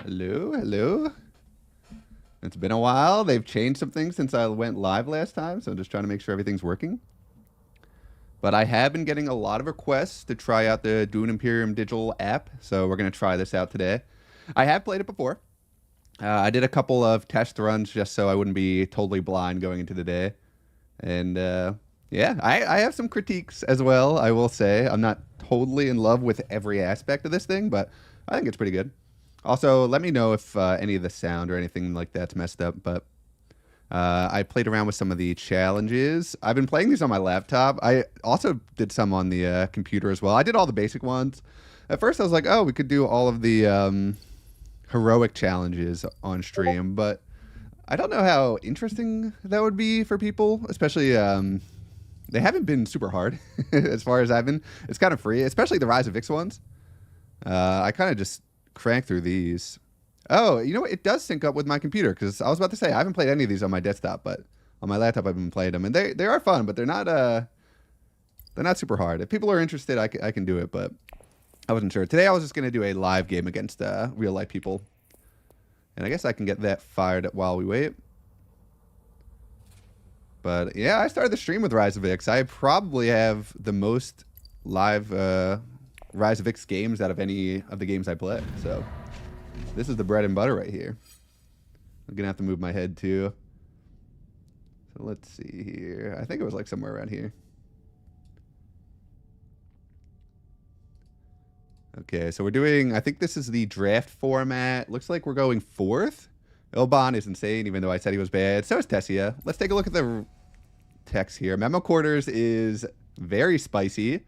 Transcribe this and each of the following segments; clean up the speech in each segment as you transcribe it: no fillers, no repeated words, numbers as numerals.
Hello, hello. It's been a while. They've changed some things since I went live last time, so I'm just trying to make sure everything's working. But I have been getting a lot of requests to try out the Dune Imperium digital app, so we're going to try this out today. I have played it before. I did a couple of test runs just so I wouldn't be totally blind going into the day. And yeah, I have some critiques as well, I will say. I'm not totally in love with every aspect of this thing, but I think it's pretty good. Also, let me know if any of the sound or anything like that's messed up, but I played around with some of the challenges. I've been playing these on my laptop. I also did some on the computer as well. I did all the basic ones. At first, I was like, oh, we could do all of the heroic challenges on stream, but I don't know how interesting that would be for people, especially they haven't been super hard as far as I've been. It's kind of free, especially the Rise of Vix ones. I kind of just crank through these. Oh, you know what? It does sync up with my computer, because I was about to say I haven't played any of these on my desktop, but on my laptop I've been playing them, and they are fun, but they're not super hard. If people are interested, I can do it, but I wasn't sure. Today I was just going to do a live game against real life people, and I guess I can get that fired up while we wait. But yeah, I started the stream with Rise of X. I probably have the most live Rise of X games out of any of the games I play, so this is the bread and butter right here. I'm gonna have to move my head too. So let's see here. I think it was like somewhere around here. Okay, so we're doing, I think this is the draft format. Looks like we're going fourth. Ilban is insane, even though I said he was bad. So is Tessia. Let's take a look at the text here. Memo Quarters is very spicy.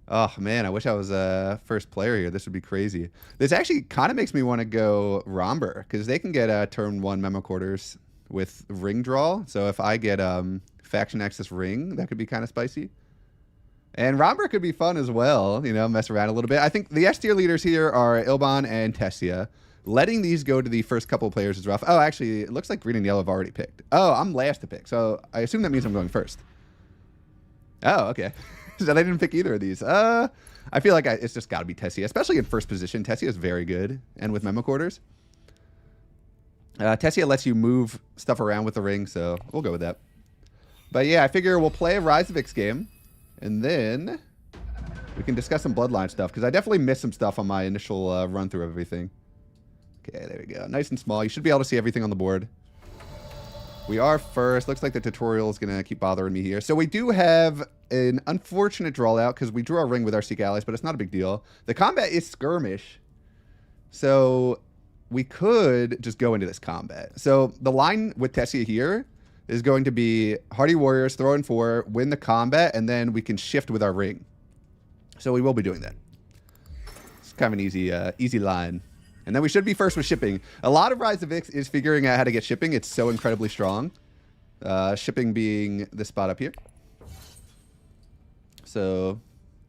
Oh, man, I wish I was first player here. This would be crazy. This actually kind of makes me want to go Romber, because they can get turn 1 Memo Quarters with ring draw. So if I get faction access ring, that could be kind of spicy. And Romber could be fun as well, you know, mess around a little bit. I think the S tier leaders here are Ilban and Tessia. Letting these go to the first couple of players is rough. Oh, actually, it looks like green and yellow have already picked. Oh, I'm last to pick, so I assume that means I'm going first. Oh, okay. So they didn't pick either of these. I feel like it's just got to be Tessia, especially in first position. Tessia is very good, and with Memo Quarters. Tessia lets you move stuff around with the ring, so we'll go with that. But yeah, I figure we'll play a Rise of X game, and then we can discuss some Bloodline stuff, because I definitely missed some stuff on my initial run through of everything. Okay, there we go. Nice and small. You should be able to see everything on the board. We are first. Looks like the tutorial is going to keep bothering me here. So we do have an unfortunate draw out, because we drew a ring with our Seek Allies, but it's not a big deal. The combat is skirmish, so we could just go into this combat. So the line with Tessia here is going to be Hardy Warriors, throw in 4, win the combat, and then we can shift with our ring. So we will be doing that. It's kind of an easy line. And then we should be first with shipping. A lot of Rise of X is figuring out how to get shipping. It's so incredibly strong. Shipping being this spot up here. So,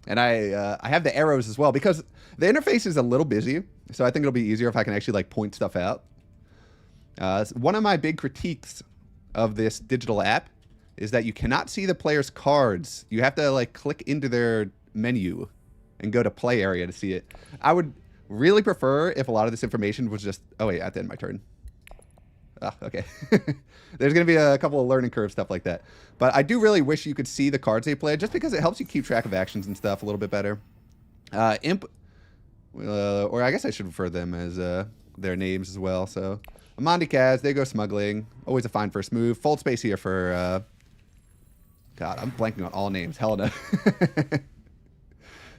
and I have the arrows as well, because the interface is a little busy. So I think it'll be easier if I can actually like point stuff out. One of my big critiques of this digital app is that you cannot see the player's cards. You have to like click into their menu and go to play area to see it. I would really prefer if a lot of this information was just, oh wait, at the end of my turn. Ah, okay. There's going to be a couple of learning curve stuff like that. But I do really wish you could see the cards they play, just because it helps you keep track of actions and stuff a little bit better. Imp, or I guess I should refer them as their names as well. So Amandi Kaz, they go smuggling. Always a fine first move. Fold space here for, God, I'm blanking on all names. Helena.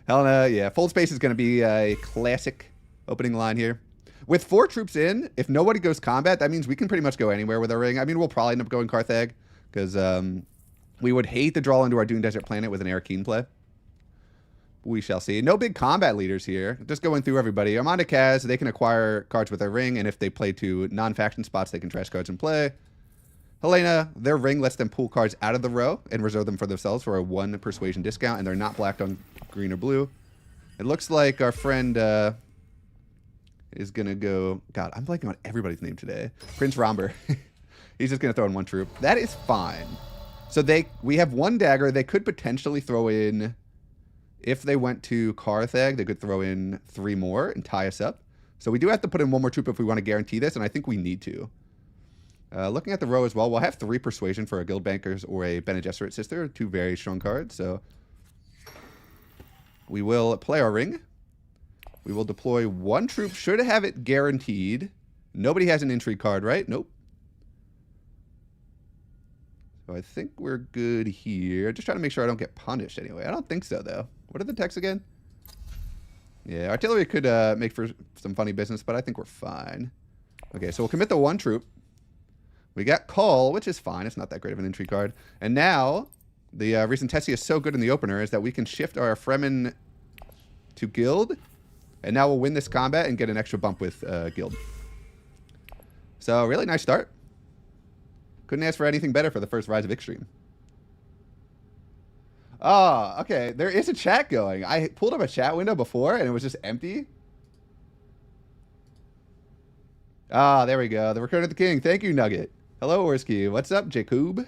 Helena, yeah. Fold space is going to be a classic opening line here. With 4 troops in, if nobody goes combat, that means we can pretty much go anywhere with our ring. I mean, we'll probably end up going Carthag, because we would hate to draw into our Dune Desert Planet with an Arakeen play. We shall see. No big combat leaders here. Just going through everybody. Armada Kaz, they can acquire cards with their ring, and if they play to non-faction spots, they can trash cards and play. Helena, their ring lets them pull cards out of the row and reserve them for themselves for a 1 persuasion discount, and they're not blacked on green or blue. It looks like our friend is going to go... God, I'm blanking on everybody's name today. Prince Romber. He's just going to throw in 1 troop. That is fine. So we have 1 dagger. They could potentially throw in... If they went to Carthag, they could throw in 3 more and tie us up. So we do have to put in one more troop if we want to guarantee this, and I think we need to. Looking at the row as well, we'll have 3 Persuasion for a Guild Bankers or a Bene Gesserit Sister. 2 very strong cards, so... We will play our ring. We will deploy 1 troop. Should have it guaranteed. Nobody has an intrigue card, right? Nope. So I think we're good here. Just trying to make sure I don't get punished anyway. I don't think so, though. What are the texts again? Yeah, artillery could make for some funny business, but I think we're fine. Okay, so we'll commit the 1 troop. We got Call, which is fine. It's not that great of an intrigue card. And now, the reason Tessie is so good in the opener is that we can shift our Fremen to Guild. And now we'll win this combat and get an extra bump with Guild. So, really nice start. Couldn't ask for anything better for the first Rise of Extreme. Oh, okay. There is a chat going. I pulled up a chat window before, and it was just empty. Ah, there we go. The Return of the King. Thank you, Nugget. Hello, Orsky. What's up, Jacob?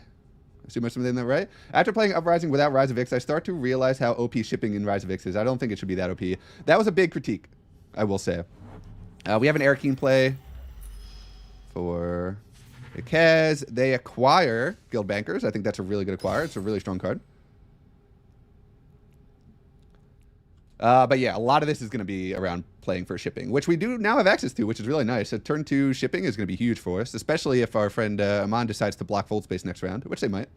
Assume I'm something that right. After playing Uprising without Rise of Ix, I start to realize how OP shipping in Rise of Ix is. I don't think it should be that OP. That was a big critique, I will say. We have an Arakeen play for Kaz. They acquire Guild Bankers. I think that's a really good acquire. It's a really strong card. But yeah, a lot of this is going to be around playing for shipping, which we do now have access to, which is really nice. So turn 2 shipping is going to be huge for us, especially if our friend Aman decides to block Fold Space next round, which they might.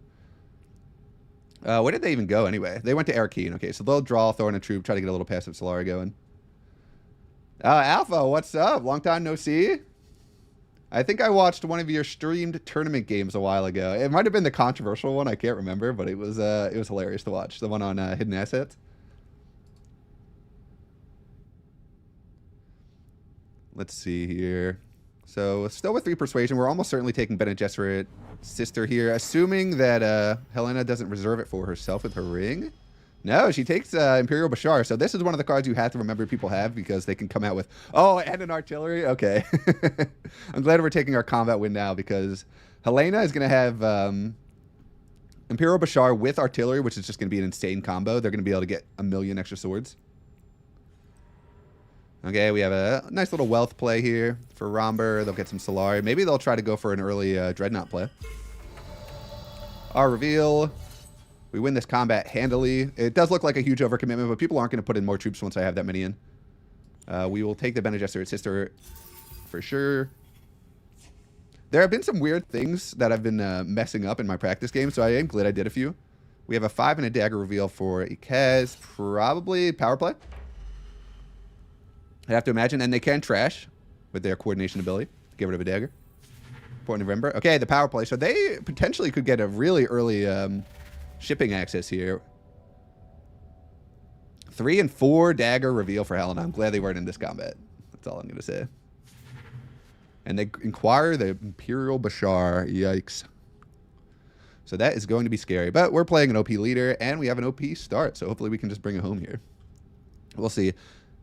Where did they even go anyway? They went to Arakeen. Okay, so they'll draw, throw in a troop, try to get a little passive Solari going. Alpha, what's up? Long time no see. I think I watched one of your streamed tournament games a while ago. It might have been the controversial one. I can't remember, but it was hilarious to watch. The one on Hidden Assets. Let's see here. So still with 3 Persuasion. We're almost certainly taking Bene Gesserit Sister here, assuming that Helena doesn't reserve it for herself with her ring. No, she takes Imperial Bashar. So this is one of the cards you have to remember people have because they can come out with, oh, and an artillery? Okay. I'm glad we're taking our combat win now because Helena is going to have Imperial Bashar with artillery, which is just going to be an insane combo. They're going to be able to get a million extra swords. Okay, we have a nice little wealth play here for Romber. They'll get some Solari. Maybe they'll try to go for an early Dreadnought play. Our reveal. We win this combat handily. It does look like a huge overcommitment, but people aren't going to put in more troops once I have that many in. We will take the Bene Gesserit Sister for sure. There have been some weird things that I've been messing up in my practice game, so I am glad I did a few. We have a 5 and a dagger reveal for Ikaz. Probably power play. I have to imagine, and they can trash with their coordination ability. Get rid of a dagger. Point November. Okay, the power play. So they potentially could get a really early shipping access here. 3 and 4 dagger reveal for Helena. I'm glad they weren't in this combat. That's all I'm going to say. And they inquire the Imperial Bashar. Yikes. So that is going to be scary. But we're playing an OP leader, and we have an OP start. So hopefully we can just bring it home here. We'll see.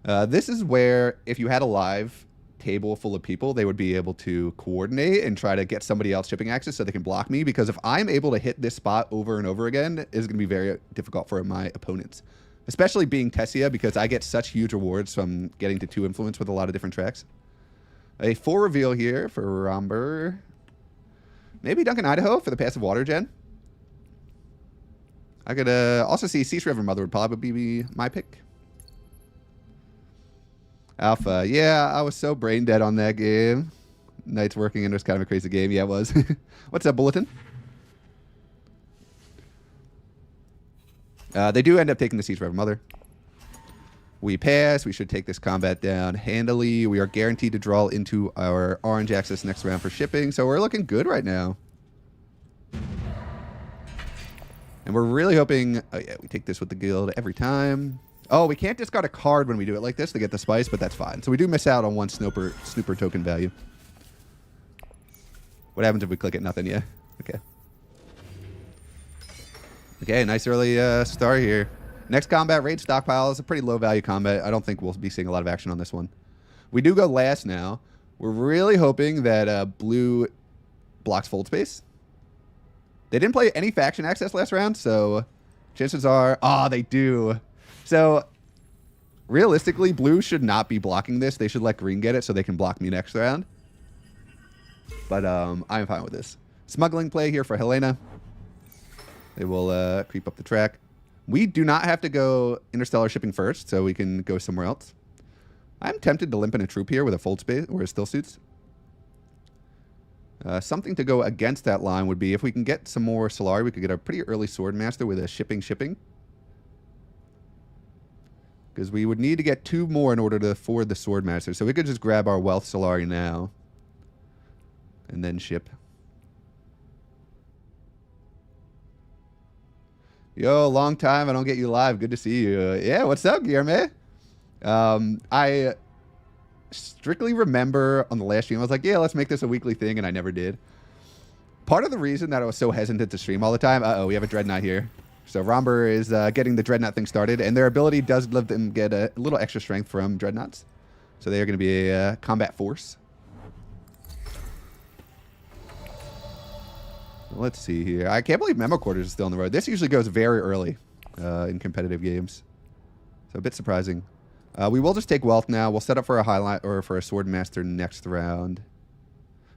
This is where, if you had a live table full of people, they would be able to coordinate and try to get somebody else shipping access so they can block me. Because if I'm able to hit this spot over and over again, it's going to be very difficult for my opponents. Especially being Tessia, because I get such huge rewards from getting to 2 influence with a lot of different tracks. A 4 reveal here for Romber. Maybe Duncan Idaho for the passive water gen. I could also see Cease River Mother would probably be my pick. Alpha. Yeah, I was so brain dead on that game. Nights working and it was kind of a crazy game. Yeah, it was. What's up, Bulletin? They do end up taking the Siege Reverend Mother. We pass. We should take this combat down handily. We are guaranteed to draw into our orange access next round for shipping. So we're looking good right now. And we're really hoping... Oh, yeah, we take this with the guild every time. Oh, we can't discard a card when we do it like this to get the spice, but that's fine. So we do miss out on 1 snooper token value. What happens if we click it? Nothing, yeah. Okay. Okay, nice early start here. Next combat, Raid Stockpile, is a pretty low value combat. I don't think we'll be seeing a lot of action on this one. We do go last now. We're really hoping that blue blocks Fold Space. They didn't play any faction access last round, so chances are... Oh, they do. So realistically, blue should not be blocking this. They should let green get it so they can block me next round. But I'm fine with this. Smuggling play here for Helena. They will creep up the track. We do not have to go interstellar shipping first, so we can go somewhere else. I'm tempted to limp in a troop here with a fold space or a still suits. Something to go against that line would be if we can get some more Solari, we could get a pretty early Swordmaster with a shipping. Because we would need to get 2 more in order to afford the Swordmaster. So we could just grab our Wealth Solari now. And then ship. Yo, long time. I don't get you live. Good to see you. Yeah, what's up, Guillermo? I strictly remember on the last stream, I was like, yeah, let's make this a weekly thing, and I never did. Part of the reason that I was so hesitant to stream all the time, we have a Dreadnought here. So Romber is getting the Dreadnought thing started, and their ability does let them get a little extra strength from Dreadnoughts. So they are going to be a combat force. Let's see here. I can't believe Memo Quarters is still on the road. This usually goes very early in competitive games. So a bit surprising. We will just take Wealth now. We'll set up for a highlight or for a Swordmaster next round.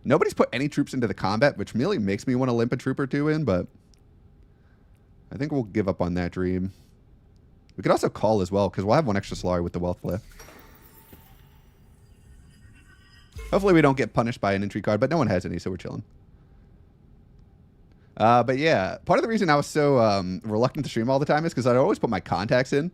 Nobody's put any troops into the combat, which really makes me want to limp a troop or 2 in, but I think we'll give up on that dream. We could also call as well, because we'll have 1 extra Solari with the Wealth left. Hopefully we don't get punished by an entry card, but no one has any, so we're chilling. But yeah, part of the reason I was so reluctant to stream all the time is because I'd always put my contacts in.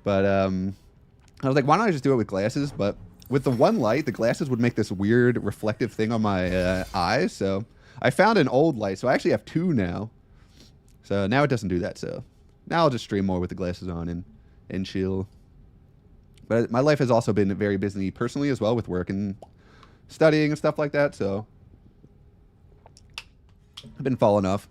But I was like, why don't I just do it with glasses? But with the 1 light, the glasses would make this weird reflective thing on my eyes. So I found an old light. So I actually have 2 now. So now it doesn't do that. So now I'll just stream more with the glasses on and chill. But my life has also been very busy personally as well with work and studying and stuff like that. So I've been falling off.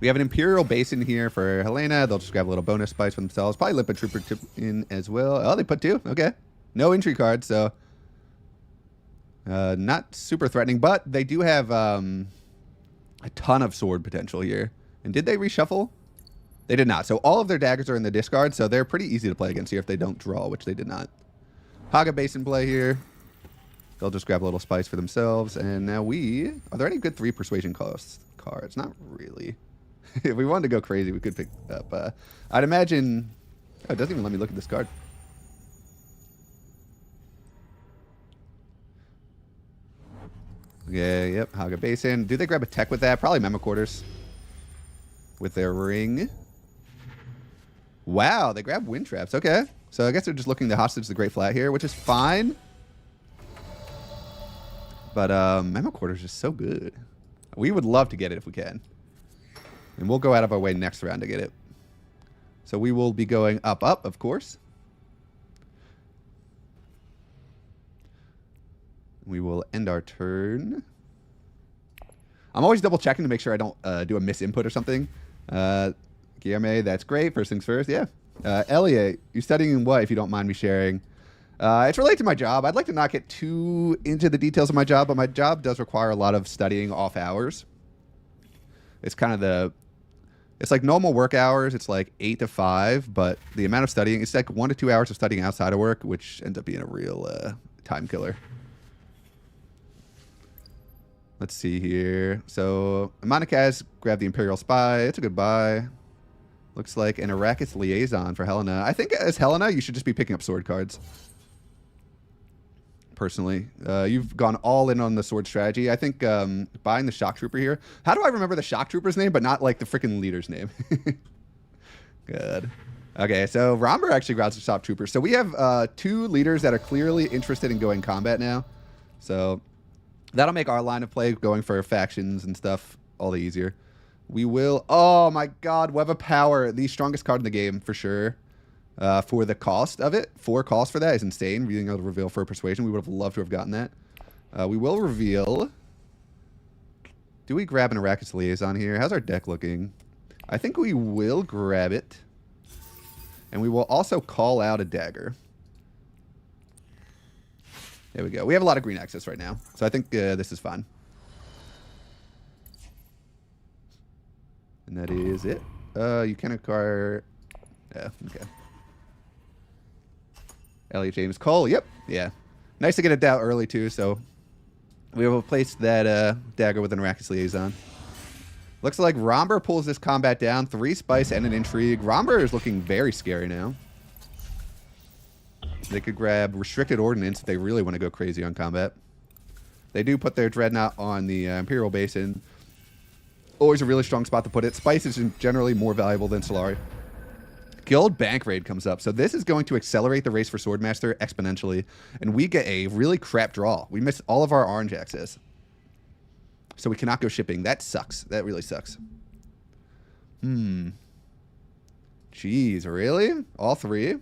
We have an Imperial base in here for Helena. They'll just grab a little bonus spice for themselves. Probably limp a trooper in as well. Oh, they put 2. Okay. No entry cards, so not super threatening. But they do have a ton of sword potential here. And did they reshuffle? They did not. So all of their daggers are in the discard, so they're pretty easy to play against here if they don't draw, which they did not. Haga base in play here. They'll just grab a little spice for themselves. And now are there any good 3 persuasion cost cards? Not really. If we wanted to go crazy, we could pick up. I'd imagine. Oh, it doesn't even let me look at this card. Yeah, yep. Haga base in. Do they grab a tech with that? Probably Memo Quarters. With their ring. Wow, they grab wind traps. Okay. So I guess they're just looking to hostage the Great Flat here, which is fine. But Memo Quarters is so good. We would love to get it if we can. And we'll go out of our way next round to get it. So we will be going up, of course. We will end our turn. I'm always double checking to make sure I don't do a misinput or something. Guillermo, that's great. First things first, yeah. Elliot, you're studying what, if you don't mind me sharing? It's related to my job. I'd like to not get too into the details of my job, but my job does require a lot of studying off hours. It's kind of it's like normal work hours. It's like 8 to 5, but the amount of studying, it's like 1 to 2 hours of studying outside of work, which ends up being a real time killer. Let's see here. So Monicaz grabbed the Imperial Spy. It's a good buy. Looks like an Arrakis Liaison for Helena. I think as Helena, you should just be picking up sword cards. Personally, you've gone all in on the sword strategy. I think buying the Shock Trooper here. How do I remember the Shock Trooper's name, but not like the freaking leader's name? Good. Okay, so Romber actually grabs the Shock Trooper. So we have 2 leaders that are clearly interested in going combat now. So that'll make our line of play going for factions and stuff all the easier. We will. Oh my God, Web of Power, the strongest card in the game for sure. For the cost of it, 4 costs for that is insane. Being able to reveal for persuasion, we would have loved to have gotten that. We will reveal. Do we grab an Arrakis Liaison here? How's our deck looking? I think we will grab it, and we will also call out a dagger. There we go. We have a lot of green access right now, so I think this is fine. And that is it. You can acquire. Yeah. Okay. Elliot James Cole. Yep. Yeah. Nice to get it down early, too. So we will replace that dagger with an Arrakis Liaison. Looks like Romber pulls this combat down. 3 Spice and an Intrigue. Romber is looking very scary now. They could grab Restricted Ordnance if they really want to go crazy on combat. They do put their Dreadnought on the Imperial Basin. Always a really strong spot to put it. Spice is generally more valuable than Solari. Guild Bank Raid comes up. So this is going to accelerate the race for Swordmaster exponentially. And we get a really crap draw. We miss all of our orange access. So we cannot go shipping. That sucks. That really sucks. Jeez, really? All 3?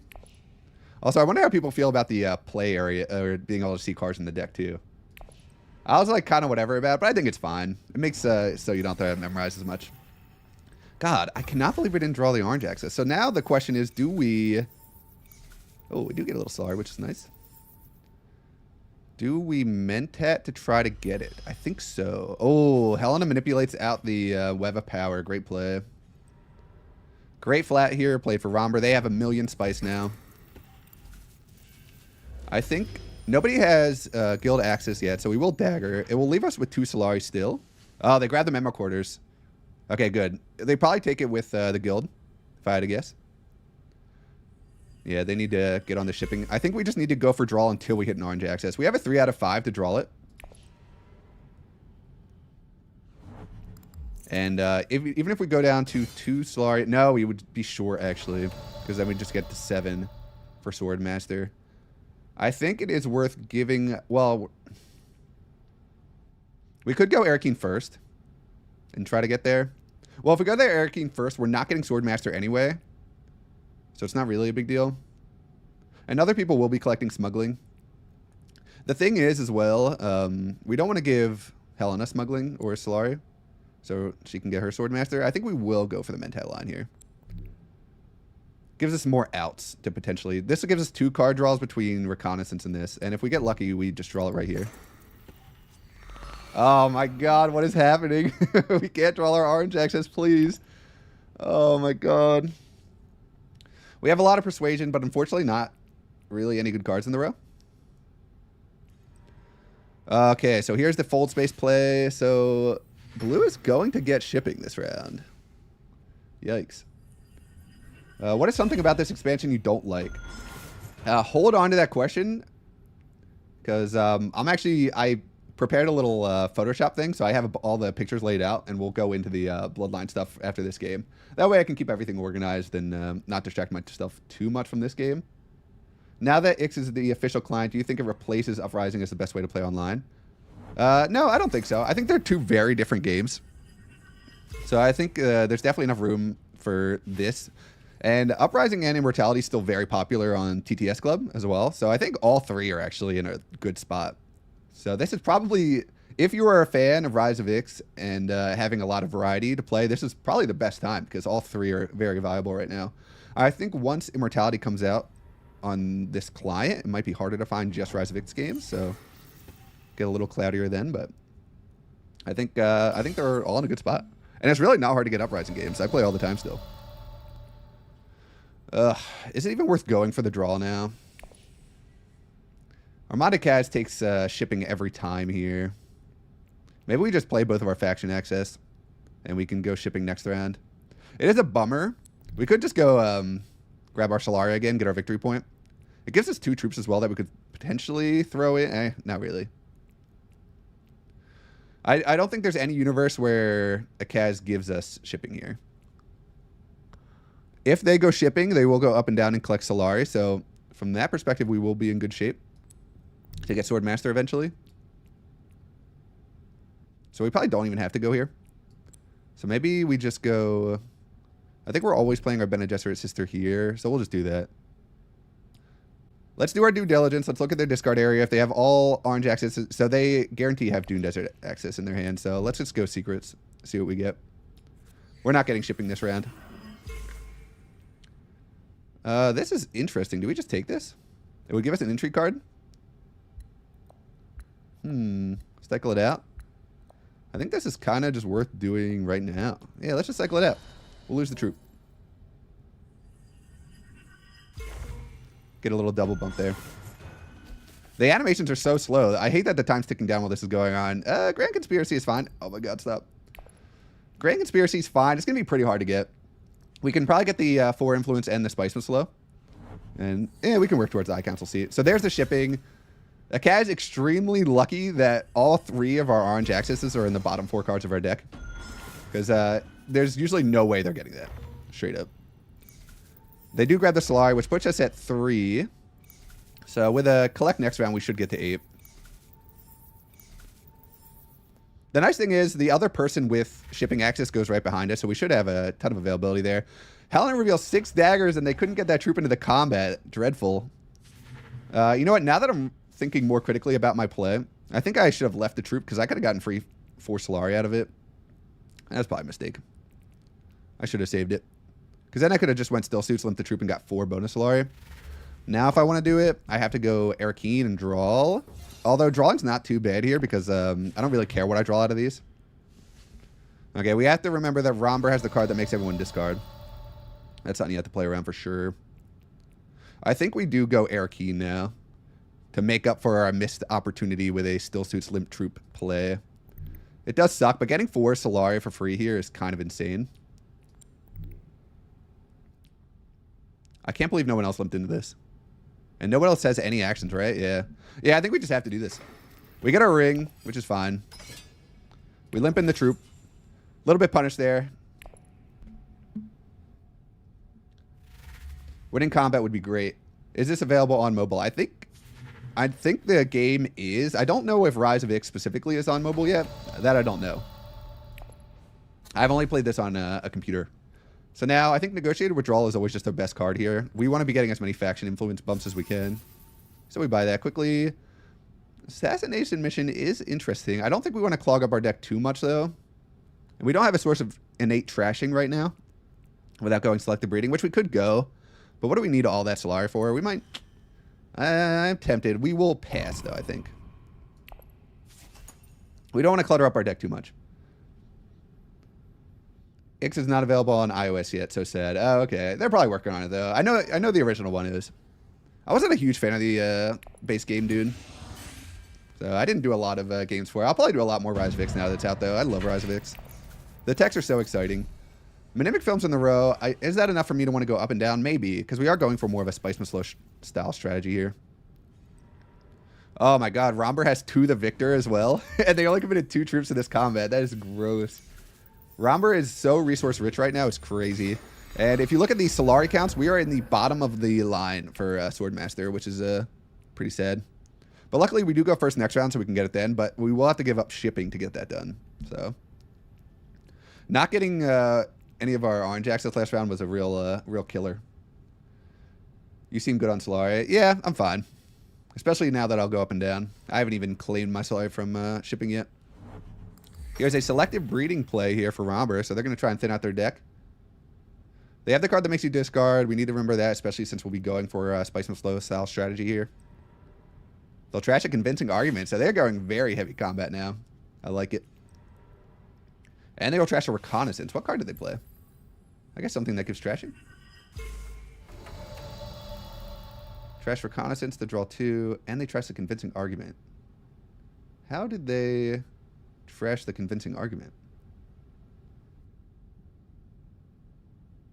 Also, I wonder how people feel about the play area, or being able to see cards in the deck, too. I was like kind of whatever about it, but I think it's fine. It makes so you don't have to memorize as much. God, I cannot believe we didn't draw the orange access. So now the question is, do we... Oh, we do get a little Solar, which is nice. Do we Mentat to try to get it? I think so. Oh, Helena manipulates out the Web of Power. Great play. Great flat here. Played for Romber. They have 1,000,000 Spice now. I think nobody has guild access yet, so we will dagger. It will leave us with 2 Solari still. Oh, they grab the Memo Quarters. Okay, good. They probably take it with the guild, if I had to guess. Yeah, they need to get on the shipping. I think we just need to go for draw until we hit an orange access. We have a 3 out of 5 to draw it. And even if we go down to 2 Solari... No, we would be short, actually. Because then we just get to 7 for Swordmaster. I think it is worth giving... Well, we could go Arakeen first and try to get there. Well, if we go there Arakeen first, we're not getting Swordmaster anyway. So it's not really a big deal. And other people will be collecting Smuggling. The thing is, as well, we don't want to give Helena Smuggling or Solari. So she can get her Swordmaster. I think we will go for the Mentat line here. Gives us more outs to potentially... This gives us 2 card draws between Reconnaissance and this. And if we get lucky, we just draw it right here. Oh my god, what is happening? We can't draw our orange access, please. Oh my god. We have a lot of Persuasion, but unfortunately not really any good cards in the row. Okay, so here's the Fold Space play. So blue is going to get shipping this round. Yikes. What is something about this expansion you don't like? Hold on to that question, because I prepared a little Photoshop thing, so I have all the pictures laid out, and we'll go into the Bloodline stuff after this game. That way I can keep everything organized and not distract myself too much from this game. Now that Ix is the official client, do you think it replaces Uprising as the best way to play online? No, I don't think so. I think they're 2 very different games. So I think there's definitely enough room for this. And Uprising and Immortality is still very popular on TTS Club as well. So I think all 3 are actually in a good spot. So this is probably, if you are a fan of Rise of Ix and having a lot of variety to play, this is probably the best time because all 3 are very viable right now. I think once Immortality comes out on this client, it might be harder to find just Rise of Ix games. So get a little cloudier then, but I think they're all in a good spot. And it's really not hard to get Uprising games. I play all the time still. Is it even worth going for the draw now? Armada Kaz takes shipping every time here. Maybe we just play both of our faction access, and we can go shipping next round. It is a bummer. We could just go grab our Solaria again, get our victory point. It gives us 2 troops as well that we could potentially throw in. Not really. I don't think there's any universe where a Kaz gives us shipping here. If they go shipping, they will go up and down and collect Solari. So from that perspective, we will be in good shape to get Swordmaster eventually. So we probably don't even have to go here. So maybe we just go... I think we're always playing our Bene Gesserit sister here, so we'll just do that. Let's do our due diligence. Let's look at their discard area. If they have all orange access, so they guarantee have Dune Desert access in their hand. So let's just go secrets, see what we get. We're not getting shipping this round. This is interesting. Do we just take this? It would give us an intrigue card. Cycle it out. I think this is kind of just worth doing right now. Yeah, let's just cycle it out. We'll lose the troop. Get a little double bump there. The animations are so slow. I hate that the time's ticking down while this is going on. Grand Conspiracy is fine. Oh my god, stop. Grand Conspiracy is fine. It's going to be pretty hard to get. We can probably get the 4 influence and the Spice with slow. And yeah, we can work towards the Eye Council seat. So there's the shipping. Akaz is extremely lucky that all 3 of our orange accesses are in the bottom 4 cards of our deck. Because there's usually no way they're getting that. Straight up. They do grab the Solari, which puts us at 3. So with a collect next round, we should get to 8. The nice thing is the other person with shipping access goes right behind us, so we should have a ton of availability there. Helen reveals 6 daggers, and they couldn't get that troop into the combat. Dreadful. You know what? Now that I'm thinking more critically about my play, I think I should have left the troop because I could have gotten free 4 Solari out of it. That's probably a mistake. I should have saved it. Because then I could have just went still suits, limped the troop, and got 4 bonus Solari. Now if I want to do it, I have to go Arakeen and draw. Although drawing's not too bad here because I don't really care what I draw out of these. Okay, we have to remember that Romber has the card that makes everyone discard. That's something you have to play around for sure. I think we do go Arakeen now to make up for our missed opportunity with a Still Suits Limp Troop play. It does suck, but getting 4 Solari for free here is kind of insane. I can't believe no one else limped into this. And no one else has any actions, right? Yeah. Yeah, I think we just have to do this. We get our ring, which is fine. We limp in the troop. A little bit punished there. Winning combat would be great. Is this available on mobile? I think the game is. I don't know if Rise of Ix specifically is on mobile yet. That I don't know. I've only played this on a computer. So now I think Negotiated Withdrawal is always just our best card here. We want to be getting as many faction influence bumps as we can. So we buy that quickly. Assassination Mission is interesting. I don't think we want to clog up our deck too much, though. And we don't have a source of innate trashing right now without going Selective Breeding, which we could go. But what do we need all that Solari for? We might... I'm tempted. We will pass, though, I think. We don't want to clutter up our deck too much. Ix is not available on iOS yet, so sad. Oh, okay. They're probably working on it, though. I know the original one is. I wasn't a huge fan of the base game, Dune. So I didn't do a lot of games for it. I'll probably do a lot more Rise of Ix now that it's out, though. I love Rise of Ix. The techs are so exciting. Mimic films in the row. Is that enough for me to want to go up and down? Maybe, because we are going for more of a Spiceman Slow style strategy here. Oh my god, Romber has 2 the Victor as well. And they only committed 2 troops to this combat. That is gross. Romber is so resource rich right now. It's crazy. And if you look at these Solari counts, we are in the bottom of the line for Swordmaster, which is pretty sad. But luckily, we do go first next round, so we can get it then. But we will have to give up shipping to get that done. So, not getting any of our orange access last round was a real killer. You seem good on Solari. Yeah, I'm fine. Especially now that I'll go up and down. I haven't even claimed my Solari from shipping yet. Here's a selective breeding play here for Romber, so they're going to try and thin out their deck. They have the card that makes you discard. We need to remember that, especially since we'll be going for Spiceman Slow style strategy here. They'll trash a convincing argument, so they're going very heavy combat now. I like it. And they will trash a reconnaissance. What card did they play? I guess something that gives trashing. Trash reconnaissance to draw 2, and they trash a convincing argument. How did they trash the convincing argument?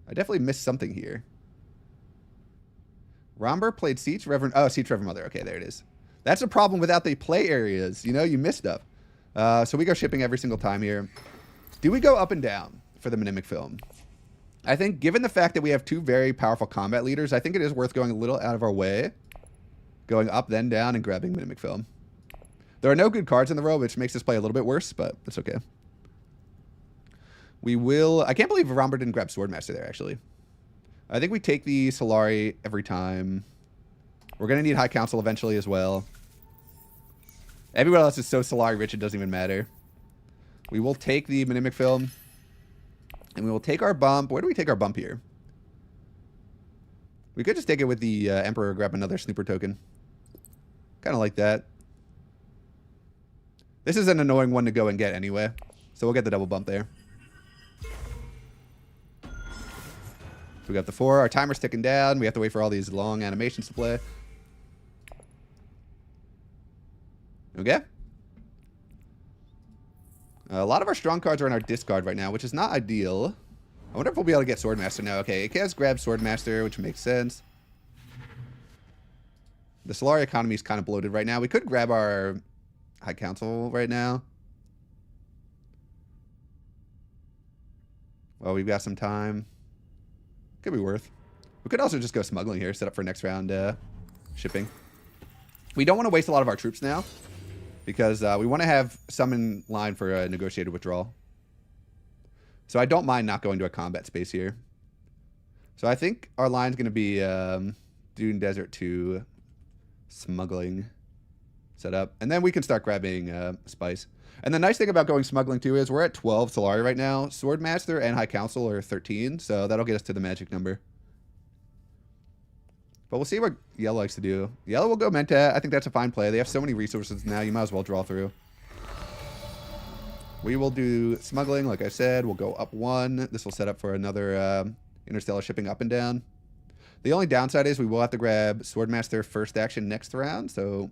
I definitely missed something here. Romber played Siege Reverend. Oh, Siege Reverend Mother. Okay, there it is. That's a problem without the play areas. You know, you missed stuff. So we go shipping every single time here. Do we go up and down for the Mimic film? I think given the fact that we have 2 very powerful combat leaders, I think it is worth going a little out of our way. Going up, then down, and grabbing Mimic film. There are no good cards in the row, which makes this play a little bit worse, but it's okay. We will... I can't believe Romber didn't grab Swordmaster there, actually. I think we take the Solari every time. We're going to need High Council eventually as well. Everyone else is so Solari rich, it doesn't even matter. We will take the Mimic film. And we will take our bump. Where do we take our bump here? We could just take it with the Emperor, grab another Snooper token. Kind of like that. This is an annoying one to go and get anyway. So we'll get the double bump there. we got the 4. Our timer's ticking down. We have to wait for all these long animations to play. Okay. A lot of our strong cards are in our discard right now, which is not ideal. I wonder if we'll be able to get Swordmaster now. Okay, it has grabbed Swordmaster, which makes sense. The Solari economy is kind of bloated right now. We could grab our High Council right now. Well, we've got some time. Could be worth. We could also just go smuggling here, set up for next round shipping. We don't want to waste a lot of our troops now, because we want to have some in line for a negotiated withdrawal. So I don't mind not going to a combat space here. So I think our line's going to be Dune Desert to smuggling set up. And then we can start grabbing spice. And the nice thing about going smuggling too is we're at 12 Solari right now. Swordmaster and High Council are 13, so that'll get us to the magic number. But we'll see what Yellow likes to do. Yellow will go Menta. I think that's a fine play. They have so many resources now, you might as well draw through. We will do smuggling, like I said. We'll go up 1. This will set up for another interstellar shipping up and down. The only downside is we will have to grab Swordmaster first action next round. So,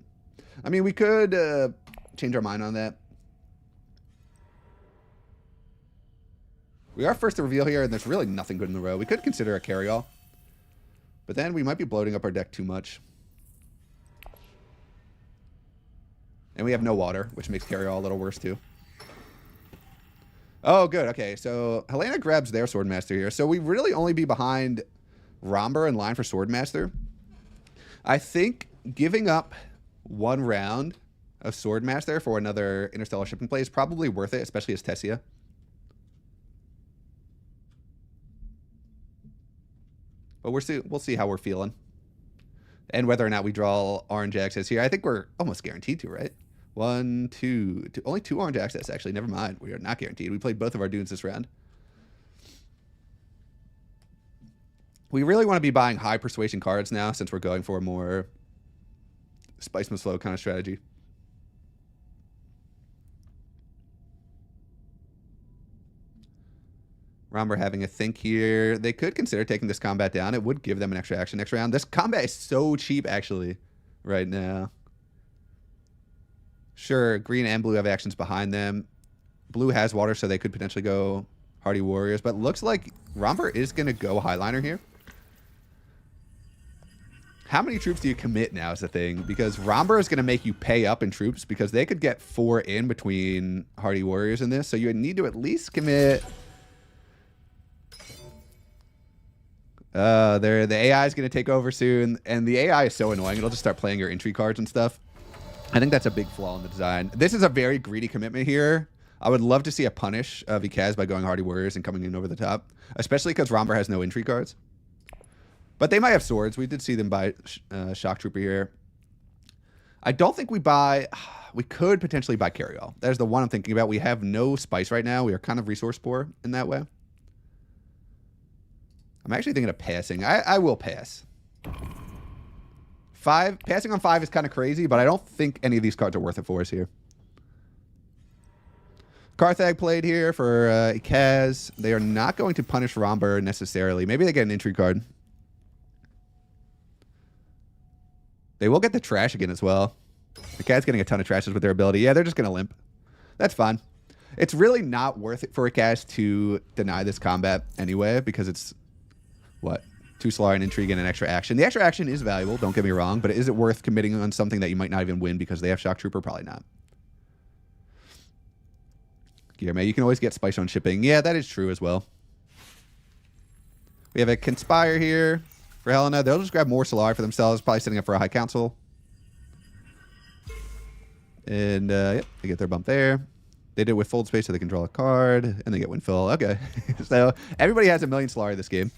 I mean, we could change our mind on that. We are first to reveal here, and there's really nothing good in the row. We could consider a carry-all. But then we might be bloating up our deck too much. And we have no water, which makes carry-all a little worse too. Oh, good. Okay, so Helena grabs their Swordmaster here. So we really only be behind Romber in line for Swordmaster. I think giving up 1 round of Swordmaster for another interstellar shipping play is probably worth it, especially as Tessia. But we'll see how we're feeling. And whether or not we draw orange access here. I think we're almost guaranteed to, right? 1, 2, only 2 orange access, actually. Never mind. We are not guaranteed. We played both of our Dunes this round. We really want to be buying high persuasion cards now, since we're going for a more spice must flow kind of strategy. Romber having a think here. They could consider taking this combat down. It would give them an extra action next round. This combat is so cheap, actually, right now. Sure, green and blue have actions behind them. Blue has water, so they could potentially go Hardy Warriors. But looks like Romber is going to go Highliner here. How many troops do you commit now is the thing? Because Romber is going to make you pay up in troops, because they could get 4 in between Hardy Warriors in this. So you need to at least commit... the AI is going to take over soon, and the AI is so annoying. It'll just start playing your entry cards and stuff. I think that's a big flaw in the design. This is a very greedy commitment here. I would love to see a punish of Ikaz by going Hardy Warriors and coming in over the top, especially because Romber has no entry cards. But they might have swords. We did see them buy Shock Trooper here. I don't think we buy... We could potentially buy Carryall. That is the one I'm thinking about. We have no spice right now. We are kind of resource poor in that way. I'm actually thinking of passing. I will pass. 5. Passing on 5 is kind of crazy, but I don't think any of these cards are worth it for us here. Carthag played here for Ikaz. They are not going to punish Romber necessarily. Maybe they get an entry card. They will get the trash again as well. Ikaz getting a ton of trashes with their ability. Yeah, they're just going to limp. That's fine. It's really not worth it for Ikaz to deny this combat anyway, because it's... What? 2 Solari, an Intrigue, and an extra action. The extra action is valuable, don't get me wrong, but is it worth committing on something that you might not even win because they have Shock Trooper? Probably not. Guillermo, you can always get Spice on shipping. Yeah, that is true as well. We have a Conspire here for Helena. They'll just grab more Solari for themselves, probably setting up for a High Council. And, yep, they get their bump there. They did it with Fold Space so they can draw a card, and they get Windfill. Okay. So, everybody has a million Solari this game.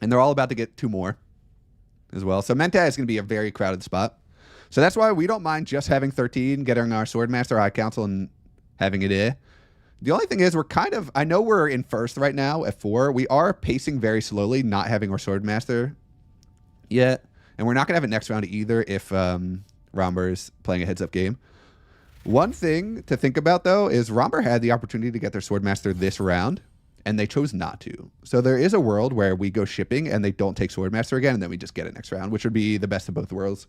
And they're all about to get 2 more as well. So Menta is going to be a very crowded spot. So that's why we don't mind just having 13, getting our Swordmaster, High Council, and having it in. The only thing is we're kind of... I know we're in first right now at 4. We are pacing very slowly, not having our Swordmaster yet. And we're not going to have it next round either if Romber is playing a heads-up game. One thing to think about, though, is Romber had the opportunity to get their Swordmaster this round. and they chose not to. So there is a world where we go shipping and they don't take Swordmaster again, and then we just get it next round, which would be the best of both worlds.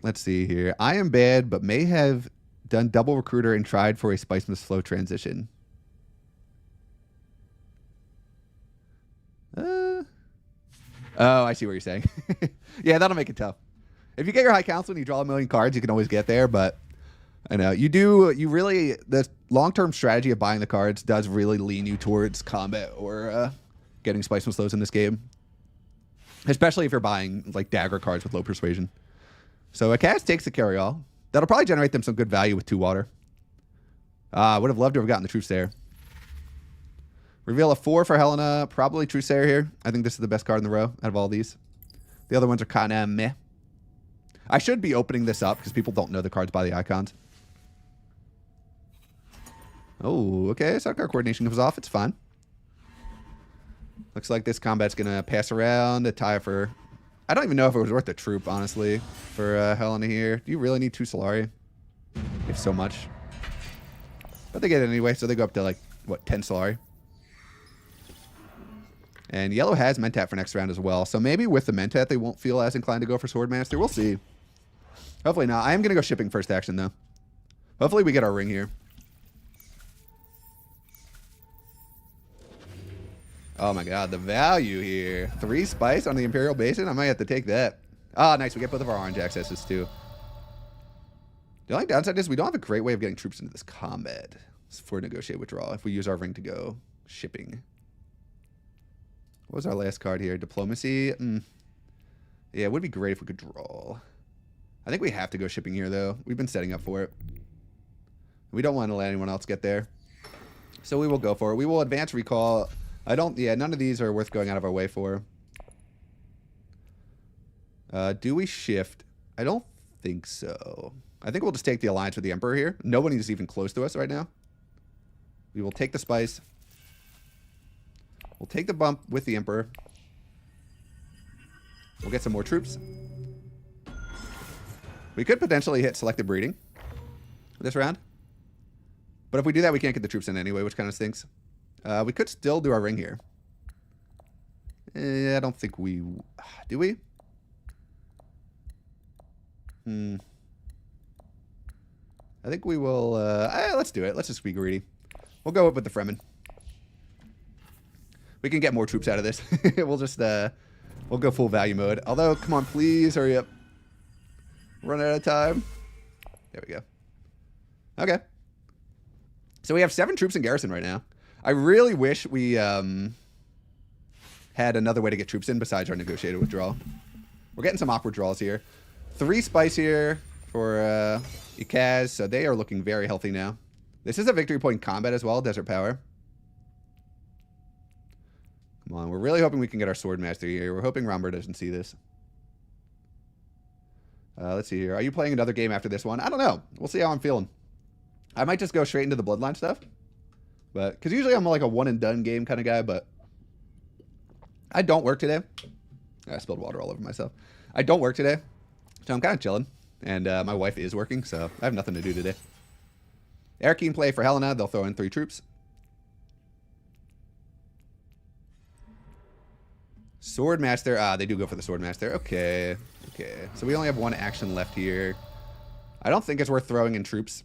Let's see here. I am bad, but may have done double recruiter and tried for a Spicemas flow transition. Oh, I see what you're saying. Yeah, that'll make it tough. If you get your High Council and you draw a million cards, you can always get there, but I know the long-term strategy of buying the cards does really lean you towards combat or getting Spicemas flows in this game. Especially if you're buying like dagger cards with low persuasion. So a cast takes the carry-all. That'll probably generate them some good value with 2 water. I would have loved to have gotten the Truthsayer. Reveal a 4 for Helena. Probably Truthsayer here. I think this is the best card in the row out of all these. The other ones are kind of meh. I should be opening this up because people don't know the cards by the icons. Oh, okay. Sidecar coordination comes off. It's fine. Looks like this combat's going to pass around a tie for... I don't even know if it was worth the troop, honestly, for Helena here. Do you really need 2 Solari? If so much. But they get it anyway, so they go up to, like, what, 10 Solari? And yellow has Mentat for next round as well. So maybe with the Mentat, they won't feel as inclined to go for Swordmaster. We'll see. Hopefully not. I am going to go shipping first action, though. Hopefully we get our ring here. Oh my god, the value here. 3 spice on the Imperial Basin? I might have to take that. Oh, nice. We get both of our orange accesses, too. The only downside is we don't have a great way of getting troops into this combat for negotiate withdrawal if we use our ring to go shipping. What was our last card here? Diplomacy? Yeah, it would be great if we could draw. I think we have to go shipping here, though. We've been setting up for it. We don't want to let anyone else get there. So we will go for it. We will advance recall... none of these are worth going out of our way for. Do we shift? I don't think so. I think we'll just take the alliance with the Emperor here. Nobody is even close to us right now. We will take the spice. We'll take the bump with the Emperor. We'll get some more troops. We could potentially hit selective breeding this round. But if we do that, we can't get the troops in anyway, which kind of stinks. We could still do our ring here. I don't think we... Do we? I think we will... let's do it. Let's just be greedy. We'll go up with the Fremen. We can get more troops out of this. We'll just... we'll go full value mode. Although, come on, please hurry up. Run out of time. There we go. Okay. So we have 7 troops in garrison right now. I really wish we had another way to get troops in besides our negotiated withdrawal. We're getting some awkward draws here. 3 spice here for Ikaz, so they are looking very healthy now. This is a victory point in combat as well, Desert Power. Come on, we're really hoping we can get our Swordmaster here. We're hoping Romber doesn't see this. Let's see here. Are you playing another game after this one? I don't know. We'll see how I'm feeling. I might just go straight into the Bloodline stuff. But because usually I'm like a one-and-done game kind of guy, but I don't work today. I spilled water all over myself. I don't work today, so I'm kind of chilling. And my wife is working, so I have nothing to do today. Air Keen play for Helena. They'll throw in 3 troops. Swordmaster. They do go for the Swordmaster. Okay. Okay. So we only have 1 action left here. I don't think it's worth throwing in troops.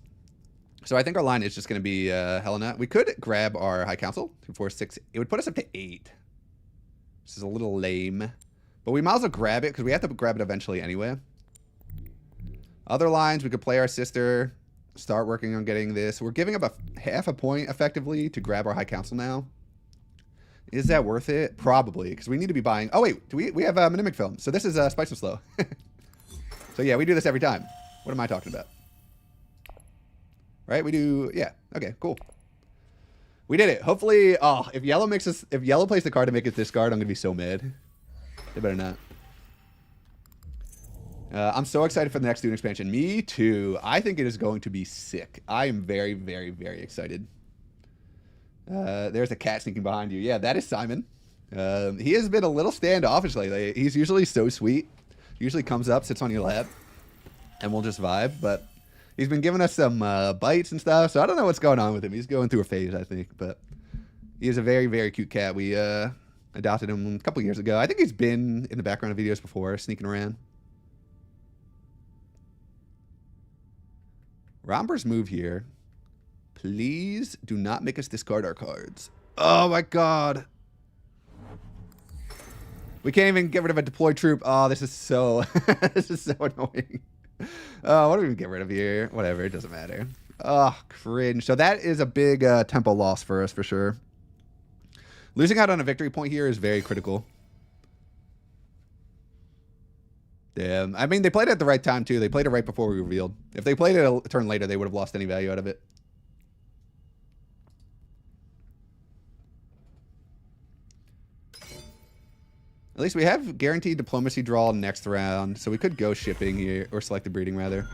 So I think our line is just going to be Helena. We could grab our High Council. 2, 4, 6. It would put us up to 8. This is a little lame. But we might as well grab it because we have to grab it eventually anyway. Other lines, we could play our sister. Start working on getting this. We're giving up a half a point effectively to grab our High Council now. Is that worth it? Probably, because we need to be buying... Oh, wait. We have a Mimic Film. So this is Spice and Slow. So yeah, we do this every time. What am I talking about? Right? We do... Yeah. Okay, cool. We did it. Hopefully... Oh, if yellow plays the card to make it discard, I'm going to be so mad. They better not. I'm so excited for the next Dune expansion. Me too. I think it is going to be sick. I am very, very, very excited. There's a cat sneaking behind you. Yeah, that is Simon. He has been a little standoffish lately. He's usually so sweet. Usually comes up, sits on your lap, and we'll just vibe. But He's been giving us some bites and stuff, so I don't know what's going on with him. He's going through a phase, I think, but he is a very, very cute cat. We adopted him a couple years ago. I think he's been in the background of videos before, sneaking around. Romber's move here. Please do not make us discard our cards. Oh my god. We can't even get rid of a deployed troop. Oh, this is so this is so annoying. What do we get rid of here? Whatever, it doesn't matter. Oh, cringe. So that is a big tempo loss for us for sure. Losing out on a victory point here is very critical. Damn. I mean, they played it at the right time too. They played it right before we revealed. If they played it a turn later, they would have lost any value out of it. At least we have guaranteed diplomacy draw next round, so we could go shipping here, or selective breeding rather.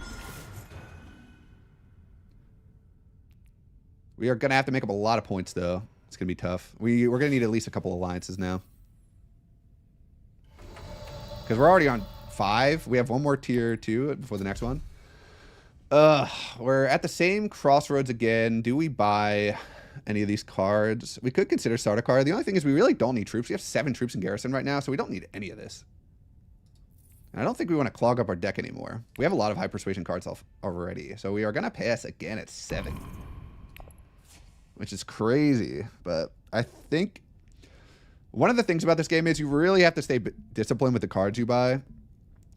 We are going to have to make up a lot of points though. It's going to be tough. We're going to need at least a couple alliances now. Because we're already on 5. We have one more tier 2 before the next one. We're at the same crossroads again. Do we buy any of these cards? We could consider start a card. The only thing is we really don't need troops. We have 7 troops in garrison right now, so we don't need any of this. And I don't think we want to clog up our deck anymore. We have a lot of high persuasion cards already, so we are going to pass again at 7. Which is crazy, but I think one of the things about this game is you really have to stay disciplined with the cards you buy,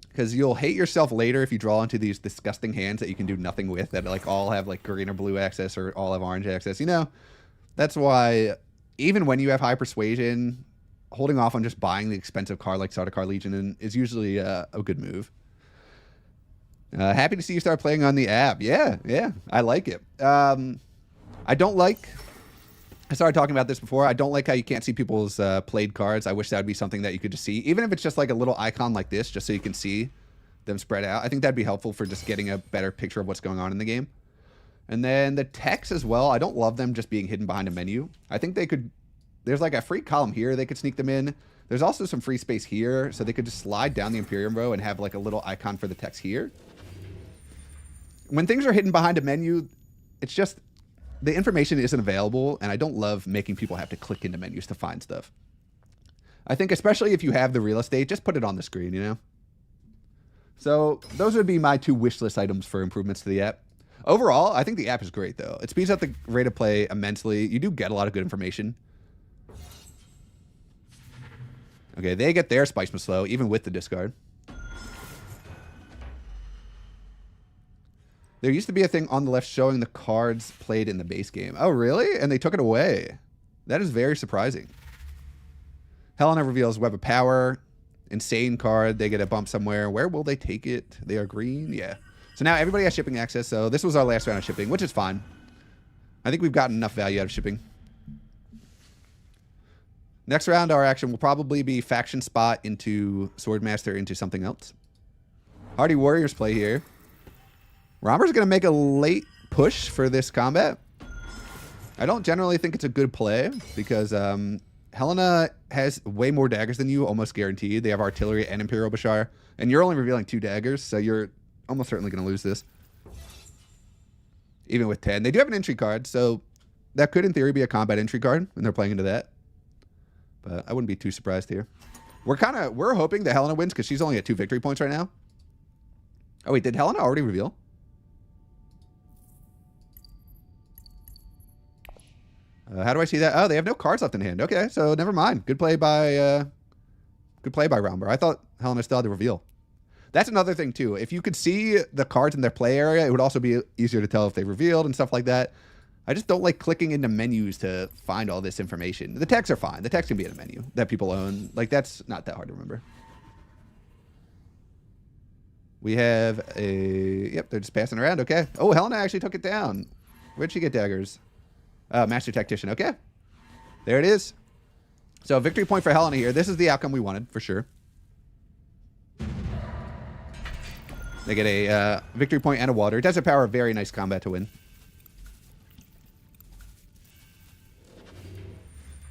because you'll hate yourself later if you draw into these disgusting hands that you can do nothing with, that like all have like green or blue access or all have orange access. You know, that's why even when you have high persuasion, holding off on just buying the expensive card like Sardaukar Legion is usually a good move. Happy to see you start playing on the app. Yeah, I like it. I don't like, I started talking about this before, I don't like how you can't see people's played cards. I wish that would be something that you could just see, even if it's just like a little icon like this, just so you can see them spread out. I think that'd be helpful for just getting a better picture of what's going on in the game. And then the text as well, I don't love them just being hidden behind a menu. I think they could, there's like a free column here, they could sneak them in. There's also some free space here, so they could just slide down the Imperium row and have like a little icon for the text here. When things are hidden behind a menu, it's just, the information isn't available, and I don't love making people have to click into menus to find stuff. I think especially if you have the real estate, just put it on the screen, you know? So those would be my 2 wish list items for improvements to the app. Overall, I think the app is great, though. It speeds up the rate of play immensely. You do get a lot of good information. Okay, they get their Spice slow, even with the discard. There used to be a thing on the left showing the cards played in the base game. Oh, really? And they took it away. That is very surprising. Helena reveals Web of Power. Insane card. They get a bump somewhere. Where will they take it? They are green? Yeah. So now everybody has shipping access. So this was our last round of shipping, which is fine. I think we've gotten enough value out of shipping. Next round, our action will probably be Faction Spot into Swordmaster into something else. Hardy Warriors play here. Romber's going to make a late push for this combat. I don't generally think it's a good play because Helena has way more daggers than you, almost guaranteed. They have artillery and Imperial Bashar, and you're only revealing 2 daggers, so you're almost certainly going to lose this. Even with 10. They do have an entry card, so that could in theory be a combat entry card, and they're playing into that. But I wouldn't be too surprised here. We're hoping that Helena wins because she's only at 2 victory points right now. Oh wait, did Helena already reveal? How do I see that? Oh, they have no cards left in hand. Okay, so never mind. Good play by Romber. I thought Helena still had to reveal. That's another thing too. If you could see the cards in their play area, it would also be easier to tell if they revealed and stuff like that. I just don't like clicking into menus to find all this information. The texts are fine. The text can be in a menu that people own. Like, that's not that hard to remember. We have a... Yep, they're just passing around. Okay. Oh, Helena actually took it down. Where'd she get daggers? Master Tactician. Okay. There it is. So, victory point for Helena here. This is the outcome we wanted, for sure. They get a victory point and a water. Desert Power, very nice combat to win.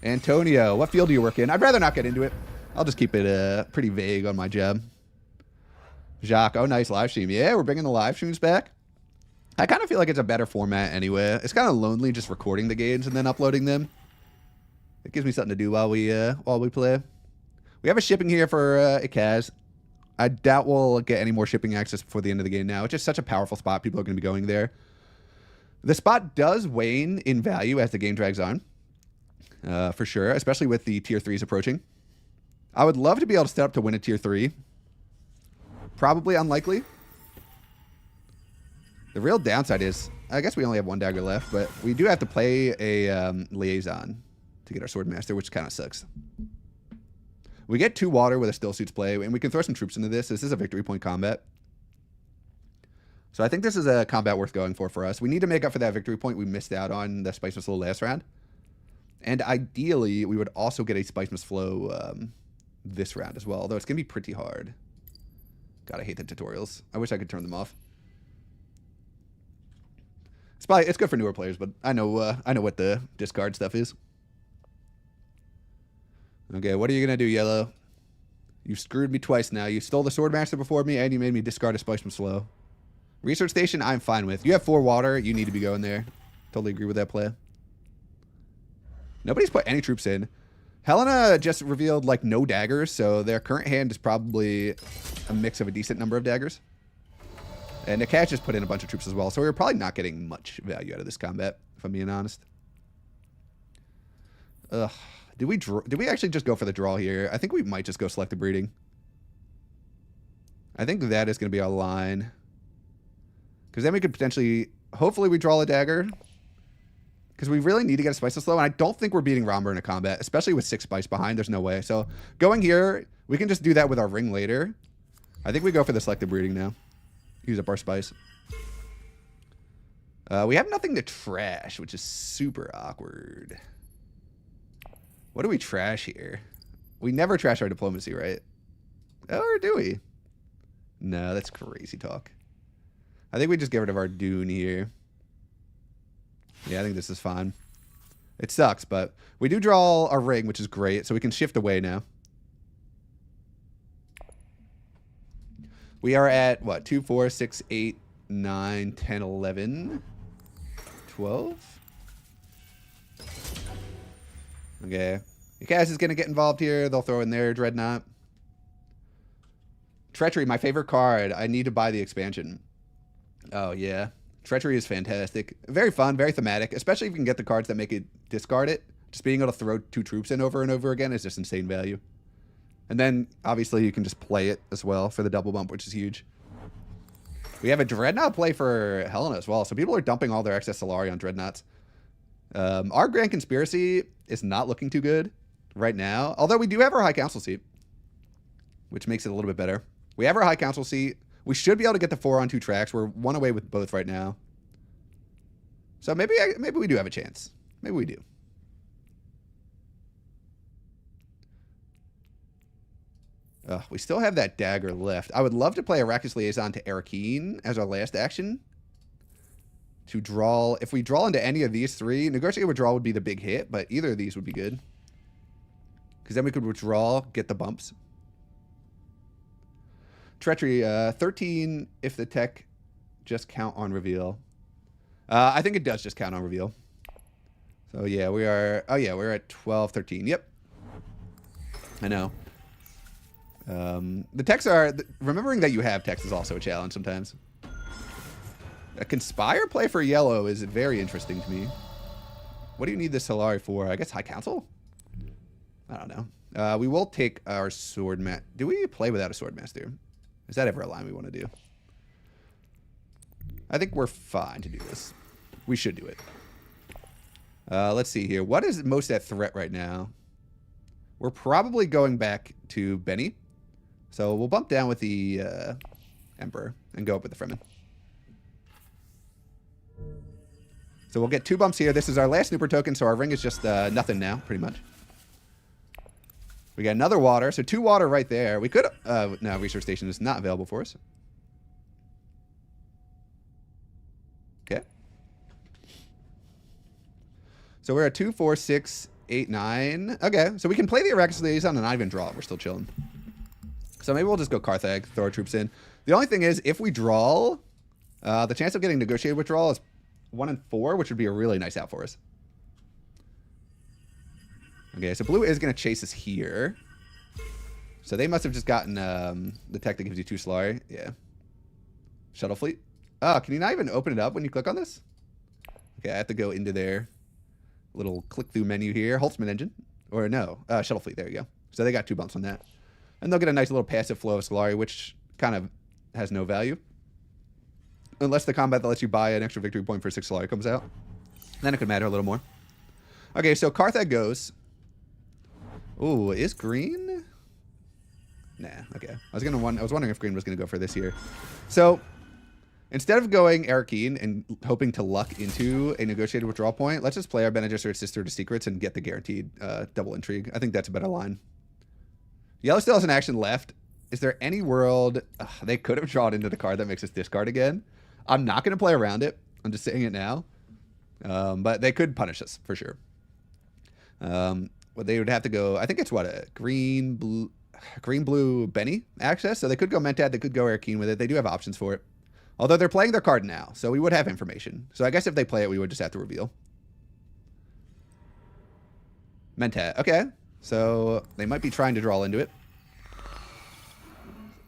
Antonio, what field do you work in? I'd rather not get into it. I'll just keep it pretty vague on my job. Jacques, oh, nice live stream. Yeah, we're bringing the live streams back. I kind of feel like it's a better format anyway. It's kind of lonely just recording the games and then uploading them. It gives me something to do while we play. We have a shipping here for Ikaz. I doubt we'll get any more shipping access before the end of the game now. It's just such a powerful spot. People are going to be going there. The spot does wane in value as the game drags on. For sure, especially with the tier 3s approaching. I would love to be able to step up to win a tier 3. Probably unlikely. The real downside is, I guess we only have one dagger left, but we do have to play a liaison to get our Swordmaster, which kind of sucks. We get 2 water with a Still Suits play, and we can throw some troops into this. This is a victory point combat. So I think this is a combat worth going for us. We need to make up for that victory point we missed out on the Spice Missile last round. And ideally, we would also get a Spice Missile flow this round as well, although it's going to be pretty hard. God, I hate the tutorials. I wish I could turn them off. It's good for newer players, but I know what the discard stuff is. Okay, what are you gonna do, Yellow? You screwed me twice now. You stole the Swordmaster before me, and you made me discard a Spice from slow. Research Station, I'm fine with. You have 4 water. You need to be going there. Totally agree with that play. Nobody's put any troops in. Helena just revealed like no daggers, so their current hand is probably a mix of a decent number of daggers. And Nakash just put in a bunch of troops as well, so we're probably not getting much value out of this combat, if I'm being honest. Ugh. Did we actually just go for the draw here? I think we might just go selective breeding. I think that is going to be our line. Because then we could potentially... Hopefully we draw a dagger. Because we really need to get a Spice slow, and I don't think we're beating Romber in a combat, especially with 6 Spice behind. There's no way. So going here, we can just do that with our ring later. I think we go for the selective breeding now. Use up our Spice. We have nothing to trash, which is super awkward. What do we trash here? We never trash our diplomacy, right? Or do we? No, that's crazy talk. I think we just get rid of our Dune here. Yeah, I think this is fine. It sucks, but we do draw a ring, which is great, so we can shift away now. We are at, what, 2, 4, 6, 8, 9, 10, 11, 12? Okay. Ikaz is going to get involved here. They'll throw in their Dreadnought. Treachery, my favorite card. I need to buy the expansion. Oh, yeah. Treachery is fantastic. Very fun, very thematic, especially if you can get the cards that make it discard it. Just being able to throw 2 troops in over and over again is just insane value. And then, obviously, you can just play it as well for the double bump, which is huge. We have a Dreadnought play for Helena as well, so people are dumping all their excess Solari on Dreadnoughts. Our Grand Conspiracy is not looking too good right now, although we do have our High Council seat, which makes it a little bit better. We have our High Council seat. We should be able to get the 4 on 2 tracks. We're 1 away with both right now. So maybe we do have a chance. Maybe we do. We still have that dagger left. I would love to play a Arrakis Liaison to Arakeen as our last action. To draw... If we draw into any of these 3, Negotiate Withdrawal would be the big hit, but either of these would be good. Because then we could withdraw, get the bumps. Treachery, 13 if the tech just count on reveal. I think it does just count on reveal. So yeah, we are... Oh yeah, we're at 12, 13. Yep. I know. The techs are... Remembering that you have techs is also a challenge sometimes. A Conspire play for yellow is very interesting to me. What do you need this Solari for? I guess High Council? I don't know. We will take our Swordmaster. Do we play without a Swordmaster? Is that ever a line we want to do? I think we're fine to do this. We should do it. Let's see here. What is most at threat right now? We're probably going back to Benny. So we'll bump down with the Emperor and go up with the Fremen. So we'll get 2 bumps here. This is our last Snooper token, so our ring is just nothing now, pretty much. We got another water, so 2 water right there. We could... no, Research Station is not available for us. Okay. So we're at 2, 4, 6, 8, 9. Okay, so we can play the Arrakis Liaison and not even draw. We're still chilling. So maybe we'll just go Carthag, throw our troops in. The only thing is, if we draw, The chance of getting negotiated withdrawal is 1 in 4, which would be a really nice out for us. Okay, so blue is going to chase us here. So they must have just gotten the tech that gives you 2 Solari. Yeah. Shuttle fleet. Oh, can you not even open it up when you click on this? Okay, I have to go into their little click-through menu here. Holtzman engine. Or no, shuttle fleet. There you go. So they got 2 bumps on that. And they'll get a nice little passive flow of Solari, which kind of has no value. Unless the combat that lets you buy an extra victory point for 6 Solari comes out. Then it could matter a little more. Okay, so Carthag goes. Ooh, is green? Nah, okay. I was wondering if green was gonna go for this here. So instead of going Arakeen and hoping to luck into a negotiated withdrawal point, let's just play our Bene Gesserit Sister to Secrets and get the guaranteed double intrigue. I think that's a better line. Yellow still has an action left. Is there any world they could have drawn into the card that makes us discard again? I'm not going to play around it. I'm just saying it now. But they could punish us for sure. Well, they would have to go. I think it's what, a green blue Benny access. So they could go Mentat. They could go Arakeen with it. They do have options for it. Although they're playing their card now, so we would have information. So I guess if they play it, we would just have to reveal. Mentat. Okay. So they might be trying to draw into it.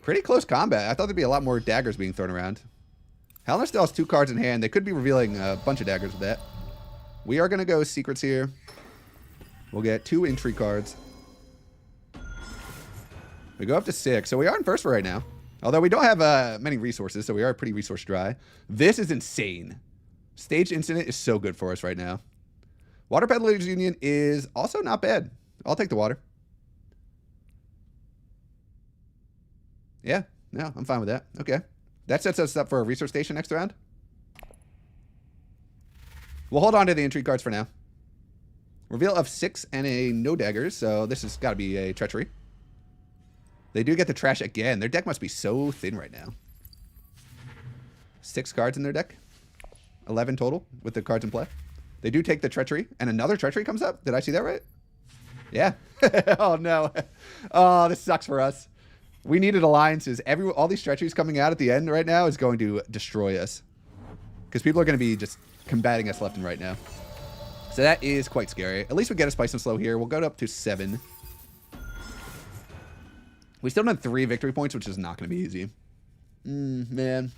Pretty close combat. I thought there'd be a lot more daggers being thrown around. Helena still has 2 cards in hand. They could be revealing a bunch of daggers with that. We are going to go Secrets here. We'll get 2 intrigue cards. We go up to 6. So we are in first for right now. Although we don't have many resources, so we are pretty resource dry. This is insane. Staged Incident is so good for us right now. Water Peddlers Union is also not bad. I'll take the water. Yeah, no, I'm fine with that. Okay. That sets us up for a resource station next round. We'll hold on to the intrigue cards for now. Reveal of 6 and a no daggers, so this has got to be a treachery. They do get the trash again. Their deck must be so thin right now. 6 cards in their deck. 11 total with the cards in play. They do take the treachery, and another treachery comes up. Did I see that right? Yeah. Oh, no. Oh, this sucks for us. We needed alliances. All these treacheries coming out at the end right now is going to destroy us. Because people are going to be just combating us left and right now. So that is quite scary. At least we get a Spice and Slow here. We'll go up to 7. We still need 3 victory points, which is not going to be easy. Man.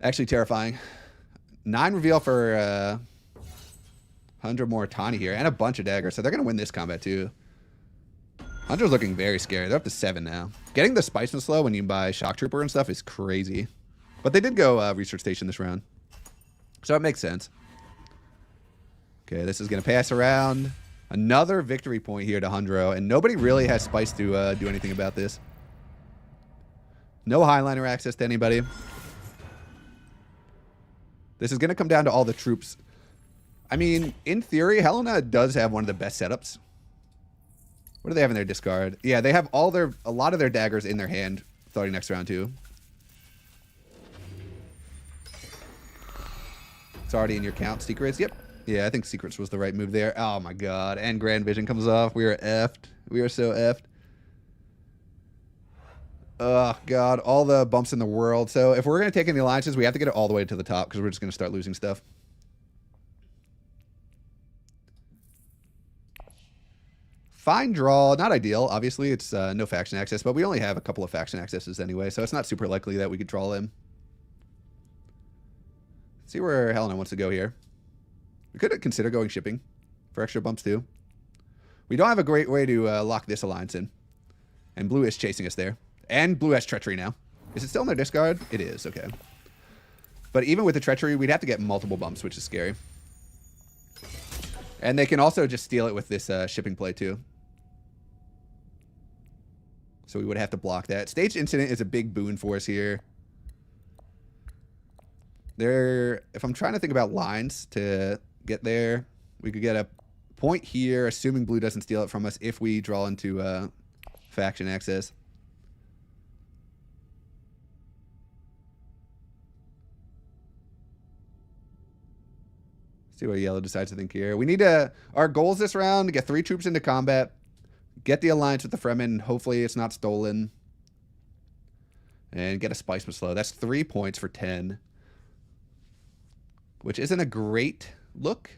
Actually terrifying. 9 reveal for 100 more Tani here. And a bunch of daggers. So they're going to win this combat too. 100's looking very scary. They're up to 7 now. Getting the Spice and Slow when you buy Shock Trooper and stuff is crazy. But they did go Research Station this round. So it makes sense. Okay, this is going to pass around. Another victory point here to Hundro. And nobody really has Spice to do anything about this. No Highliner access to anybody. This is going to come down to all the troops. I mean, in theory, Helena does have one of the best setups. What do they have in their discard? Yeah, they have a lot of their daggers in their hand starting next round too. It's already in your count. Secrets? Yep. Yeah, I think Secrets was the right move there. Oh my god. And Grand Vision comes off. We are effed. We are so effed. Oh god. All the bumps in the world. So if we're going to take any alliances, we have to get it all the way to the top because we're just going to start losing stuff. Fine draw. Not ideal. Obviously, it's no faction access, but we only have a couple of faction accesses anyway, so it's not super likely that we could draw them. Let's see where Helena wants to go here. We could consider going shipping for extra bumps too. We don't have a great way to lock this alliance in. And blue is chasing us there. And blue has treachery now. Is it still in their discard? It is. Okay. But even with the treachery, we'd have to get multiple bumps, which is scary. And they can also just steal it with this shipping play too. So we would have to block that. Staged Incident is a big boon for us here. If I'm trying to think about lines to get there, we could get a point here, assuming blue doesn't steal it from us if we draw into faction access. See what yellow decides to think here. We need to... Our goals this round, to get 3 troops into combat, get the alliance with the Fremen, hopefully it's not stolen. And get a Spice Slow. That's 3 points for 10. Which isn't a great look.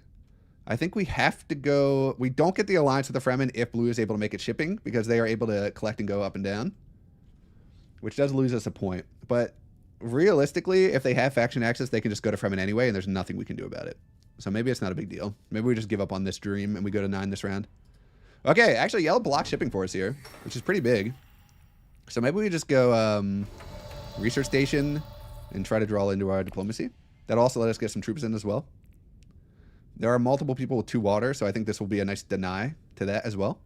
I think we have to go... We don't get the alliance with the Fremen if blue is able to make it shipping, because they are able to collect and go up and down. Which does lose us a point. But realistically, if they have faction access, they can just go to Fremen anyway, and there's nothing we can do about it. So maybe it's not a big deal. Maybe we just give up on this dream and we go to 9 this round. Okay, actually, yellow block shipping for us here, which is pretty big. So maybe we just go research station and try to draw into our diplomacy. That'll also let us get some troops in as well. There are multiple people with 2 water, so I think this will be a nice deny to that as well.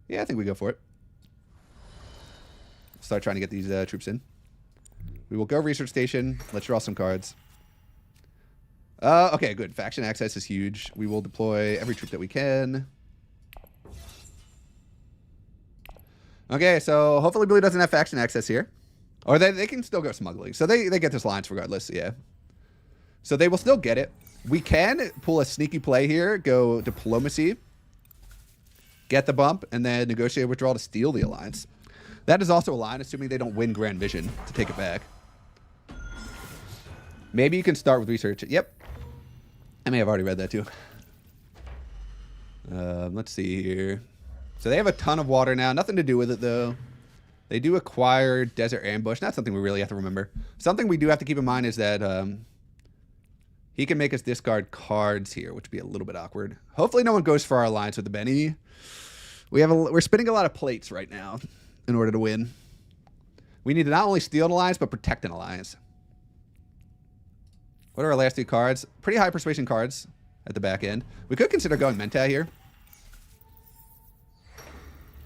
Yeah, I think we go for it. Start trying to get these troops in. We will go research station. Let's draw some cards. Okay, good. Faction access is huge. We will deploy every troop that we can. Okay, so hopefully blue doesn't have faction access here. Or they can still go smuggling. So they get this alliance regardless, yeah. So they will still get it. We can pull a sneaky play here, go diplomacy, get the bump, and then negotiate withdrawal to steal the alliance. That is also a line, assuming they don't win Grand Vision to take it back. Maybe you can start with research. Yep. I may have already read that too. Let's see here. So they have a ton of water now. Nothing to do with it, though. They do acquire Desert Ambush. Not something we really have to remember. Something we do have to keep in mind is that he can make us discard cards here, which would be a little bit awkward. Hopefully no one goes for our alliance with the Benny. We're spinning a lot of plates right now in order to win. We need to not only steal an alliance, but protect an alliance. What are our last 2 cards? Pretty high persuasion cards at the back end. We could consider going Menta here.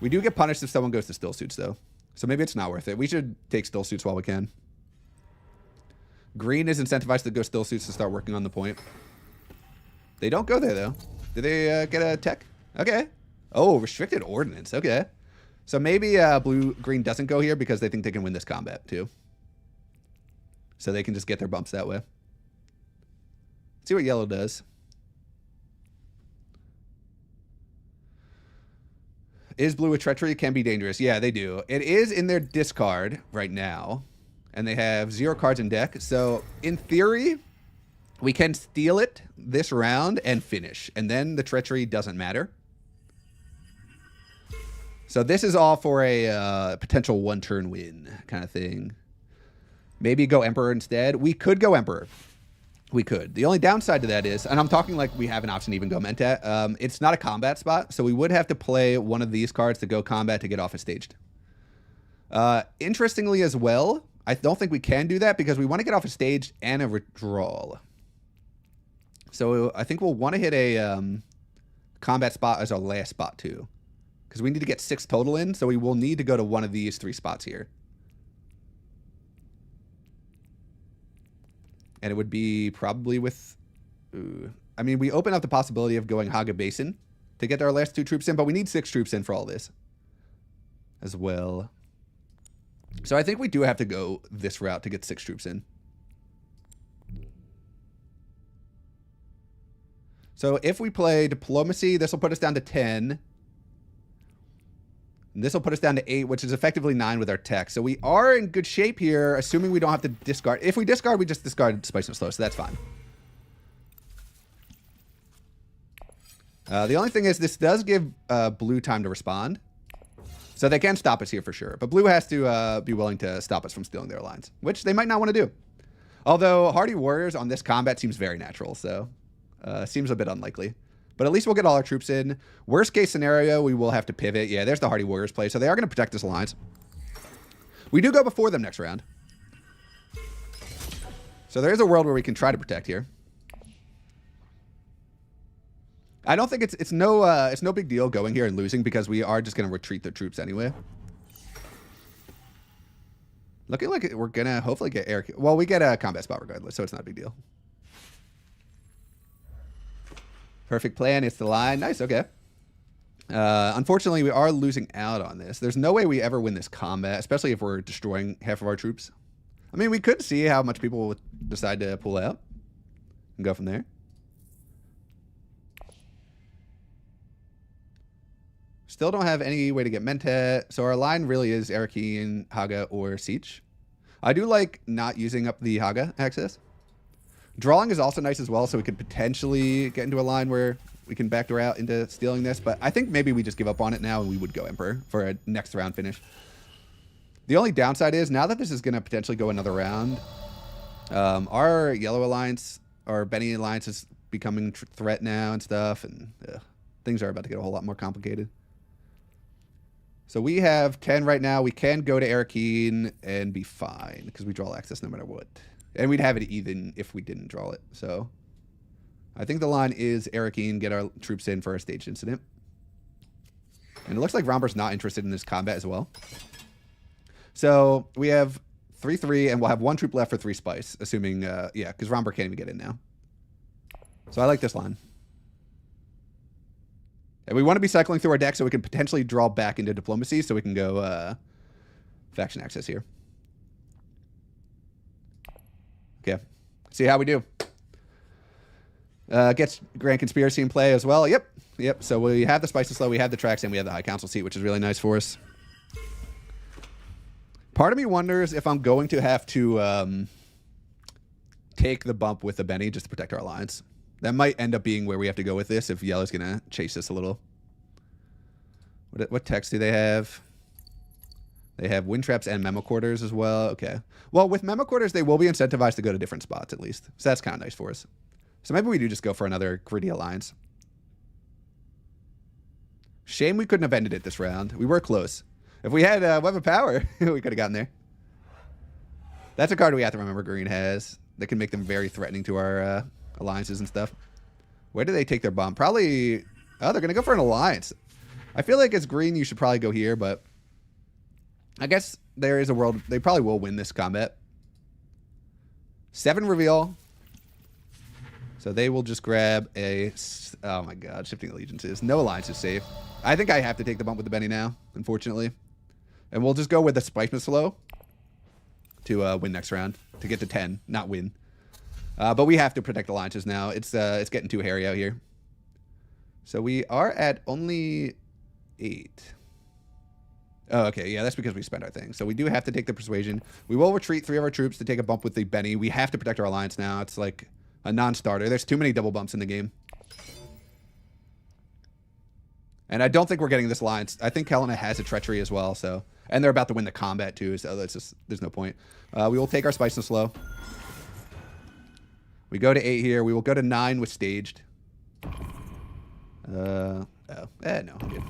We do get punished if someone goes to still suits, though. So maybe it's not worth it. We should take still suits while we can. Green is incentivized to go still suits to start working on the point. They don't go there, though. Did they get a tech? Okay. Oh, restricted ordnance. Okay. So maybe blue-green doesn't go here because they think they can win this combat, too. So they can just get their bumps that way. Let's see what yellow does. Is blue a treachery? Can be dangerous. Yeah, they do. It is in their discard right now. And they have 0 cards in deck. So, in theory, we can steal it this round and finish. And then the treachery doesn't matter. So, this is all for a potential 1-turn win kind of thing. Maybe go Emperor instead. We could go Emperor. We could. The only downside to that is, and I'm talking like we have an option to even go Menta, it's not a combat spot, so we would have to play one of these cards to go combat to get off a staged. Interestingly as well, I don't think we can do that because we want to get off a staged and a withdrawal. So I think we'll want to hit a combat spot as our last spot too. Because we need to get 6 total in, so we will need to go to one of these 3 spots here. And it would be probably with... I mean, we open up the possibility of going Haga Basin to get our last 2 troops in, but we need 6 troops in for all this as well. So I think we do have to go this route to get 6 troops in. So if we play Diplomacy, this will put us down to 10. And this will put us down to 8, which is effectively 9 with our tech. So we are in good shape here, assuming we don't have to discard. If we discard, we just discard Spice and Slow, so that's fine. The only thing is this does give blue time to respond. So they can stop us here for sure. But blue has to be willing to stop us from stealing their lines, which they might not want to do. Although Hardy Warriors on this combat seems very natural, so seems a bit unlikely. But at least we'll get all our troops in. Worst case scenario, we will have to pivot. Yeah, there's the Hardy Warriors play. So they are going to protect this alliance. We do go before them next round. So there is a world where we can try to protect here. I don't think it's no big deal going here and losing because we are just going to retreat the troops anyway. Looking like we're going to hopefully get air... Well, we get a combat spot regardless, so it's not a big deal. Perfect plan. It's the line. Nice. Okay. Unfortunately, we are losing out on this. There's no way we ever win this combat, especially if we're destroying half of our troops. I mean, we could see how much people would decide to pull out and go from there. still don't have any way to get Mentat, so our line really is Arakeen, Haga, or Siege. I do like not using up the Haga access. Drawing is also nice as well, so we could potentially get into a line where we can backdoor out into stealing this, but I think maybe we just give up on it now and we would go Emperor for a next round finish. The only downside is, now that this is going to potentially go another round, our Yellow Alliance, our Benny Alliance is becoming a threat now and stuff, and things are about to get a whole lot more complicated. So we have 10 right now. We can go to Arakeen and be fine, because we draw access no matter what. And we'd have it even if we didn't draw it. So I think the line is Arakeen, get our troops in for a staged incident. And it looks like Romber's not interested in this combat as well. So we have 3-3, and we'll have 1 troop left for 3 spice, assuming, yeah, because Romber can't even get in now. So I like this line. And we want to be cycling through our deck so we can potentially draw back into diplomacy, so we can go faction access here. Okay, see how we do. Gets Grand Conspiracy in play as well. Yep. So we have the Spice and Slow, we have the tracks, and we have the High Council seat, which is really nice for us. Part of me wonders if I'm going to have to take the bump with the Benny just to protect our alliance. That might end up being where we have to go with this if Yellow's going to chase us a little. What text do they have? They have wind traps and memo quarters as well. Okay. Well, with memo quarters, they will be incentivized to go to different spots at least. So that's kind of nice for us. So maybe we do just go for another greedy alliance. Shame we couldn't have ended it this round. We were close. If we had Web of Power, we could have gotten there. That's a card we have to remember Green has that can make them very threatening to our alliances and stuff. Where do they take their bomb? Probably... Oh, they're going to go for an alliance. I feel like as Green, you should probably go here, but... I guess there is a world... They probably will win this combat. 7 reveal. So they will just grab a... Oh my god, Shifting Allegiances. No alliance is safe. I think I have to take the bump with the Benny now, unfortunately. And we'll just go with the Spiceman Slow to win next round. To get to 10, not win. But we have to protect alliances now. It's getting too hairy out here. So we are at only 8. Oh, okay. Yeah, that's because we spent our thing. So we do have to take the Persuasion. We will retreat 3 of our troops to take a bump with the Benny. We have to protect our alliance now. It's like a non-starter. There's too many double bumps in the game. And I don't think we're getting this alliance. I think Helena has a treachery as well. So, and they're about to win the combat too. So that's just, there's no point. We will take our Spice and Slow. We go to 8 here. We will go to 9 with staged. No, I'm good.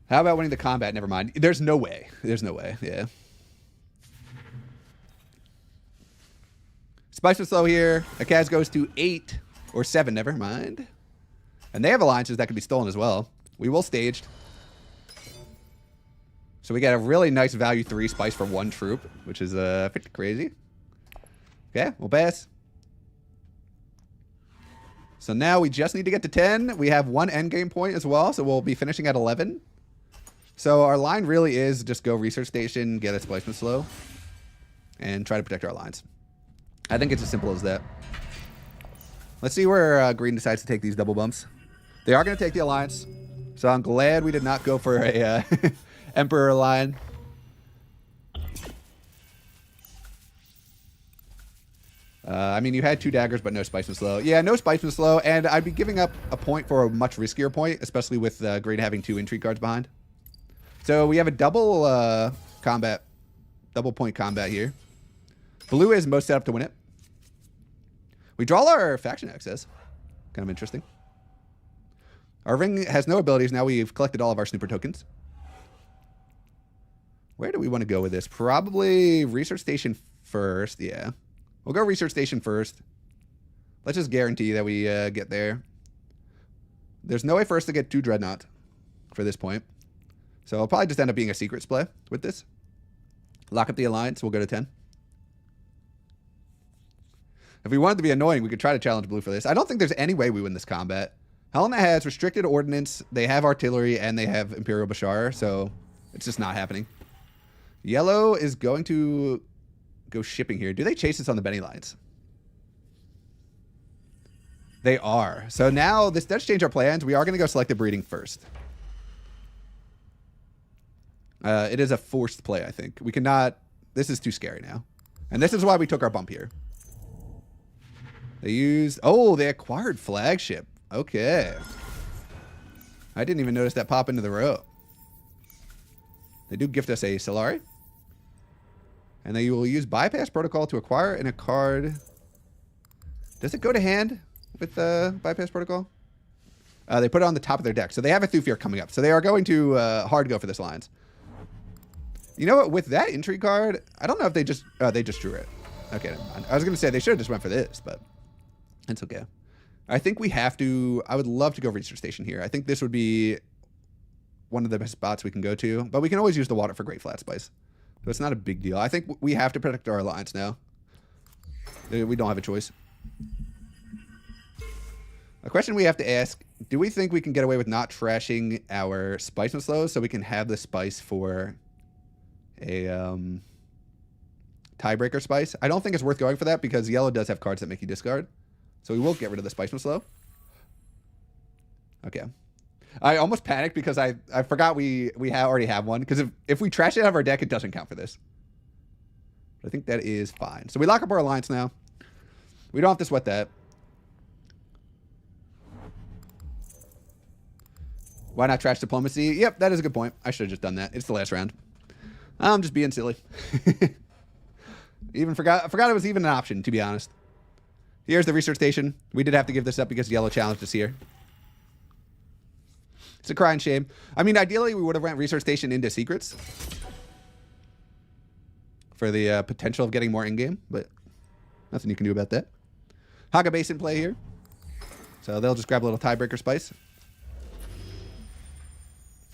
How about winning the combat? Never mind. There's no way. There's no way. Yeah. Spice and Slow here. Akaz goes to 8 or 7. Never mind. And they have alliances that could be stolen as well. We will staged. So we got a really nice value 3 spice for 1 troop, which is pretty crazy. Okay, we'll pass. So now we just need to get to 10. We have 1 endgame point as well, so we'll be finishing at 11. So our line really is just go research station, get a Splicement Slow, and try to protect our lines. I think it's as simple as that. Let's see where Green decides to take these double bumps. They are going to take the alliance, so I'm glad we did not go for a Emperor line. I mean, you had 2 daggers, but no Spiceman Slow. Yeah, no Spiceman Slow, and I'd be giving up a point for a much riskier point, especially with Green having 2 intrigue cards behind. So we have a double point combat here. Blue is most set up to win it. We draw our faction access. Kind of interesting. Our ring has no abilities. Now we've collected all of our snooper tokens. Where do we want to go with this? Probably research station first. Yeah. We'll go research station first. Let's just guarantee that we get there. There's no way for us to get 2 Dreadnought for this point. So it'll probably just end up being a secret splay with this. Lock up the alliance. We'll go to 10. If we wanted to be annoying, we could try to challenge blue for this. I don't think there's any way we win this combat. Helena has restricted ordnance. They have artillery, and they have Imperial Bashar, so it's just not happening. Yellow is going to go shipping here. Do they chase us on the Benny lines? They are. So now this does change our plans. We are going to go selective breeding first. It is a forced play, I think. We cannot... This is too scary now. And this is why we took our bump here. They used... Oh, they acquired flagship. Okay. I didn't even notice that pop into the row. They do gift us a Solari. And they will use bypass protocol to acquire in a card. Does it go to hand with bypass protocol? They put it on the top of their deck. So they have a Thufir coming up. So they are going to hard go for this lines. You know what? With that entry card, I don't know if they just... Oh, they just drew it. Okay, never mind. I was going to say they should have just went for this, but it's okay. I think we have to... I would love to go research station here. I think this would be one of the best spots we can go to. But we can always use the water for Great Flat Spice. So it's not a big deal. I think we have to protect our alliance now. We don't have a choice. A question we have to ask, do we think we can get away with not trashing our Spice and Slows so we can have the Spice for a tiebreaker Spice? I don't think it's worth going for that because yellow does have cards that make you discard. So we will get rid of the Spice and Slow. Okay. I almost panicked because I forgot we already have one. Because if we trash it out of our deck, it doesn't count for this. But I think that is fine. So we lock up our alliance now. We don't have to sweat that. Why not trash diplomacy? Yep, that is a good point. I should have just done that. It's the last round. I'm just being silly. I forgot it was even an option, to be honest. Here's the research station. We did have to give this up because yellow challenged us here. It's a crying shame. I mean, ideally, we would have went research station into secrets for the potential of getting more in-game, but nothing you can do about that. Haga base in play here. So they'll just grab a little tiebreaker Spice.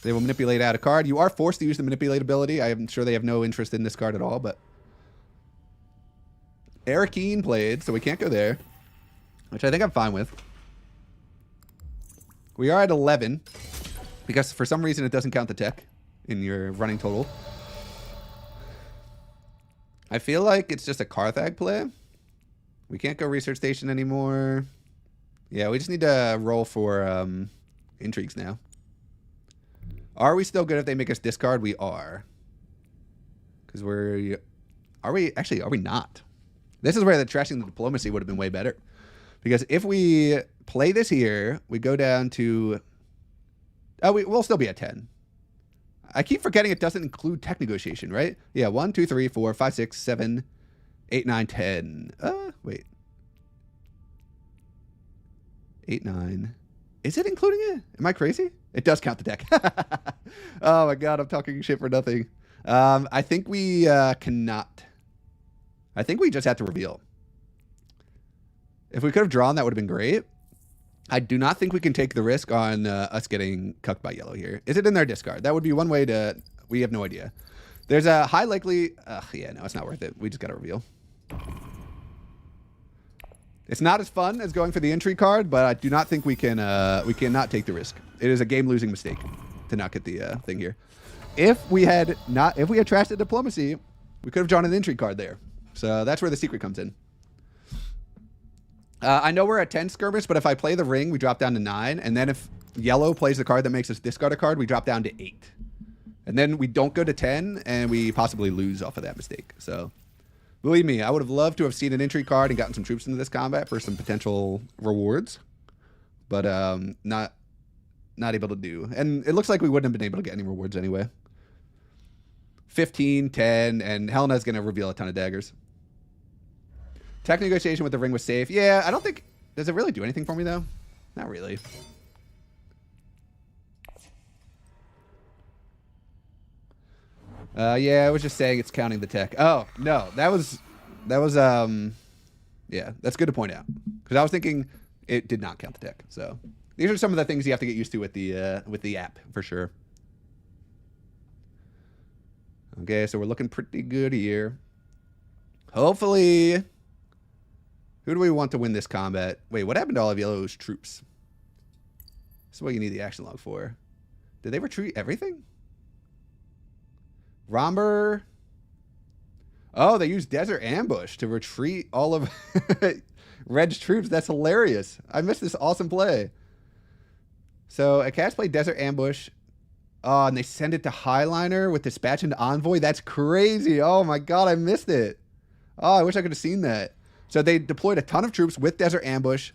They will manipulate out a card. You are forced to use the manipulate ability. I am sure they have no interest in this card at all, but Arakeen played, so we can't go there, which I think I'm fine with. We are at 11 because for some reason it doesn't count the tech in your running total. I feel like it's just a Carthag play. We can't go research station anymore. Yeah, we just need to roll for intrigues now. Are we still good if they make us discard? We are. Because we're... Are we not? This is where the trashing the diplomacy would have been way better. Because if we play this here, we go down to... Oh, we'll still be at 10. I keep forgetting it doesn't include tech negotiation, right? Yeah, 1, 2, 3, 4, 5, 6, 7, 8, 9, 10. Wait. 8, 9. Is it including it? Am I crazy? It does count the deck. Oh my god, I'm talking shit for nothing. I think we cannot. I think we just have to reveal. If we could have drawn, that would have been great. I do not think we can take the risk on us getting cucked by yellow here. Is it in their discard? That would be one way to... We have no idea. There's a high likely... yeah, no, it's not worth it. We just got to reveal. It's not as fun as going for the entry card, but I do not think we cannot take the risk. It is a game-losing mistake to not get the thing here. If we had trashed the diplomacy, we could have drawn an entry card there. So that's where the secret comes in. I know we're at 10 skirmish, but if I play the ring, we drop down to 9. And then if yellow plays the card that makes us discard a card, we drop down to 8. And then we don't go to 10, and we possibly lose off of that mistake. So, believe me, I would have loved to have seen an entry card and gotten some troops into this combat for some potential rewards. But not able to do. And it looks like we wouldn't have been able to get any rewards anyway. 15, 10, and Helena's going to reveal a ton of daggers. Tech negotiation with the ring was safe. Yeah, I don't think... Does it really do anything for me, though? Not really. Yeah, I was just saying it's counting the tech. Oh, no. That was... Yeah, that's good to point out. Because I was thinking it did not count the tech. So, these are some of the things you have to get used to with the app, for sure. Okay, so we're looking pretty good here. Hopefully... Who do we want to win this combat? Wait, what happened to all of yellow's troops? This is what you need the action log for. Did they retreat everything? Romber. Oh, they used Desert Ambush to retreat all of... Red's troops. That's hilarious. I missed this awesome play. So Akaz played Desert Ambush. Oh, and they send it to Highliner with Dispatch into Envoy. That's crazy. Oh my god, I missed it. Oh, I wish I could have seen that. So they deployed a ton of troops with Desert Ambush.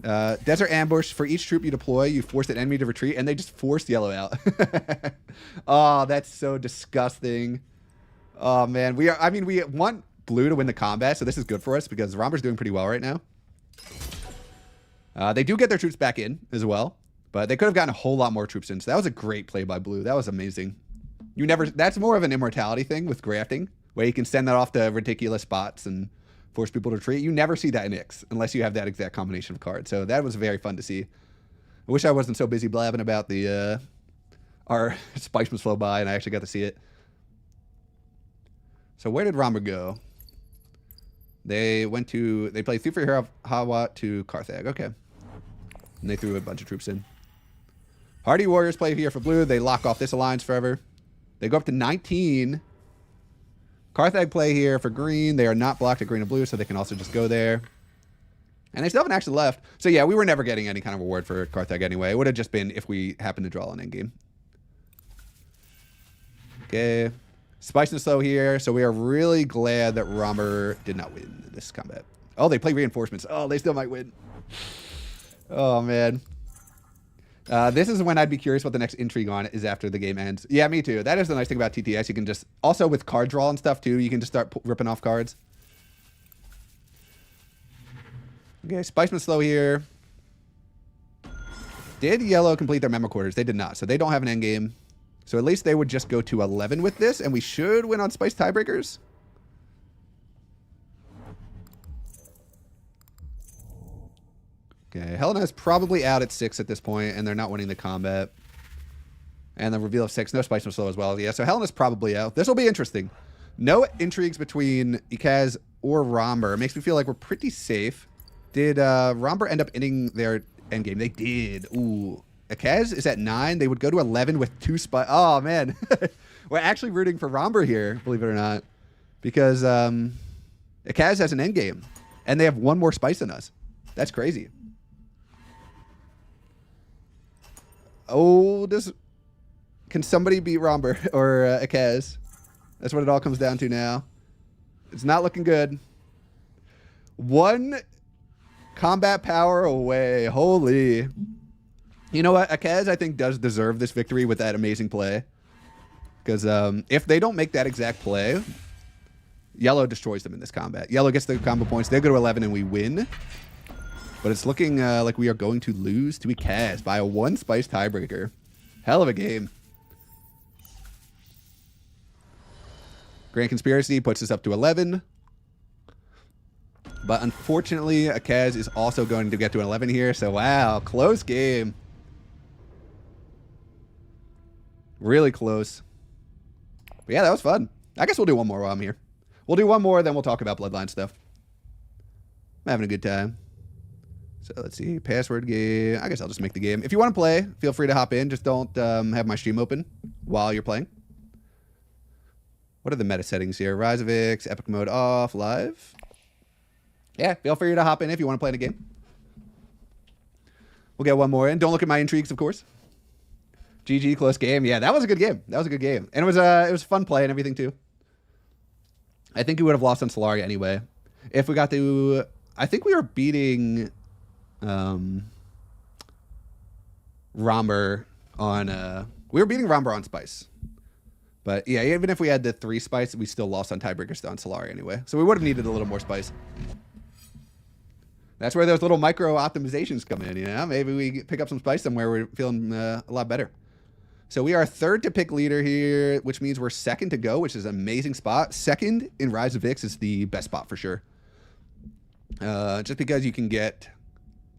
Desert Ambush, for each troop you deploy, you force an enemy to retreat, and they just forced yellow out. Oh, that's so disgusting. Oh, man. We want blue to win the combat, so this is good for us because Romber's doing pretty well right now. They do get their troops back in as well, but they could have gotten a whole lot more troops in, so that was a great play by blue. That was amazing. That's more of an immortality thing with grafting, where you can send that off to ridiculous spots and force people to retreat. You never see that in Ix unless you have that exact combination of cards. So that was very fun to see. I wish I wasn't so busy blabbing about the our Spice was flow by and I actually got to see it. So where did Romber go? They played Thufir Hero Hawa to Carthag. Okay. And they threw a bunch of troops in. Hardy Warriors play here for blue. They lock off this alliance forever. They go up to 19. Carthag play here for green. They are not blocked at green and blue, so they can also just go there. And they still haven't actually left. So yeah, we were never getting any kind of reward for Carthag anyway. It would have just been if we happened to draw an endgame. Okay. Spice and slow here. So we are really glad that Romber did not win this combat. Oh, they play reinforcements. Oh, they still might win. Oh, man. This is when I'd be curious what the next intrigue on is after the game ends. Yeah, me too. That is the nice thing about TTS. You can just, also with card draw and stuff too, you can just start ripping off cards. Okay, Spiceman slow here. Did yellow complete their memo quarters? They did not, so they don't have an end game. So at least they would just go to 11 with this, and we should win on Spice tiebreakers. Okay, Helena is probably out at 6 at this point, and they're not winning the combat. And the reveal of 6, no Spice no slow as well. Yeah, so Helena's probably out. This will be interesting. No intrigues between Ikaz or Romber. It makes me feel like we're pretty safe. Did Romber end up ending their endgame? They did. Ooh. Ikaz is at 9. They would go to 11 with 2 Spice. Oh, man. We're actually rooting for Romber here, believe it or not. Because Ikaz has an endgame. And they have 1 more Spice than us. That's crazy. Oh, can somebody beat Romber or Ikaz? That's what it all comes down to now. It's not looking good. 1 combat power away. Holy. You know what? Ikaz, I think, does deserve this victory with that amazing play. Because if they don't make that exact play, yellow destroys them in this combat. Yellow gets the combo points. They go to 11 and we win. But it's looking like we are going to lose to Ikaz by a 1 Spice tiebreaker. Hell of a game. Grand Conspiracy puts us up to 11. But unfortunately, Ikaz is also going to get to an 11 here. So, wow, close game. Really close. But yeah, that was fun. I guess we'll do one more while I'm here. We'll do one more, then we'll talk about Bloodline stuff. I'm having a good time. So let's see. Password game. I guess I'll just make the game. If you want to play, feel free to hop in. Just don't have my stream open while you're playing. What are the meta settings here? Rise of Ix, Epic Mode off, live. Yeah, feel free to hop in if you want to play in a game. We'll get one more in. Don't look at my intrigues, of course. GG, close game. Yeah, that was a good game. That was a good game. And it was fun play and everything, too. I think we would have lost on Solaria anyway. If we got to... I think we were beating... Romber on... we were beating Romber on Spice. But yeah, even if we had the 3 Spice, we still lost on tiebreakers on Solaria anyway. So we would have needed a little more Spice. That's where those little micro optimizations come in, you know? Maybe we pick up some Spice somewhere we're feeling a lot better. So we are 3rd to pick leader here, which means we're 2nd to go, which is an amazing spot. 2nd in Rise of Ix is the best spot for sure. Just because you can get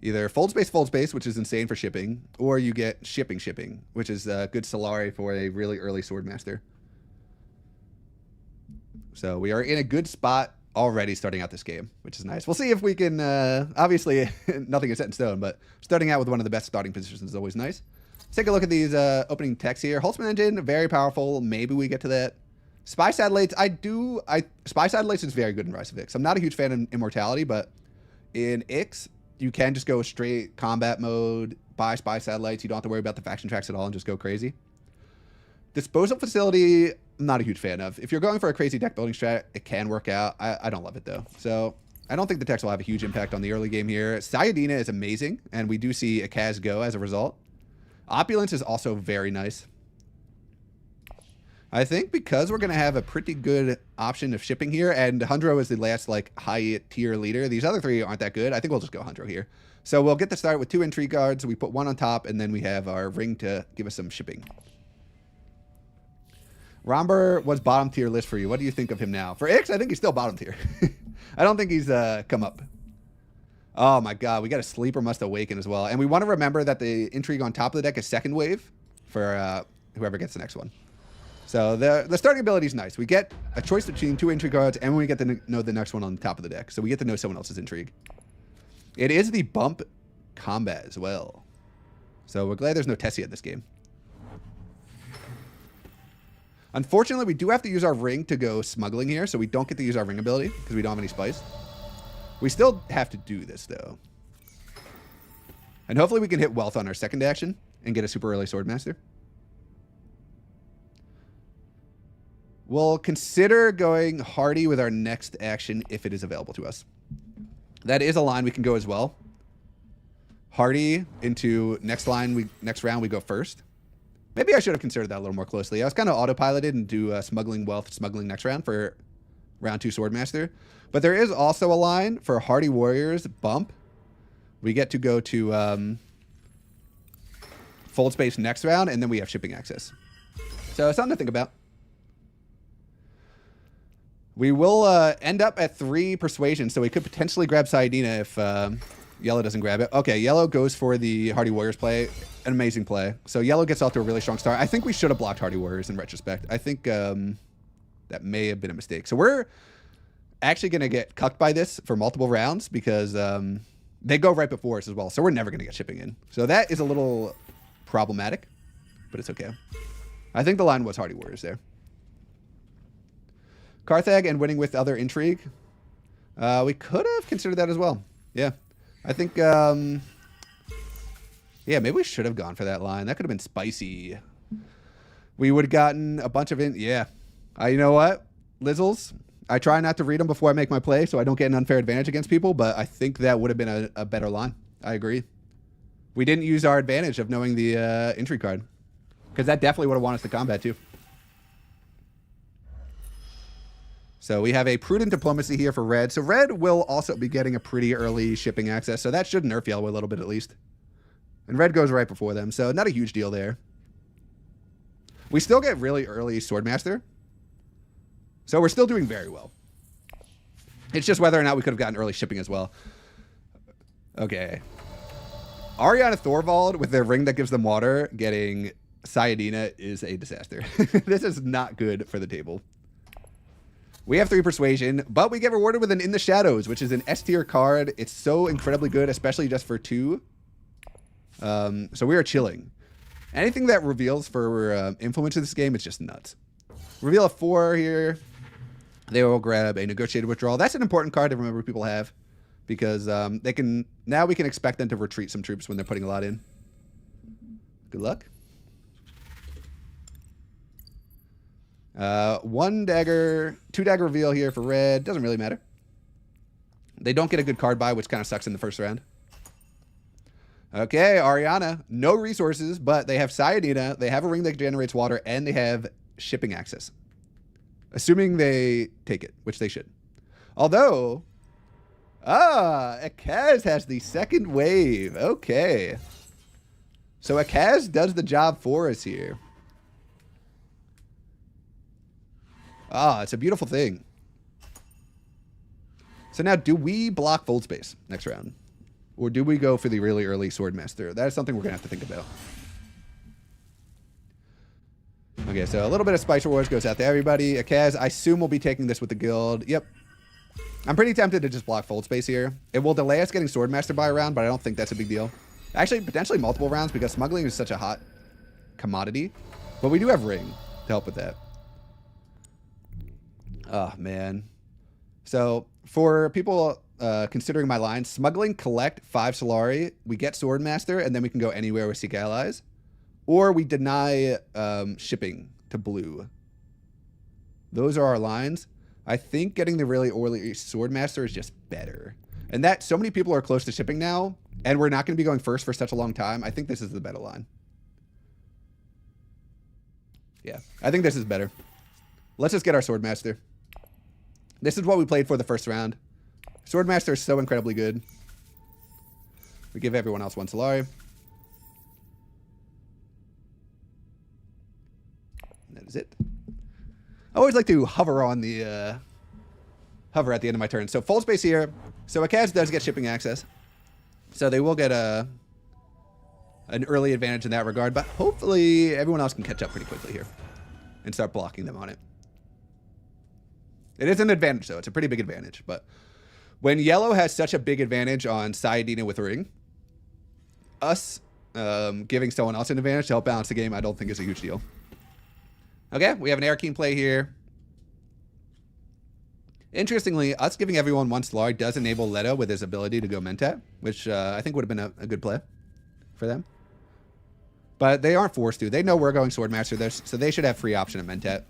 either fold space, which is insane for shipping, or you get shipping, which is good Solari for a really early Swordmaster. So we are in a good spot already starting out this game, which is nice. We'll see if we can, obviously, nothing is set in stone, but starting out with one of the best starting positions is always nice. Let's take a look at these opening texts here. Holtzman Engine, very powerful. Maybe we get to that. Spy Satellites, Spy Satellites is very good in Rise of Ix. I'm not a huge fan of Immortality, but in Ix, you can just go straight combat mode, buy spy satellites. You don't have to worry about the faction tracks at all and just go crazy. Disposal facility, I'm not a huge fan of. If you're going for a crazy deck building strat, it can work out. I don't love it though. So I don't think the text will have a huge impact on the early game here. Sayadina is amazing, and we do see a Kaz go as a result. Opulence is also very nice. I think because we're going to have a pretty good option of shipping here, and Hundro is the last like high tier leader. These other three aren't that good. I think we'll just go Hundro here. So we'll get to start with 2 intrigue cards. We put 1 on top, and then we have our ring to give us some shipping. Romber was bottom tier list for you. What do you think of him now? For Ix, I think he's still bottom tier. I don't think he's come up. Oh my god, we got a Sleeper Must Awaken as well. And we want to remember that the intrigue on top of the deck is second wave for whoever gets the next one. So the starting ability is nice. We get a choice between 2 intrigue cards, and we get to know the next one on the top of the deck. So we get to know someone else's intrigue. It is the bump combat as well. So we're glad there's no Tessia in this game. Unfortunately, we do have to use our ring to go smuggling here, so we don't get to use our ring ability because we don't have any spice. We still have to do this, though. And hopefully we can hit wealth on our second action and get a super early Swordmaster. We'll consider going Hardy with our next action if it is available to us. That is a line we can go as well. Hardy into next line, next round we go first. Maybe I should have considered that a little more closely. I was kind of autopiloted and do smuggling wealth, smuggling next round for round 2 Swordmaster. But there is also a line for Hardy Warriors bump. We get to go to fold space next round, and then we have shipping access. So it's something to think about. We will end up at 3 persuasion, so we could potentially grab Sayadina if Yellow doesn't grab it. Okay, Yellow goes for the Hardy Warriors play. An amazing play. So Yellow gets off to a really strong start. I think we should have blocked Hardy Warriors in retrospect. I think that may have been a mistake. So we're actually going to get cucked by this for multiple rounds because they go right before us as well. So we're never going to get shipping in. So that is a little problematic, but it's okay. I think the line was Hardy Warriors there. Carthag and winning with other intrigue. We could have considered that as well. Yeah. I think, yeah, maybe we should have gone for that line. That could have been spicy. We would have gotten a bunch of yeah. You know what? Lizzles, I try not to read them before I make my play so I don't get an unfair advantage against people, but I think that would have been a better line. I agree. We didn't use our advantage of knowing the intrigue card because that definitely would have won us the combat too. So we have a prudent diplomacy here for red. So red will also be getting a pretty early shipping access. So that should nerf yellow a little bit at least. And red goes right before them. So not a huge deal there. We still get really early Swordmaster. So we're still doing very well. It's just whether or not we could have gotten early shipping as well. Okay. Ariana Thorvald with their ring that gives them water getting Sayadina is a disaster. This is not good for the table. We have 3 persuasion, but we get rewarded with an In the Shadows, which is an S tier card. It's so incredibly good, especially just for 2. So we are chilling. Anything that reveals for influence in this game is just nuts. Reveal a 4 here. They will grab a negotiated withdrawal. That's an important card to remember people have because they can now we can expect them to retreat some troops when they're putting a lot in. Good luck. 1 dagger, 2 dagger reveal here for red. Doesn't really matter. They don't get a good card buy, which kind of sucks in the first round. Okay, Ariana, no resources, but they have Sayadina, they have a ring that generates water, and they have shipping access. Assuming they take it, which they should. Although, Akaz has the second wave. Okay. So Akaz does the job for us here. It's a beautiful thing. So now, do we block fold space next round? Or do we go for the really early Swordmaster? That is something we're going to have to think about. Okay, so a little bit of Spice Rewards goes out to everybody. Akaz, I assume we'll be taking this with the guild. Yep. I'm pretty tempted to just block fold space here. It will delay us getting Swordmaster by a round, but I don't think that's a big deal. Actually, potentially multiple rounds because smuggling is such a hot commodity. But we do have ring to help with that. Oh, man. So for people considering my line, smuggling, collect 5 Solari, we get Swordmaster, and then we can go anywhere with Seek Allies. Or we deny shipping to blue. Those are our lines. I think getting the really early Swordmaster is just better. And that so many people are close to shipping now, and we're not going to be going first for such a long time. I think this is the better line. Yeah, I think this is better. Let's just get our Swordmaster. This is what we played for the first round. Swordmaster is so incredibly good. We give everyone else 1 Solari. And that is it. I always like to hover on the hover at the end of my turn. So full space here. So Akaz does get shipping access. So they will get an early advantage in that regard, but hopefully everyone else can catch up pretty quickly here and start blocking them on it. It is an advantage, though. It's a pretty big advantage. But when yellow has such a big advantage on Sayadina with Ring, us giving someone else an advantage to help balance the game, I don't think is a huge deal. Okay, we have an Air Keen play here. Interestingly, us giving everyone 1 Solari does enable Leto with his ability to go Mentat, which I think would have been a good play for them. But they aren't forced to. They know we're going Swordmaster there, so they should have free option at Mentat.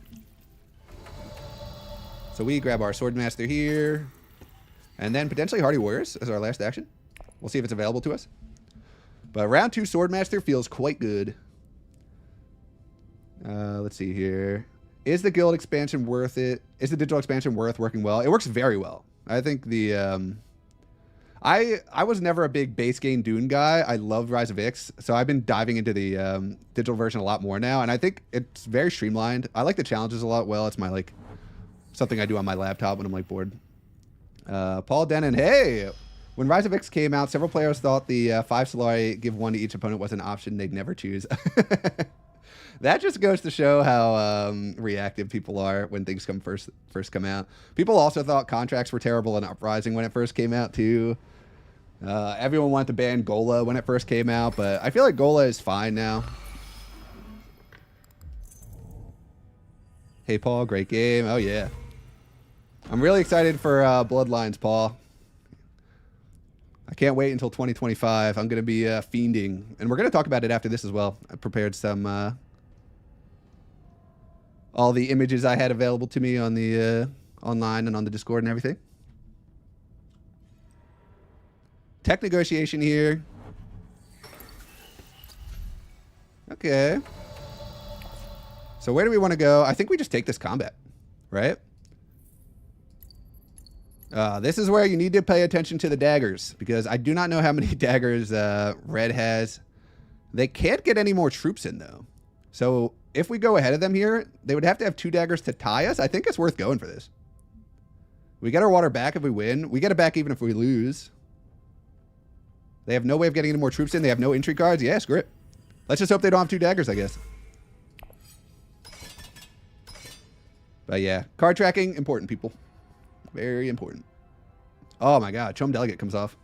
So we grab our Swordmaster here. And then potentially Hardy Warriors as our last action. We'll see if it's available to us. But round 2 Swordmaster feels quite good. Let's see here. Is the guild expansion worth it? Is the digital expansion worth working well? It works very well. I think the... I was never a big base game Dune guy. I loved Rise of Ix, so I've been diving into the digital version a lot more now, and I think it's very streamlined. I like the challenges a lot. Well, it's my like something I do on my laptop when I'm like bored. Paul Denon, hey! When Rise of Ix came out, several players thought the 5 Solari give 1 to each opponent was an option they'd never choose. That just goes to show how reactive people are when things first come out. People also thought contracts were terrible in Uprising when it first came out too. Everyone wanted to ban Gola when it first came out, but I feel like Gola is fine now. Hey Paul, great game. Oh yeah. I'm really excited for Bloodlines, Paul. I can't wait until 2025. I'm going to be fiending, and we're going to talk about it after this as well. I prepared some... all the images I had available to me on the online and on the Discord and everything. Tech negotiation here. Okay. So where do we want to go? I think we just take this combat, right? This is where you need to pay attention to the daggers, because I do not know how many daggers Red has. They can't get any more troops in, though. So... if we go ahead of them here, they would have to have 2 daggers to tie us. I think it's worth going for this. We get our water back if we win. We get it back even if we lose. They have no way of getting any more troops in. They have no entry cards. Yeah, screw it. Let's just hope they don't have 2 daggers, I guess. But yeah, card tracking, important, people. Very important. Oh my god, Chum Delegate comes off.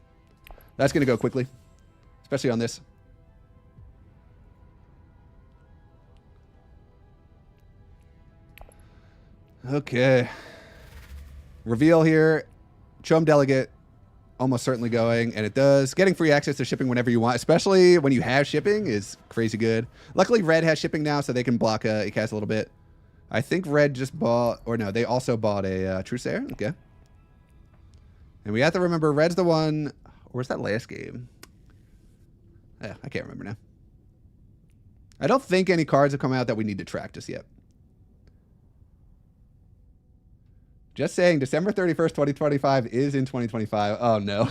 That's going to go quickly. Especially on this. Okay. Reveal here. Chum Delegate almost certainly going, and it does. Getting free access to shipping whenever you want, especially when you have shipping, is crazy good. Luckily, Red has shipping now, so they can block Icaz a little bit. I think Red just bought, or no, they also bought a Trusair. Okay. And we have to remember, Red's the one, or was that last game? Yeah, I can't remember now. I don't think any cards have come out that we need to track just yet. Just saying, December 31st, 2025 is in 2025. Oh, no.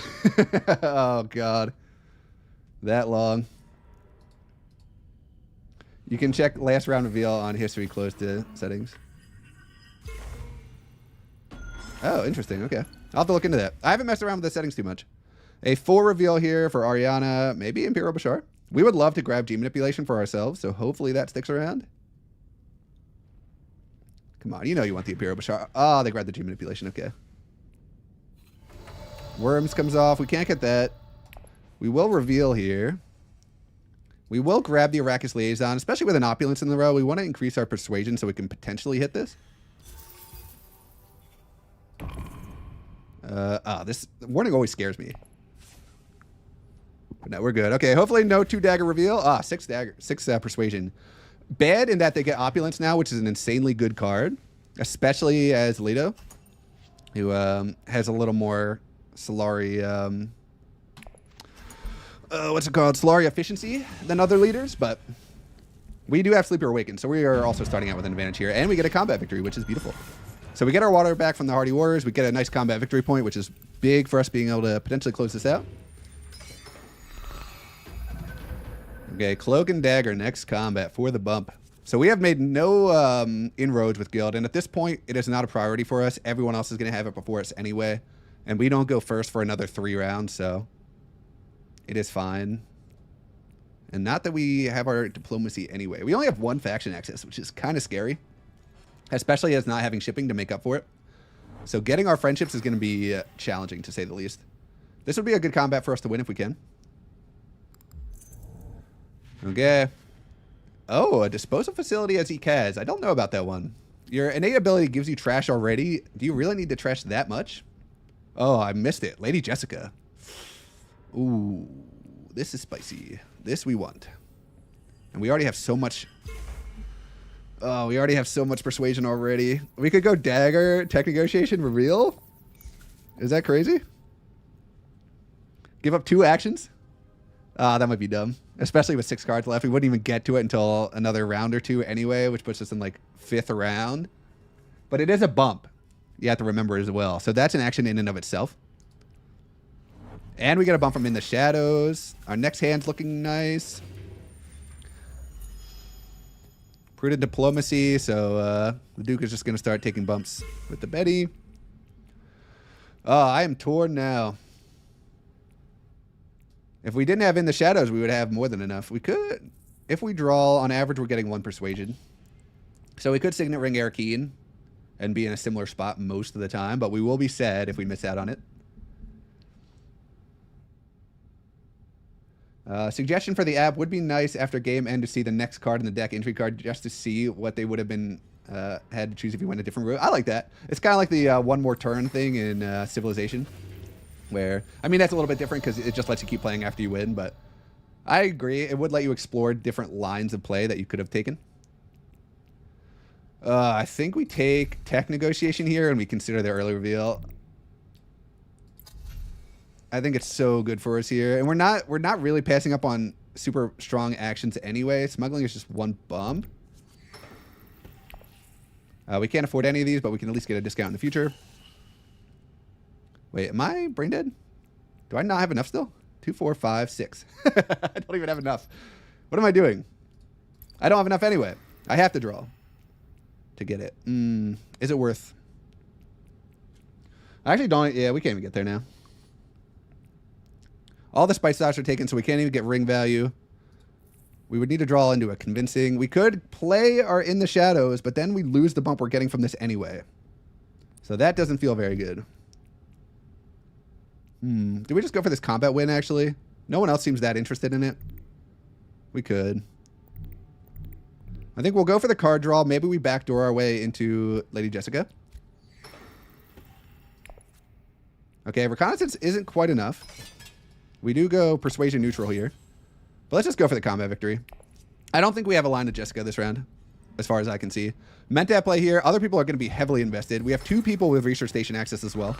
Oh, God. That long. You can check last round reveal on history close to settings. Oh, interesting. Okay. I'll have to look into that. I haven't messed around with the settings too much. A full reveal here for Ariana. Maybe Imperial Bashar. We would love to grab G manipulation for ourselves, so hopefully that sticks around. Come on, you know you want the Imperial Bashar. Oh, they grabbed the G manipulation. Okay. Worms comes off. We can't get that. We will reveal here. We will grab the Arrakis Liaison, especially with an Opulence in the row. We want to increase our persuasion so we can potentially hit this. This warning always scares me. But no, we're good. Okay, hopefully no 2-dagger reveal. 6 persuasion. Bad in that they get opulence now, which is an insanely good card, especially as Leto, who has a little more Solari, what's it called? Solari efficiency than other leaders, but we do have Sleeper Awaken, so we are also starting out with an advantage here, and we get a combat victory, which is beautiful. So we get our water back from the Hardy Warriors. We get a nice combat victory point, which is big for us being able to potentially close this out. Okay, Cloak and Dagger, next combat for the bump. So we have made no inroads with Guild, and at this point, it is not a priority for us. Everyone else is going to have it before us anyway, and we don't go first for another 3 rounds, so it is fine. And not that we have our diplomacy anyway. We only have 1 faction access, which is kind of scary, especially as not having shipping to make up for it. So getting our friendships is going to be challenging, to say the least. This would be a good combat for us to win if we can. Okay. Oh, a disposal facility as Ikaz. I don't know about that one. Your innate ability gives you trash already. Do you really need to trash that much? Oh, I missed it. Lady Jessica. Ooh, this is spicy. This we want. And we already have so much... Oh, we already have so much persuasion already. We could go Dagger, Tech Negotiation, Reveal? Is that crazy? Give up 2 actions? That might be dumb. Especially with 6 cards left. We wouldn't even get to it until another round or 2 anyway, which puts us in like 5th round. But it is a bump. You have to remember as well. So that's an action in and of itself. And we get a bump from In the Shadows. Our next hand's looking nice. Prudent Diplomacy. So the Duke is just going to start taking bumps with the Betty. Oh, I am torn now. If we didn't have In the Shadows, we would have more than enough. We could. If we draw, on average, we're getting 1 persuasion. So we could Signet Ring Arakeen and be in a similar spot most of the time, but we will be sad if we miss out on it. Suggestion for the app would be nice after game end to see the next card in the deck, entry card, just to see what they would have been had to choose if you went a different route. I like that. It's kind of like the one more turn thing in Civilization. Where, I mean, that's a little bit different because it just lets you keep playing after you win, but I agree. It would let you explore different lines of play that you could have taken. I think we take Tech Negotiation here and we consider the early reveal. I think it's so good for us here. And we're not really passing up on super strong actions anyway. Smuggling is just 1 bump. We can't afford any of these, but we can at least get a discount in the future. Wait, am I brain dead? Do I not have enough still? 2, 4, 5, 6. I don't even have enough. What am I doing? I don't have enough anyway. I have to draw to get it. Is it worth? I actually don't. Yeah, we can't even get there now. All the spice dots are taken, so we can't even get ring value. We would need to draw into a convincing. We could play our In the Shadows, but then we lose the bump we're getting from this anyway. So that doesn't feel very good. Do we just go for this combat win, actually? No one else seems that interested in it. We could. I think we'll go for the card draw. Maybe we backdoor our way into Lady Jessica. Okay, Reconnaissance isn't quite enough. We do go Persuasion neutral here. But let's just go for the combat victory. I don't think we have a line to Jessica this round, as far as I can see. Meant to play here. Other people are going to be heavily invested. We have 2 people with Research Station access as well.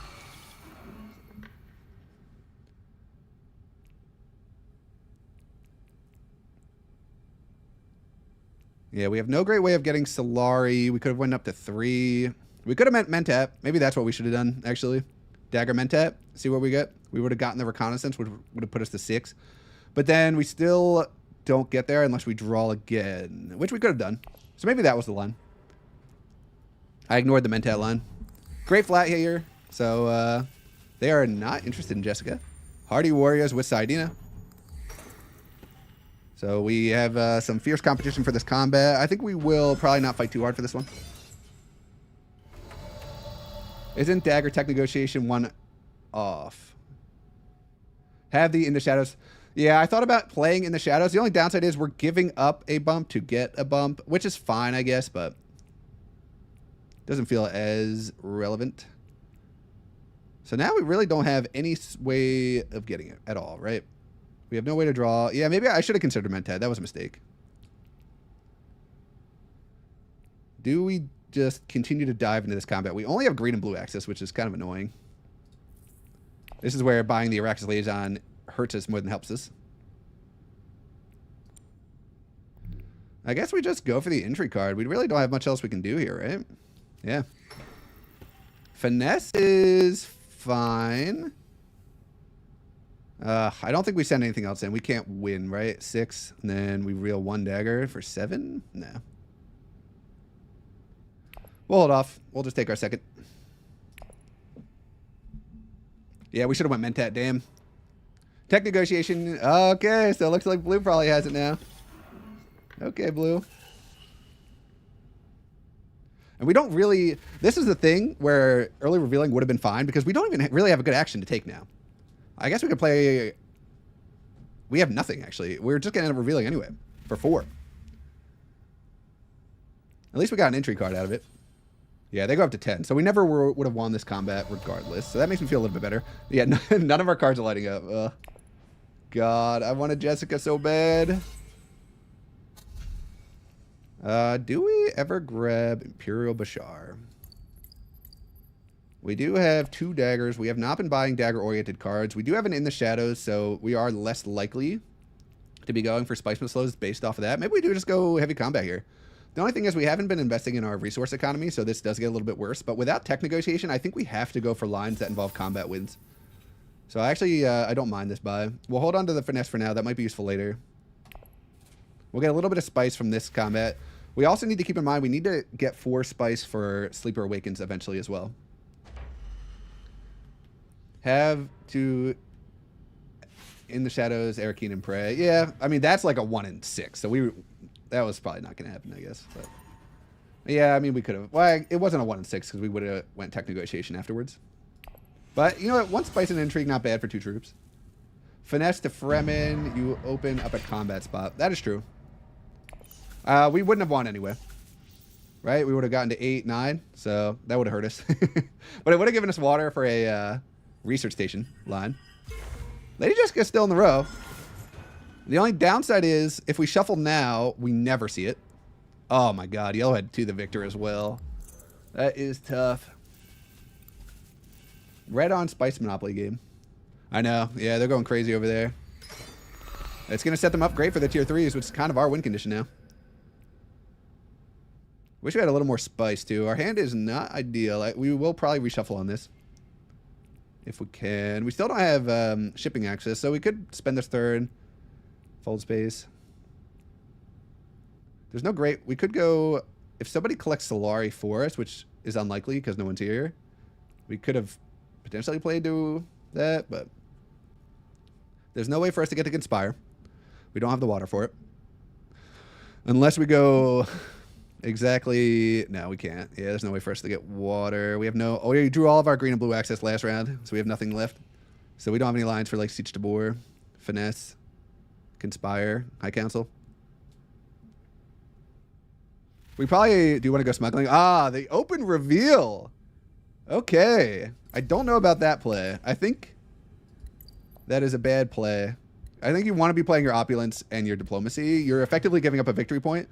Yeah, we have no great way of getting Solari. We could have went up to 3. We could have meant Mentap. Maybe that's what we should have done, actually. Dagger Mentap. See what we get. We would have gotten the Reconnaissance, which would have put us to 6. But then we still don't get there unless we draw again, which we could have done. So maybe that was the line. I ignored the Mentat line. Great flat here. So they are not interested in Jessica. Hardy Warriors with Saidina. So we have some fierce competition for this combat. I think we will probably not fight too hard for this one. Isn't Dagger Tech Negotiation 1 off? Have the In the Shadows. Yeah, I thought about playing In the Shadows. The only downside is we're giving up a bump to get a bump, which is fine, I guess, but doesn't feel as relevant. So now we really don't have any way of getting it at all, right? We have no way to draw. Yeah, maybe I should have considered Mentat. That was a mistake. Do we just continue to dive into this combat? We only have green and blue access, which is kind of annoying. This is where buying the Arrakis Liaison hurts us more than helps us. I guess we just go for the entry card. We really don't have much else we can do here, right? Yeah. Finesse is fine. I don't think we send anything else in. We can't win, right? 6, and then we reel 1 dagger for 7? No. We'll hold off. We'll just take our second. Yeah, we should have went Mentat, damn. Tech negotiation. Okay, so it looks like blue probably has it now. Okay, blue. And we don't really... This is the thing where early revealing would have been fine because we don't even really have a good action to take now. I guess we could play... We have nothing, actually. We're just going to end up revealing anyway for 4. At least we got an entry card out of it. Yeah, they go up to 10. So we never would have won this combat regardless. So that makes me feel a little bit better. Yeah, none of our cards are lighting up. God, I wanted Jessica so bad. Do we ever grab Imperial Bashar? We do have 2 daggers. We have not been buying dagger-oriented cards. We do have an In the Shadows, so we are less likely to be going for Spiceman Slows based off of that. Maybe we do just go heavy combat here. The only thing is we haven't been investing in our resource economy, so this does get a little bit worse. But without tech negotiation, I think we have to go for lines that involve combat wins. So actually, I don't mind this buy. We'll hold on to the finesse for now. That might be useful later. We'll get a little bit of spice from this combat. We also need to keep in mind we need to get 4 spice for Sleeper Awakens eventually as well. Have to In the Shadows, Arakeen, and Prey. Yeah, I mean, that's like a 1 in 6. So that was probably not going to happen, I guess. But yeah, I mean, we could have. Well, it wasn't a 1 in 6 because we would have went tech negotiation afterwards. But you know what? 1 spice and intrigue, not bad for 2 troops. Finesse to Fremen, you open up a combat spot. That is true. We wouldn't have won anyway. Right? We would have gotten to 8, 9. So that would have hurt us. But it would have given us water for a research station line. Lady Jessica's still in the row. The only downside is if we shuffle now, we never see it. Oh my god, Yellowhead to the victor as well. That is tough. Red on Spice Monopoly game. I know. Yeah, they're going crazy over there. It's going to set them up great for the tier 3s, which is kind of our win condition now. Wish we had a little more spice, too. Our hand is not ideal. We will probably reshuffle on this. If we can. We still don't have shipping access, so we could spend this third. Fold space. There's no great... We could go... If somebody collects Solari for us, which is unlikely because no one's here, we could have potentially played to that, but... There's no way for us to get to Conspire. We don't have the water for it. Unless we go... Exactly. No, we can't. Yeah, there's no way for us to get water. We have no... Oh, yeah, you drew all of our green and blue access last round, so we have nothing left. So we don't have any lines for, like, Siege Tabor, Finesse, Conspire, High Council. We probably do want to go smuggling. Ah, the open reveal. Okay. I don't know about that play. I think that is a bad play. I think you want to be playing your opulence and your diplomacy. You're effectively giving up a victory point.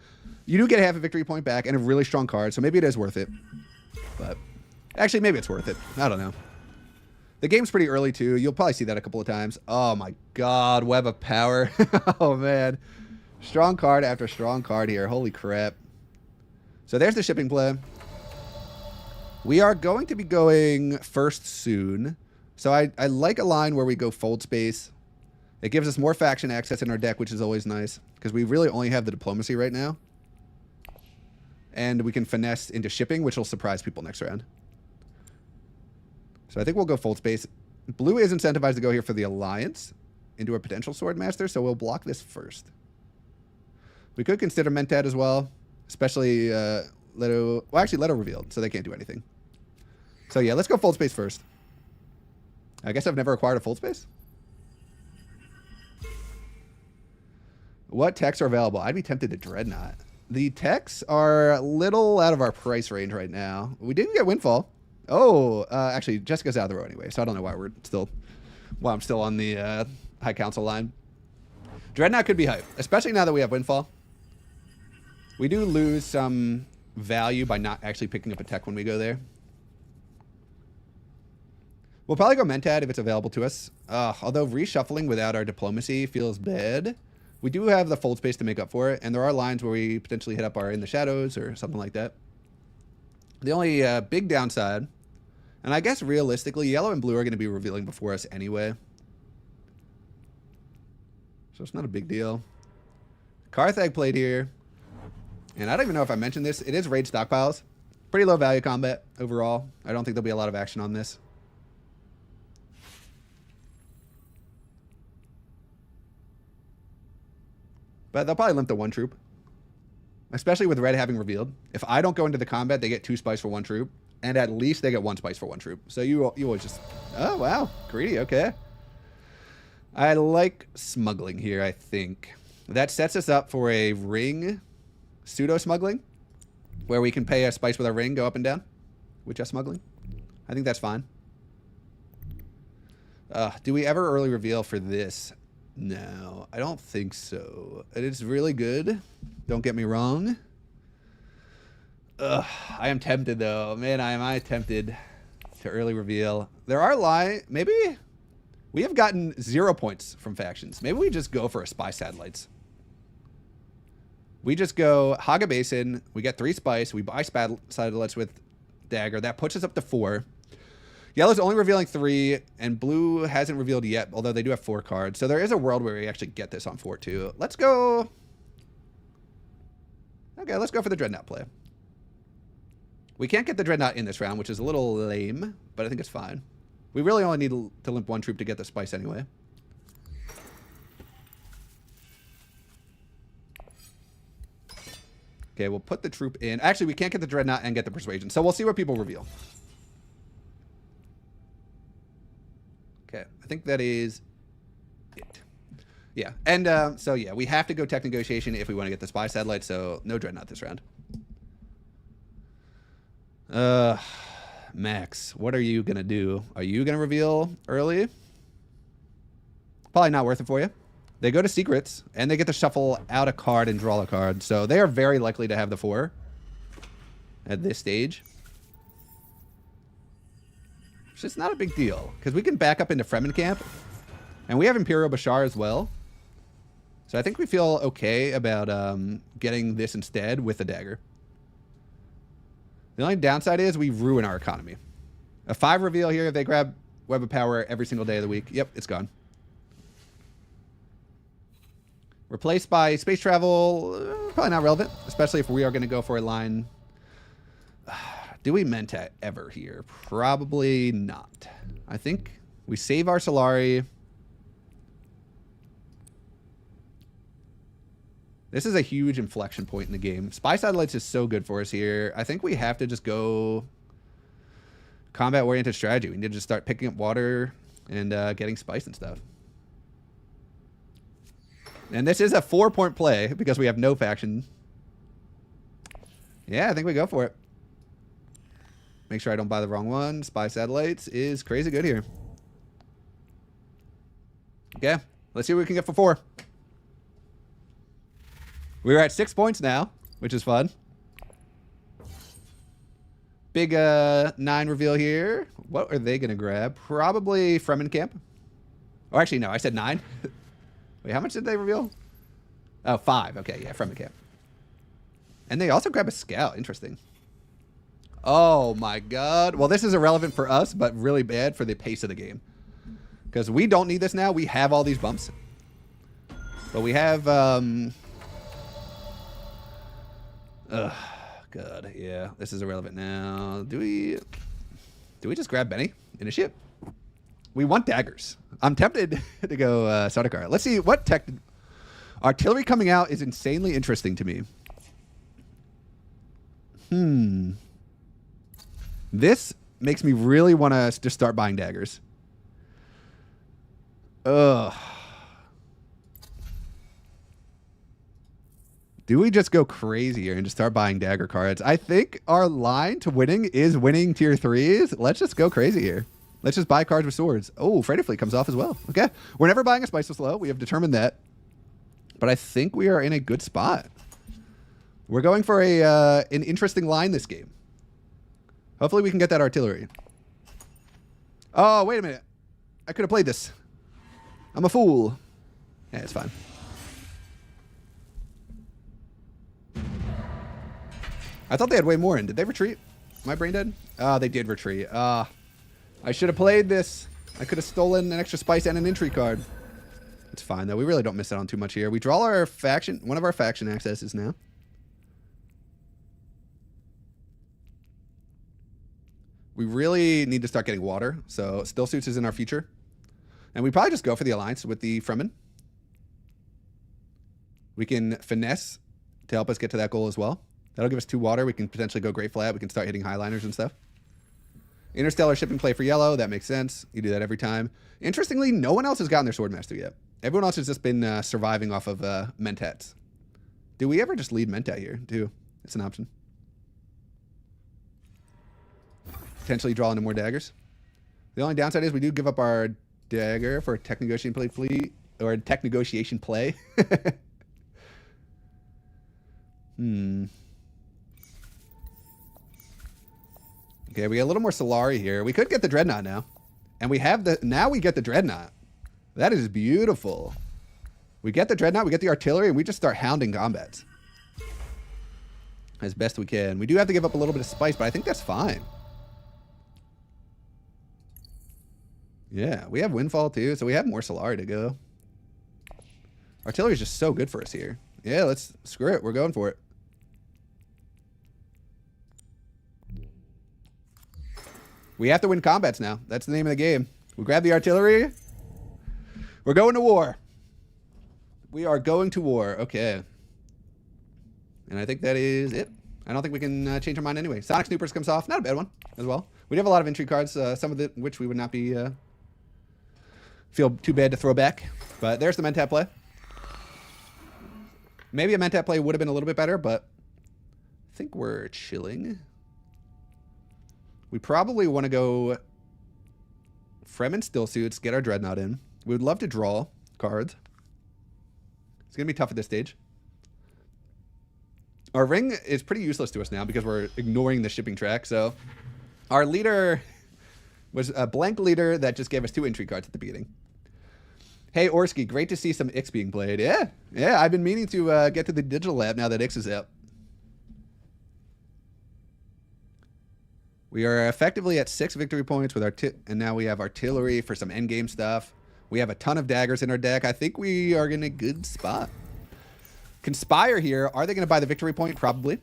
You do get half a victory point back and a really strong card, so maybe it is worth it. But actually, maybe it's worth it. I don't know. The game's pretty early, too. You'll probably see that a couple of times. Oh, my God. Web of Power. Oh, man. Strong card after strong card here. Holy crap. So there's the shipping play. We are going to be going first soon. So I like a line where we go fold space. It gives us more faction access in our deck, which is always nice. Because we really only have the diplomacy right now. And we can finesse into shipping, which will surprise people next round. So I think we'll go fold space. Blue is incentivized to go here for the Alliance into a potential Swordmaster, so we'll block this first. We could consider Mentat as well, especially Leto. Well, actually, Leto revealed, so they can't do anything. So yeah, let's go fold space first. I guess I've never acquired a fold space. What techs are available? I'd be tempted to Dreadnought. The techs are a little out of our price range right now. We didn't get Windfall. Oh, actually, Jessica's out of the row anyway, so I don't know why I'm still on the High Council line. Dreadnought could be hype, especially now that we have Windfall. We do lose some value by not actually picking up a tech when we go there. We'll probably go Mentad if it's available to us. Although reshuffling without our diplomacy feels bad. We do have the fold space to make up for it, and there are lines where we potentially hit up our In the Shadows or something like that. The only big downside, and I guess realistically, yellow and blue are going to be revealing before us anyway. So it's not a big deal. Carthag played here. And I don't even know if I mentioned this. It is raid stockpiles. Pretty low value combat overall. I don't think there'll be a lot of action on this. But they'll probably limp the one troop. Especially with red having revealed. If I don't go into the combat, they get 2 spice for 1 troop. And at least they get 1 spice for 1 troop. So you always just... Oh, wow. Greedy. Okay. I like smuggling here, I think. That sets us up for a ring pseudo-smuggling. Where we can pay a spice with our ring, go up and down. With just smuggling. I think that's fine. Do we ever early reveal for this? No, I don't think so. It is really good. Don't get me wrong. I am tempted, though. Man, am I tempted to early reveal. There are maybe we have gotten 0 points from factions. Maybe we just go for a spy satellites. We just go Haga Basin. We get 3 spice. We buy satellites with dagger. That puts us up to 4. Yellow's only revealing 3, and blue hasn't revealed yet, although they do have 4 cards. So there is a world where we actually get this on 4 too. Let's go. Okay, let's go for the Dreadnought play. We can't get the Dreadnought in this round, which is a little lame, but I think it's fine. We really only need to limp 1 troop to get the spice anyway. Okay, we'll put the troop in. Actually, we can't get the Dreadnought and get the Persuasion, so we'll see what people reveal. Okay, I think that is it. Yeah, and so yeah, we have to go tech negotiation if we want to get the spy satellite, so no Dreadnought this round. Max, what are you going to do? Are you going to reveal early? Probably not worth it for you. They go to secrets, and they get to shuffle out a card and draw a card, so they are very likely to have the 4 at this stage. It's just not a big deal, because we can back up into Fremen camp, and we have Imperial Bashar as well. So I think we feel okay about getting this instead with the dagger. The only downside is we ruin our economy. A 5 reveal here, if they grab Web of Power every single day of the week. Yep, it's gone. Replaced by space travel, probably not relevant, especially if we are going to go for a line. Do we Mentat ever here? Probably not. I think we save our Solari. This is a huge inflection point in the game. Spy satellites is so good for us here. I think we have to just go combat-oriented strategy. We need to just start picking up water and getting spice and stuff. And this is a 4-point play because we have no faction. Yeah, I think we go for it. Make sure I don't buy the wrong one. Spy satellites is crazy good here. Okay, let's see what we can get for 4. We're at 6 points now, which is fun. Big 9 reveal here. What are they going to grab? Probably Fremen camp. Oh, actually, no, I said 9. Wait, how much did they reveal? Oh, 5. Okay, yeah, Fremen camp. And they also grab a scout. Interesting. Oh, my God. Well, this is irrelevant for us, but really bad for the pace of the game. Because we don't need this now. We have all these bumps. But we have... Ugh, God, yeah. This is irrelevant now. Do we just grab Benny? Initiate? We want daggers. I'm tempted to go Sardaukar. Let's see what tech... Artillery coming out is insanely interesting to me. This makes me really want to just start buying daggers. Ugh. Do we just go crazy here and just start buying dagger cards? I think our line to winning is winning tier 3s. Let's just go crazy here. Let's just buy cards with swords. Oh, Freighter Fleet comes off as well. Okay. We're never buying a Spiceless Low. We have determined that. But I think we are in a good spot. We're going for an interesting line this game. Hopefully we can get that artillery. Oh, wait a minute. I could have played this. I'm a fool. Yeah, it's fine. I thought they had way more in. Did they retreat? Am I brain dead? Oh, they did retreat. I should have played this. I could have stolen an extra spice and an entry card. It's fine, though. We really don't miss out on too much here. We draw our faction, one of our faction accesses now. We really need to start getting water. So Still Suits is in our future. And we probably just go for the alliance with the Fremen. We can finesse to help us get to that goal as well. That'll give us 2 water. We can potentially go Great Flat. We can start hitting highliners and stuff. Interstellar shipping play for yellow. That makes sense. You do that every time. Interestingly, no one else has gotten their Swordmaster yet. Everyone else has just been surviving off of Mentats. Do we ever just lead Mentat here, too? It's an option. Potentially draw into more daggers. The only downside is we do give up our dagger for a tech negotiation play fleet. Or a tech negotiation play. Okay, we get a little more Solari here. We could get the Dreadnought now. And we have the... Now we get the Dreadnought. That is beautiful. We get the Dreadnought, we get the artillery, and we just start hounding combats. As best we can. We do have to give up a little bit of spice, but I think that's fine. Yeah, we have Windfall too, so we have more Solari to go. Artillery is just so good for us here. Yeah, let's... Screw it. We're going for it. We have to win combats now. That's the name of the game. We grab the artillery. We're going to war. We are going to war. Okay. And I think that is it. I don't think we can change our mind anyway. Sonic Snoopers comes off. Not a bad one as well. We do have a lot of entry cards, some of which we would not be... feel too bad to throw back. But there's the Mentat play. Maybe a Mentat play would have been a little bit better, but I think we're chilling. We probably want to go Fremen Still Suits, get our Dreadnought in. We would love to draw cards. It's going to be tough at this stage. Our ring is pretty useless to us now because we're ignoring the shipping track. So our leader was a blank leader that just gave us 2 entry cards at the beginning. Hey, Orsky, great to see some Ix being played. Yeah, I've been meaning to get to the digital lab now that Ix is out. We are effectively at 6 victory points with our and now we have artillery for some endgame stuff. We have a ton of daggers in our deck. I think we are in a good spot. Conspire here. Are they going to buy the victory point? Probably.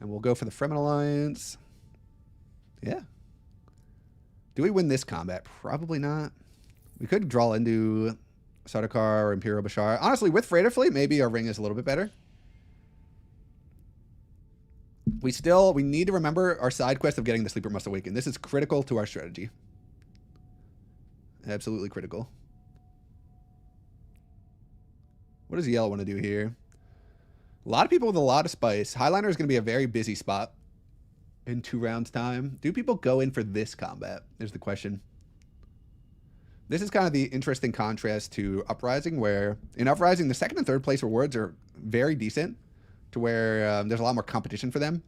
And we'll go for the Fremen Alliance. Yeah. Do we win this combat? Probably not. We could draw into Sardaukar or Imperial Bashar. Honestly, with Freighter Fleet, maybe our ring is a little bit better. We need to remember our side quest of getting the Sleeper Must Awaken. This is critical to our strategy. Absolutely critical. What does Yellow want to do here? A lot of people with a lot of spice. Highliner is going to be a very busy spot in 2 rounds time. Do people go in for this combat? Is the question. This is kind of the interesting contrast to Uprising, where in Uprising, the 2nd and 3rd place rewards are very decent to where there's a lot more competition for them.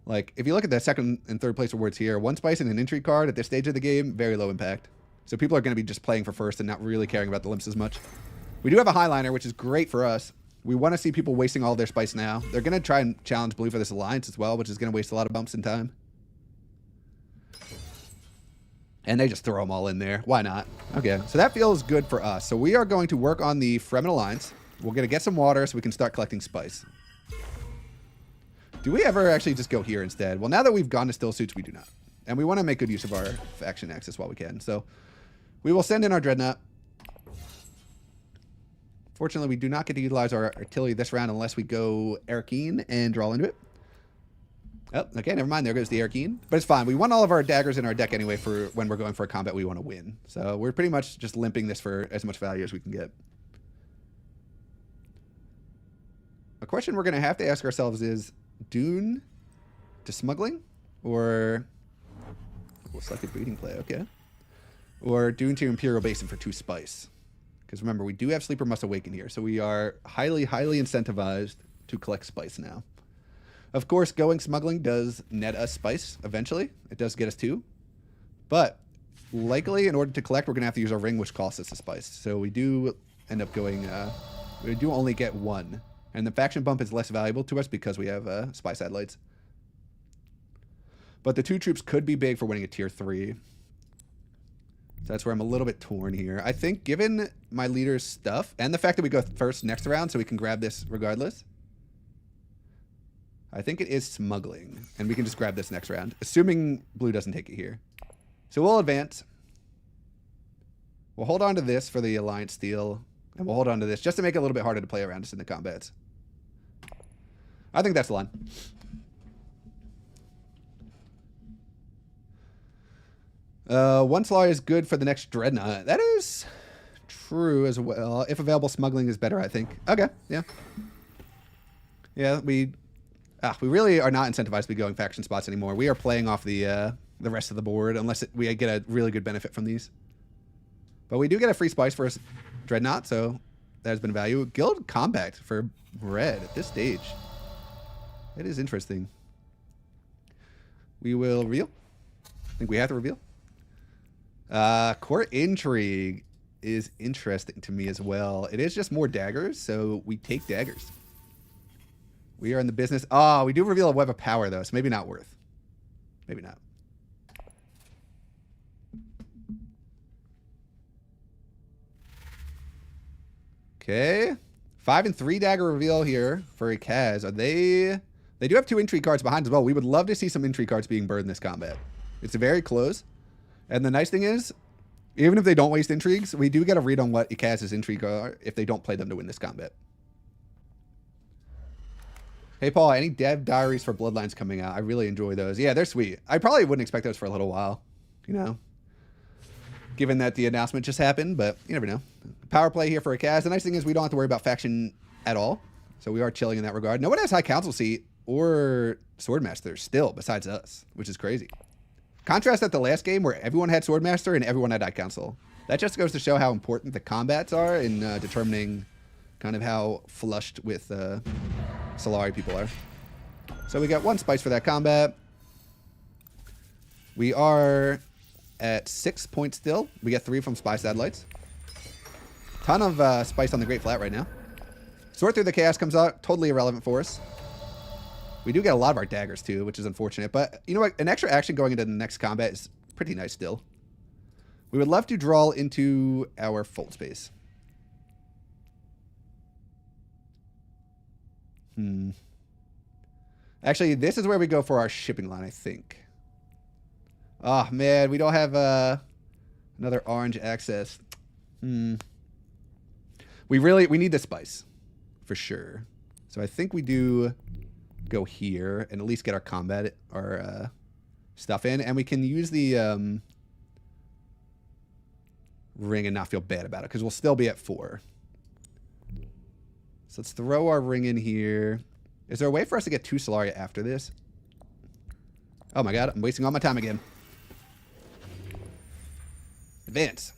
Like, if you look at the 2nd and 3rd place rewards here, 1 spice and an entry card at this stage of the game, very low impact. So people are going to be just playing for first and not really caring about the limps as much. We do have a Highliner, which is great for us. We want to see people wasting all their spice now. They're going to try and challenge Blue for this alliance as well, which is going to waste a lot of bumps in time. And they just throw them all in there. Why not? Okay, so that feels good for us. So we are going to work on the Fremen Alliance. We're going to get some water so we can start collecting spice. Do we ever actually just go here instead? Well, now that we've gone to Still Suits, we do not. And we want to make good use of our faction access while we can. So we will send in our Dreadnought. Fortunately, we do not get to utilize our artillery this round unless we go Arkeen and draw into it. Oh, okay, never mind. There goes the Arkeen. But it's fine. We want all of our daggers in our deck anyway for when we're going for a combat we want to win. So we're pretty much just limping this for as much value as we can get. a question we're going to have to ask ourselves is Dune to smuggling or we'll select a breeding play, okay. Or Dune to Imperial Basin for 2 spice. Because remember, we do have Sleeper Must Awaken here, so we are highly, highly incentivized to collect spice now. Of course, going smuggling does net us spice eventually. It does get us 2. But likely, in order to collect, we're going to have to use our ring, which costs us a spice. So we do end up going... we do only get 1. And the faction bump is less valuable to us because we have spy satellites. But the 2 troops could be big for winning a tier 3. So that's where I'm a little bit torn here. I think given my leader's stuff and the fact that we go first next round so we can grab this regardless, I think it is smuggling. And we can just grab this next round, assuming blue doesn't take it here. So we'll advance. We'll hold on to this for the Alliance Steel. And we'll hold on to this just to make it a little bit harder to play around us in the combats. I think that's the line. One Solari is good for the next Dreadnought. That is true as well. If available, smuggling is better, I think. Okay, yeah. Yeah, we really are not incentivized to be going faction spots anymore. We are playing off the rest of the board unless we get a really good benefit from these. But we do get a free spice for Dreadnought, so that has been value. Guild Compact for red at this stage. It is interesting. We will reveal. I think we have to reveal. Court Intrigue is interesting to me as well. It is just more daggers, so we take daggers. We are in the business. Oh, we do reveal a Web of Power, though, so maybe not worth. Maybe not. Okay. 5 and 3 dagger reveal here for a Kaz. Are they... They do have 2 intrigue cards behind as well. We would love to see some intrigue cards being burned in this combat. It's very close. And the nice thing is, even if they don't waste intrigues, we do get a read on what Ikaz's intrigue are if they don't play them to win this combat. Hey, Paul, any dev diaries for Bloodlines coming out? I really enjoy those. Yeah, they're sweet. I probably wouldn't expect those for a little while, you know, given that the announcement just happened, but you never know. Power play here for Ikaz. The nice thing is we don't have to worry about faction at all, so we are chilling in that regard. No one has High Council seat or Swordmaster still besides us, which is crazy. Contrast that the last game where everyone had Swordmaster and everyone had High Council. That just goes to show how important the combats are in determining kind of how flushed with Solari people are. So we got 1 spice for that combat. We are at 6 points still. We get 3 from Spy Satellites. Ton of spice on the Great Flat right now. Sort Through the Chaos comes out. Totally irrelevant for us. We do get a lot of our daggers too, which is unfortunate. But you know what? An extra action going into the next combat is pretty nice still. We would love to draw into our fold space. Actually, this is where we go for our shipping line, I think. Oh, man. We don't have another orange access. We need the spice. For sure. So I think we do... go here and at least get our combat stuff in, and we can use the ring and not feel bad about it because we'll still be at 4. So let's throw our ring in here. Is there a way for us to get 2 Solaria after this? Oh my god, I'm wasting all my time again. Advance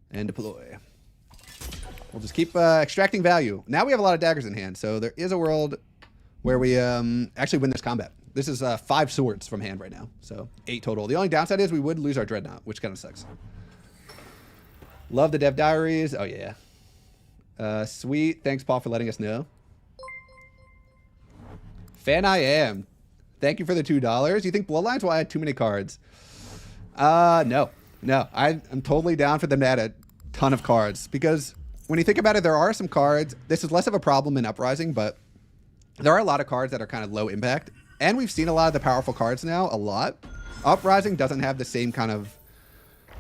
and deploy. We'll just keep extracting value. Now we have a lot of daggers in hand, so there is a world where we actually win this combat. This is 5 swords from hand right now, so 8 total. The only downside is we would lose our Dreadnought, which kind of sucks. Love the dev diaries. Oh, yeah. Sweet. Thanks, Paul, for letting us know. Fan I am. Thank you for the $2. You think Bloodlines will add too many cards? No. No. I'm totally down for them to add a ton of cards because... when you think about it, there are some cards. This is less of a problem in Uprising, but there are a lot of cards that are kind of low impact. And we've seen a lot of the powerful cards now, a lot. Uprising doesn't have the same kind of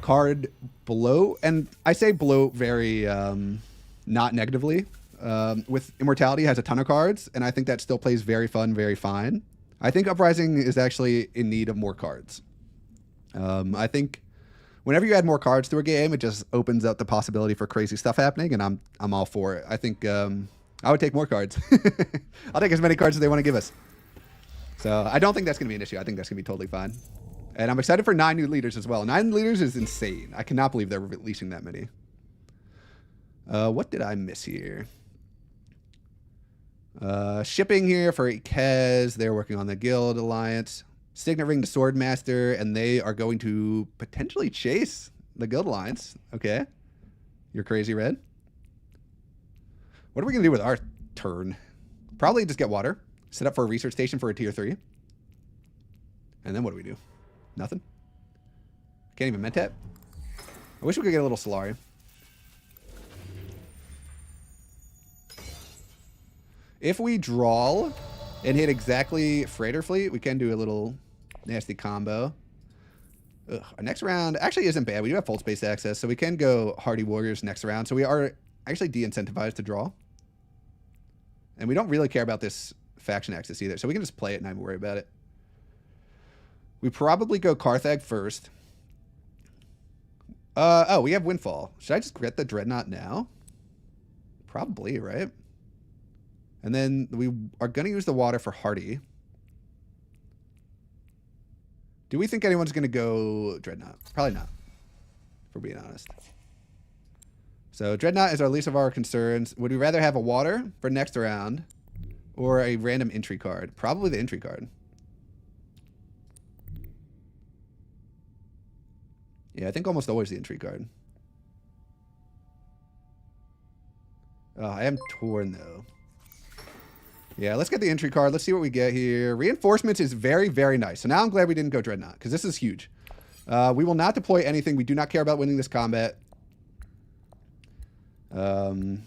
card bloat. And I say bloat very not negatively. With Immortality has a ton of cards, and I think that still plays very fun, very fine. I think Uprising is actually in need of more cards. I think whenever you add more cards to a game, it just opens up the possibility for crazy stuff happening, and I'm all for it. I think I would take more cards. I'll take as many cards as they want to give us. So I don't think that's going to be an issue. I think that's going to be totally fine. And I'm excited for 9 new leaders as well. 9 leaders is insane. I cannot believe they're releasing that many. What did I miss here? Shipping here for Kez. They're working on the Guild Alliance. Signet Ring to Swordmaster, and they are going to potentially chase the Guild Alliance. Okay. You're crazy, Red. What are we going to do with our turn? Probably just get water. Set up for a research station for a tier 3. And then what do we do? Nothing. Can't even Mentat. I wish we could get a little Solari. If we draw and hit exactly Freighter Fleet, we can do a little nasty combo. Ugh, our next round actually isn't bad. We do have full space access, so we can go Hardy Warriors next round. So we are actually de-incentivized to draw. And we don't really care about this faction access either, so we can just play it and not even worry about it. We probably go Carthag first. Oh, we have Windfall. Should I just get the Dreadnought now? Probably, right? And then we are going to use the water for Hardy. Do we think anyone's going to go Dreadnought? Probably not, if we're being honest. So Dreadnought is our least of our concerns. Would we rather have a water for next round or a random entry card? Probably the entry card. Yeah, I think almost always the entry card. Oh, I am torn, though. Yeah, let's get the entry card. Let's see what we get here. Reinforcements is very, very nice. So now I'm glad we didn't go Dreadnought, because this is huge. We will not deploy anything. We do not care about winning this combat. And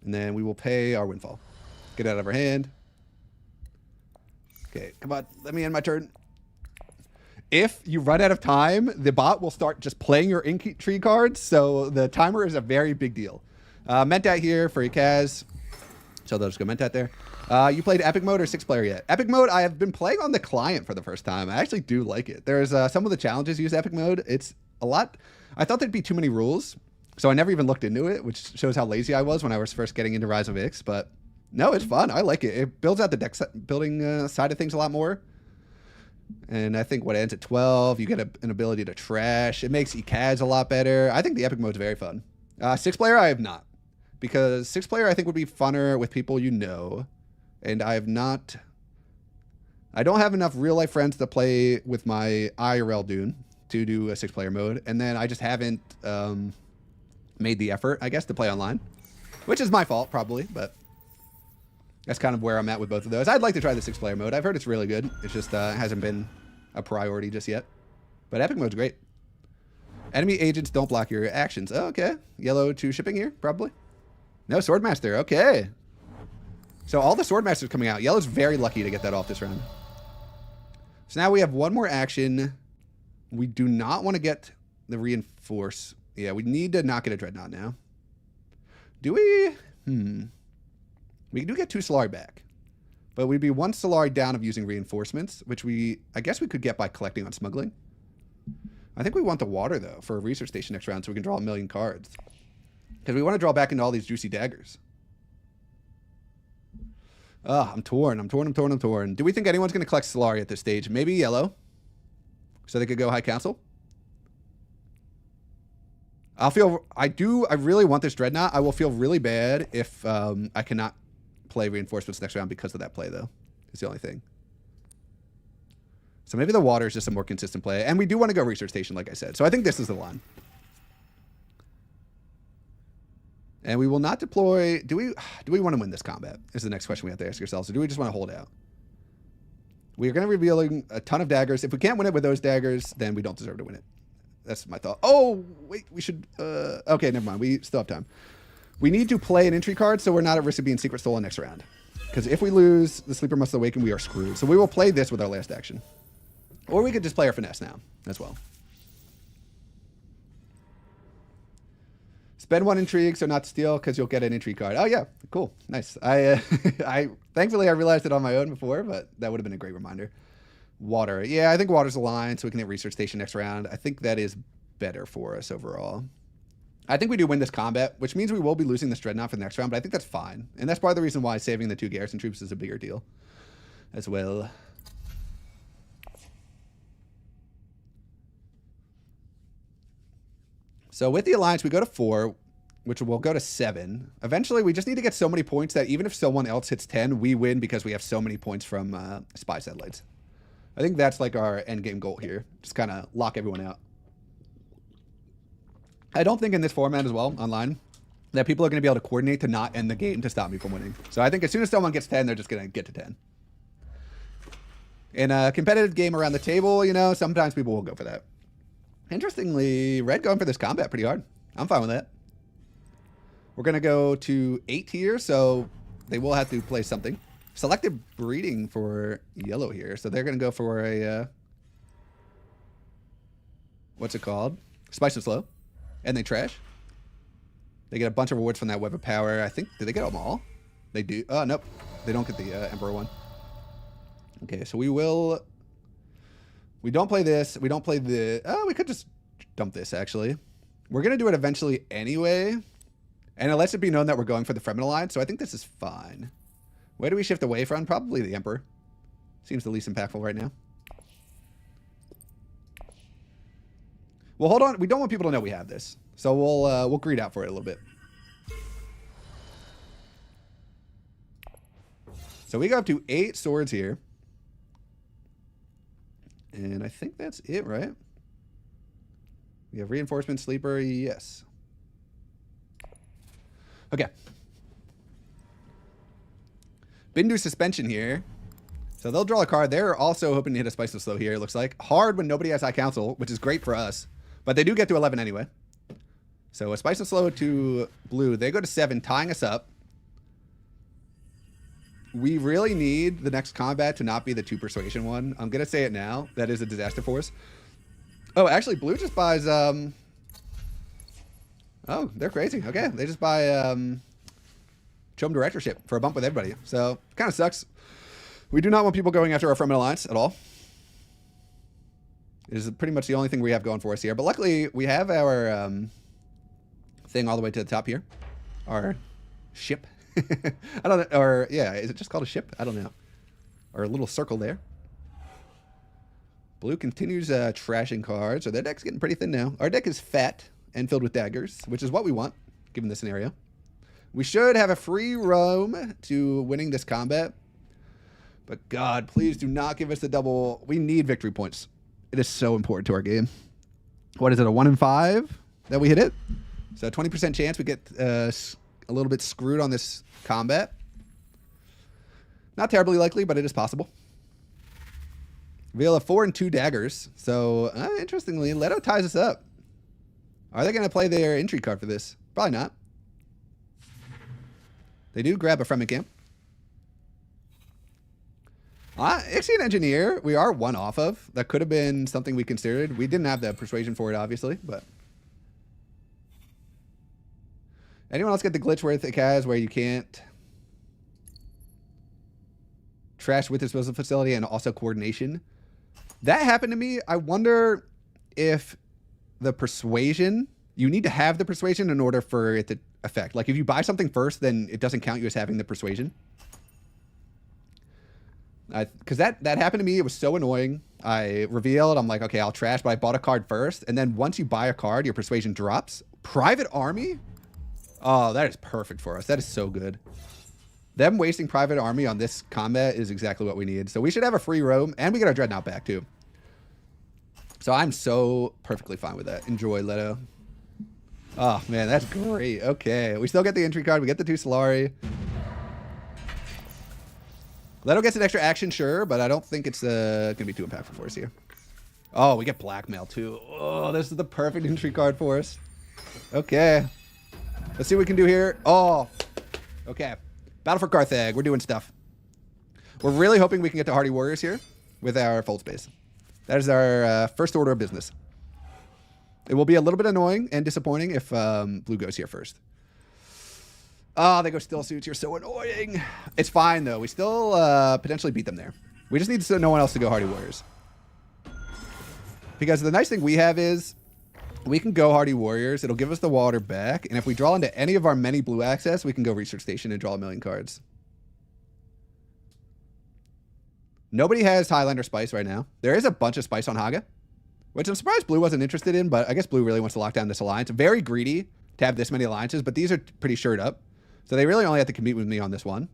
then we will pay our Windfall. Get it out of our hand. Okay, come on. Let me end my turn. If you run out of time, the bot will start just playing your entry cards. So the timer is a very big deal. Mentat here for Kaz. So they'll just go Mentat there. You played Epic Mode or 6-player yet? Epic Mode, I have been playing on the client for the first time. I actually do like it. There's some of the challenges use Epic Mode. It's a lot. I thought there'd be too many rules, so I never even looked into it, which shows how lazy I was when I was first getting into Rise of Ix. But no, it's fun. I like it. It builds out the deck building side of things a lot more. And I think what ends at 12, you get an ability to trash. It makes ECADs a lot better. I think the Epic Mode's very fun. 6-player, I have not. Because 6-player, I think, would be funner with people you know. And I don't have enough real-life friends to play with my IRL Dune to do a 6-player mode. And then I just haven't made the effort, I guess, to play online. Which is my fault, probably, but that's kind of where I'm at with both of those. I'd like to try the 6-player mode. I've heard it's really good. It's just hasn't been a priority just yet. But Epic Mode's great. Enemy agents don't block your actions. Oh, okay. Yellow to shipping here, probably. No, Swordmaster. Okay. So all the Swordmasters coming out. Yellow's very lucky to get that off this round. So now we have one more action. We do not want to get the reinforce. Yeah, we need to not get a Dreadnought now. Do we? We do get 2 Solari back. But we'd be 1 Solari down of using reinforcements, which I guess we could get by collecting on smuggling. I think we want the water, though, for a research station next round so we can draw 1 million cards. Because we want to draw back into all these juicy daggers. I'm torn. I'm torn. Do we think anyone's going to collect Solari at this stage? Maybe yellow. So they could go High Council. I really want this Dreadnought. I will feel really bad if I cannot play reinforcements next round because of that play, though. It's the only thing. So maybe the water is just a more consistent play. And we do want to go research station, like I said. So I think this is the line. And we will not deploy. Do we want to win this combat? Is the next question we have to ask ourselves. Or do we just want to hold out? We are going to be revealing a ton of daggers. If we can't win it with those daggers, then we don't deserve to win it. That's my thought. Oh, wait, we should. Okay, never mind. We still have time. We need to play an entry card so we're not at risk of being secret stolen next round. Because if we lose, the Sleeper Must Awaken, we are screwed. So we will play this with our last action. Or we could just play our finesse now as well. Spend 1 intrigue, so not steal, because you'll get an intrigue card. Oh yeah, cool, nice. Thankfully I realized it on my own before, but that would have been a great reminder. Water. Yeah, I think water's a line, so we can hit research station next round. I think that is better for us overall. I think we do win this combat, which means we will be losing this Dreadnought for the next round, but I think that's fine. And that's part of the reason why saving the 2 garrison troops is a bigger deal as well. So with the alliance, we go to 4, which will go to 7. Eventually, we just need to get so many points that even if someone else hits 10, we win because we have so many points from spy satellites. I think that's like our end game goal here. Just kind of lock everyone out. I don't think in this format as well, online, that people are going to be able to coordinate to not end the game to stop me from winning. So I think as soon as someone gets 10, they're just going to get to 10. In a competitive game around the table, you know, sometimes people will go for that. Interestingly, red going for this combat pretty hard. I'm fine with that. We're going to go to 8 here, so they will have to play something. Selective breeding for yellow here. So they're going to go for a, what's it called? Spice and Slow. And they trash. They get a bunch of rewards from that Web of Power. I think, did they get them all? They do. Oh, nope. They don't get the Emperor one. Okay, so we don't play this. We don't play the, oh, we could just dump this, actually. We're going to do it eventually anyway. And it lets it be known that we're going for the Fremen Alliance, so I think this is fine. Where do we shift away from? Probably the Emperor. Seems the least impactful right now. Well, hold on. We don't want people to know we have this. So we'll greed out for it a little bit. So we go up to 8 swords here. And I think that's it, right? We have reinforcement, sleeper, yes. Okay. Bindu suspension here. So they'll draw a card. They're also hoping to hit a Spice of Slow here, it looks like. Hard when nobody has High Council, which is great for us. But they do get to 11 anyway. So a Spice of Slow to blue. They go to 7, tying us up. We really need the next combat to not be the 2 persuasion one. I'm going to say it now. That is a disaster for us. Oh, actually, blue just buys... Oh, they're crazy. Okay, they just buy Chom Directorship for a bump with everybody. So, kind of sucks. We do not want people going after our Fremen Alliance at all. It is pretty much the only thing we have going for us here. But luckily, we have our thing all the way to the top here. Our ship. I don't know. Or, yeah, is it just called a ship? I don't know. Or a little circle there. Blue continues trashing cards. So their deck's getting pretty thin now. Our deck is fat and filled with daggers, which is what we want, given the scenario. We should have a free roam to winning this combat. But God, please do not give us the double. We need victory points. It is so important to our game. What is it, a 1 in 5 that we hit it? So 20% chance we get a little bit screwed on this combat. Not terribly likely, but it is possible. We'll have 4 and 2 daggers. So, interestingly, Leto ties us up. Are they going to play their entry card for this? Probably not. They do grab a Fremen camp. Ixian Engineer, we are 1 off of. That could have been something we considered. We didn't have the persuasion for it, obviously, but... Anyone else get the glitch where it has where you can't trash with disposal facility and also coordination? That happened to me. I wonder if the persuasion, you need to have the persuasion in order for it to affect. Like if you buy something first, then it doesn't count you as having the persuasion. Because that happened to me. It was so annoying. I revealed, I'm like, okay, I'll trash, but I bought a card first. And then once you buy a card, your persuasion drops. Private Army? Oh, that is perfect for us. That is so good. Them wasting Private Army on this combat is exactly what we need. So we should have a free roam, and we get our Dreadnought back, too. So I'm so perfectly fine with that. Enjoy, Leto. Oh, man, that's great. Okay, we still get the entry card. We get the 2 Solari. Leto gets an extra action, sure, but I don't think it's going to be too impactful for us here. Oh, we get Blackmail, too. Oh, this is the perfect entry card for us. Okay. Let's see what we can do here. Oh, okay. Battle for Carthage. We're doing stuff. We're really hoping we can get to Hardy Warriors here with our Fold Space. That is our first order of business. It will be a little bit annoying and disappointing if blue goes here first. Oh, they go Still Suits. You're so annoying. It's fine, though. We still potentially beat them there. We just need no one else to go Hardy Warriors. Because the nice thing we have is we can go Hardy Warriors. It'll give us the water back. And if we draw into any of our many blue access, we can go Research Station and draw 1,000,000 cards. Nobody has Highlander Spice right now. There is a bunch of Spice on Haga, which I'm surprised Blue wasn't interested in, but I guess Blue really wants to lock down this alliance. Very greedy to have this many alliances, but these are pretty shored up. So they really only have to compete with me on this one.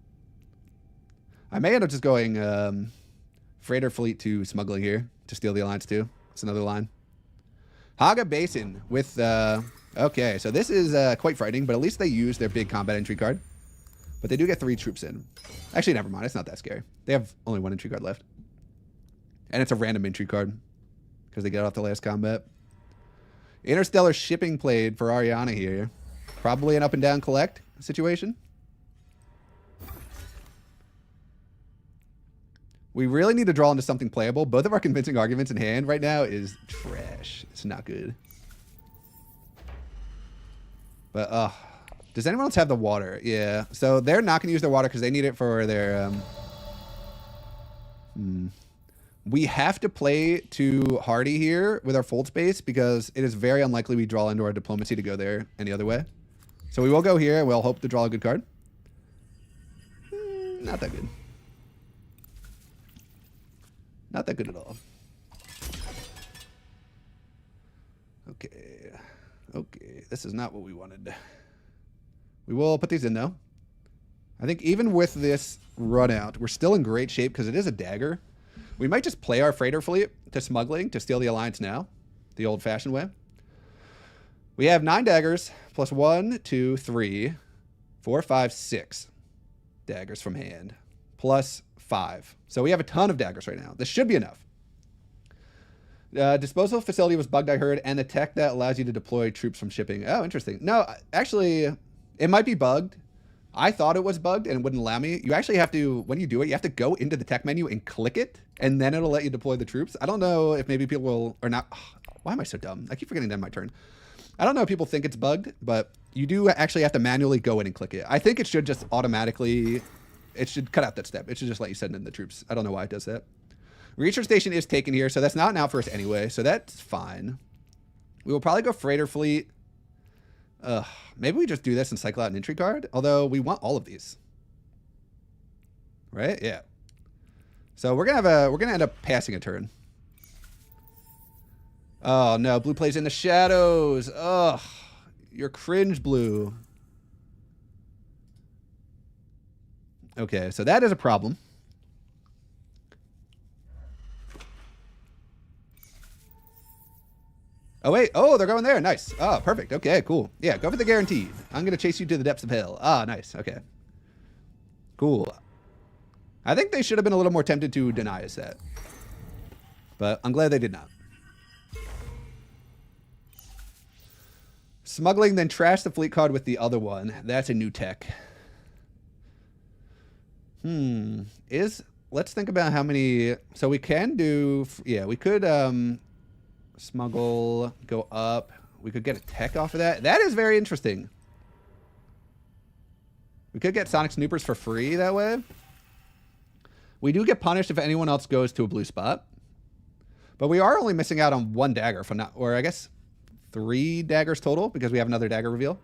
I may end up just going Freighter Fleet to Smuggling here to steal the alliance too. It's another line. Haga Basin with... okay, so this is quite frightening, but at least they use their big combat entry card. But they do get 3 troops in. Actually, never mind. It's not that scary. They have only 1 entry card left. And it's a random entry card because they get off the last combat. Interstellar shipping played for Ariana here. Probably an up and down collect situation. We really need to draw into something playable. Both of our convincing arguments in hand right now is trash. It's not good. But, does anyone else have the water? Yeah. So they're not going to use their water because they need it for their... We have to play to Hardy here with our fold space because it is very unlikely we draw into our diplomacy to go there any other way. So we will go here and we'll hope to draw a good card. Not that good. Not that good at all. Okay. Okay. This is not what we wanted. We will put these in, though. I think even with this run out, we're still in great shape because it is a dagger. We might just play our freighter fleet to Smuggling to steal the alliance now, the old-fashioned way. We have 9 daggers plus 1, 2, 3, 4, 5, 6 daggers from hand plus 5. So we have a ton of daggers right now. This should be enough. Disposal facility was bugged, I heard, and the tech that allows you to deploy troops from shipping. Oh, interesting. No, actually... It might be bugged. I thought it was bugged and it wouldn't allow me. You actually have to, when you do it, you have to go into the tech menu and click it, and then it'll let you deploy the troops. I don't know if maybe people will, or not. Why am I so dumb? I keep forgetting that my turn. I don't know if people think it's bugged, but you do actually have to manually go in and click it. I think it should just automatically, it should cut out that step. It should just let you send in the troops. I don't know why it does that. Research Station is taken here, so that's not an out for us anyway, so that's fine. We will probably go Freighter Fleet. Maybe we just do this and cycle out an entry card. Although we want all of these, right? Yeah. So we're gonna end up passing a turn. Oh no, Blue plays in the shadows. Ugh, you're cringe, Blue. Okay, so that is a problem. Oh, wait. Oh, they're going there. Nice. Oh, perfect. Okay, cool. Yeah, go for the guaranteed. I'm going to chase you to the depths of hell. Ah, nice. Okay. Cool. I think they should have been a little more tempted to deny us that. But I'm glad they did not. Smuggling, then trash the fleet card with the other one. That's a new tech. Let's think about how many... So we can do... Yeah, we could... Smuggle, go up. We could get a tech off of that. That is very interesting. We could get Sonic Snoopers for free that way. We do get punished if anyone else goes to a blue spot. But we are only missing out on 1 dagger from now, or I guess 3 daggers total because we have another dagger reveal.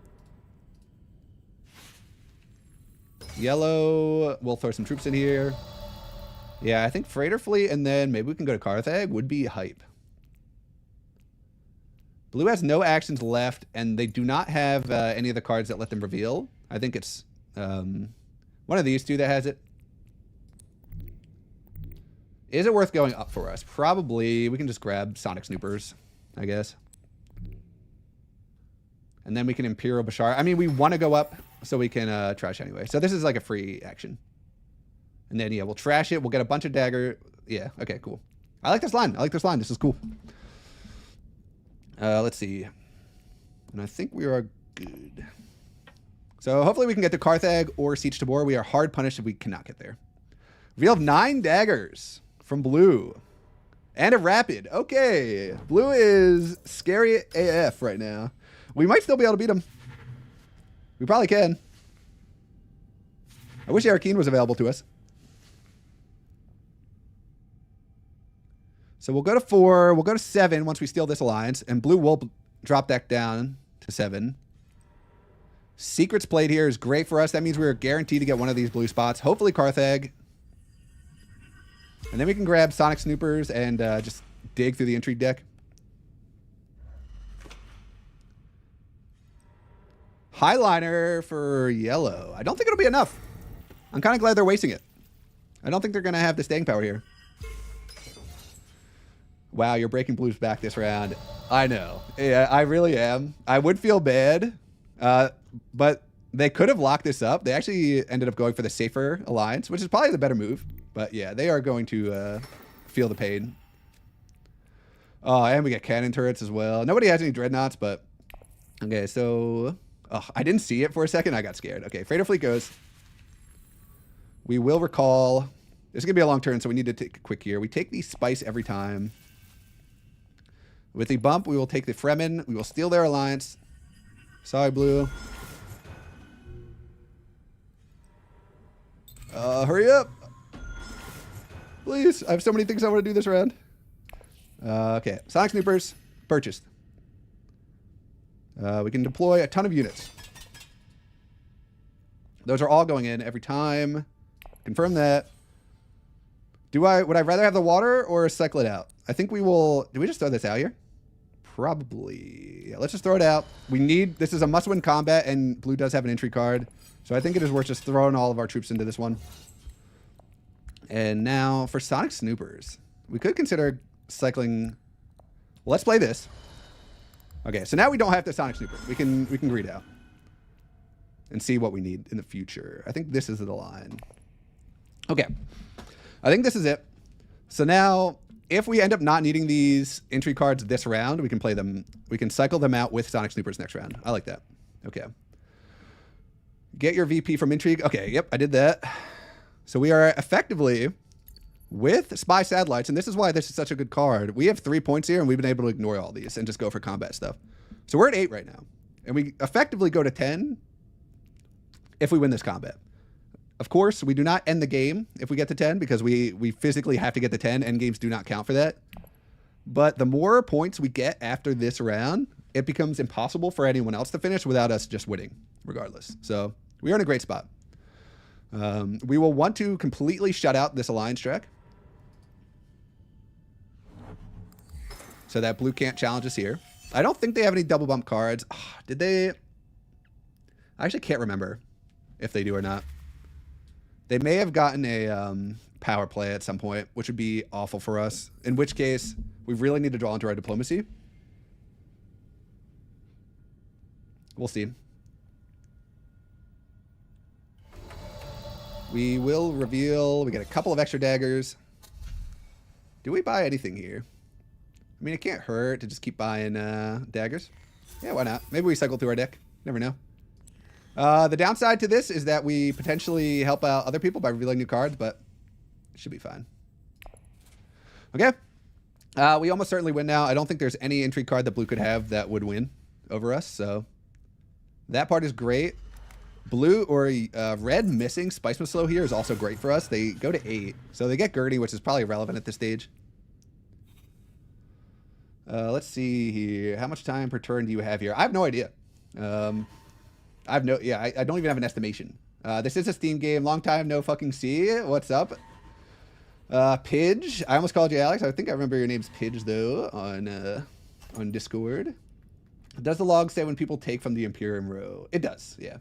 Yellow, we'll throw some troops in here. Yeah, I think Freighter Fleet and then maybe we can go to Carthage would be hype. Blue has no actions left, and they do not have any of the cards that let them reveal. I think it's one of these two that has it. Is it worth going up for us? Probably. We can just grab Sonic Snoopers, I guess. And then we can Imperial Bashar. I mean, we want to go up so we can trash anyway. So this is like a free action. And then, yeah, we'll trash it. We'll get a bunch of dagger. Yeah, okay, cool. I like this line. I like this line. This is cool. Let's see. And I think we are good. So hopefully we can get to Carthage or Siege Tabor. We are hard punished if we cannot get there. We have 9 daggers from Blue. And a rapid. Okay. Blue is scary AF right now. We might still be able to beat him. We probably can. I wish Arakeen was available to us. So we'll go to 4. We'll go to 7 once we steal this alliance. And blue will drop that down to 7. Secrets played here is great for us. That means we're guaranteed to get one of these blue spots. Hopefully Carthag. And then we can grab Sonic Snoopers and just dig through the intrigue deck. Highliner for yellow. I don't think it'll be enough. I'm kind of glad they're wasting it. I don't think they're going to have the staying power here. Wow, you're breaking blue's back this round. I know. Yeah, I really am. I would feel bad, but they could have locked this up. They actually ended up going for the safer alliance, which is probably the better move. But yeah, they are going to feel the pain. Oh, and we get cannon turrets as well. Nobody has any dreadnoughts, but... Okay, so... Oh, I didn't see it for a second. I got scared. Okay, Freighter Fleet goes. We will recall. This is going to be a long turn, so we need to take a quick here. We take the Spice every time. With the bump, we will take the Fremen. We will steal their alliance. Sorry, blue. Hurry up. Please. I have so many things I want to do this round. Okay. Sonic Snoopers. Purchased. We can deploy a ton of units. Those are all going in every time. Confirm that. Would I rather have the water or cycle it out? I think we will. Do we just throw this out here? Probably. Yeah, let's just throw it out. This is a must-win combat, and blue does have an entry card. So I think it is worth just throwing all of our troops into this one. And now for Sonic Snoopers, we could consider cycling. Let's play this. Okay, so now we don't have to Sonic Snooper. We can greed out and see what we need in the future. I think this is the line. Okay, I think this is it. So now, if we end up not needing these entry cards this round, we can play them. We can cycle them out with Sonic Snoopers next round. I like that. Okay. Get your VP from intrigue. Okay, yep, I did that. So we are effectively with Spy Satellites, and this is why this is such a good card. We have 3 points here, and we've been able to ignore all these and just go for combat stuff. So we're at 8 right now, and we effectively go to 10 if we win this combat. Of course, we do not end the game if we get to 10 because we physically have to get to 10. End games do not count for that. But the more points we get after this round, it becomes impossible for anyone else to finish without us just winning, regardless. So we are in a great spot. We will want to completely shut out this alliance track so that blue can't challenge us here. I don't think they have any double bump cards. Oh, did they? I actually can't remember if they do or not. They may have gotten a power play at some point, which would be awful for us. In which case, we really need to draw into our diplomacy. We'll see. We will reveal. We get a couple of extra daggers. Do we buy anything here? I mean, it can't hurt to just keep buying daggers. Yeah, why not? Maybe we cycle through our deck. Never know. The downside to this is that we potentially help out other people by revealing new cards, but it should be fine. Okay. We almost certainly win now. I don't think there's any intrigue card that blue could have that would win over us, so that part is great. Blue or red missing Spice Slow here is also great for us. They go to 8, so they get Gurney, which is probably irrelevant at this stage. Let's see here. How much time per turn do you have here? I have no idea. I don't even have an estimation. This is a Steam game. Long time no fucking see. What's up? Pidge. I almost called you Alex. I think I remember your name's Pidge though on Discord. Does the log say when people take from the Imperium row? It does, yeah.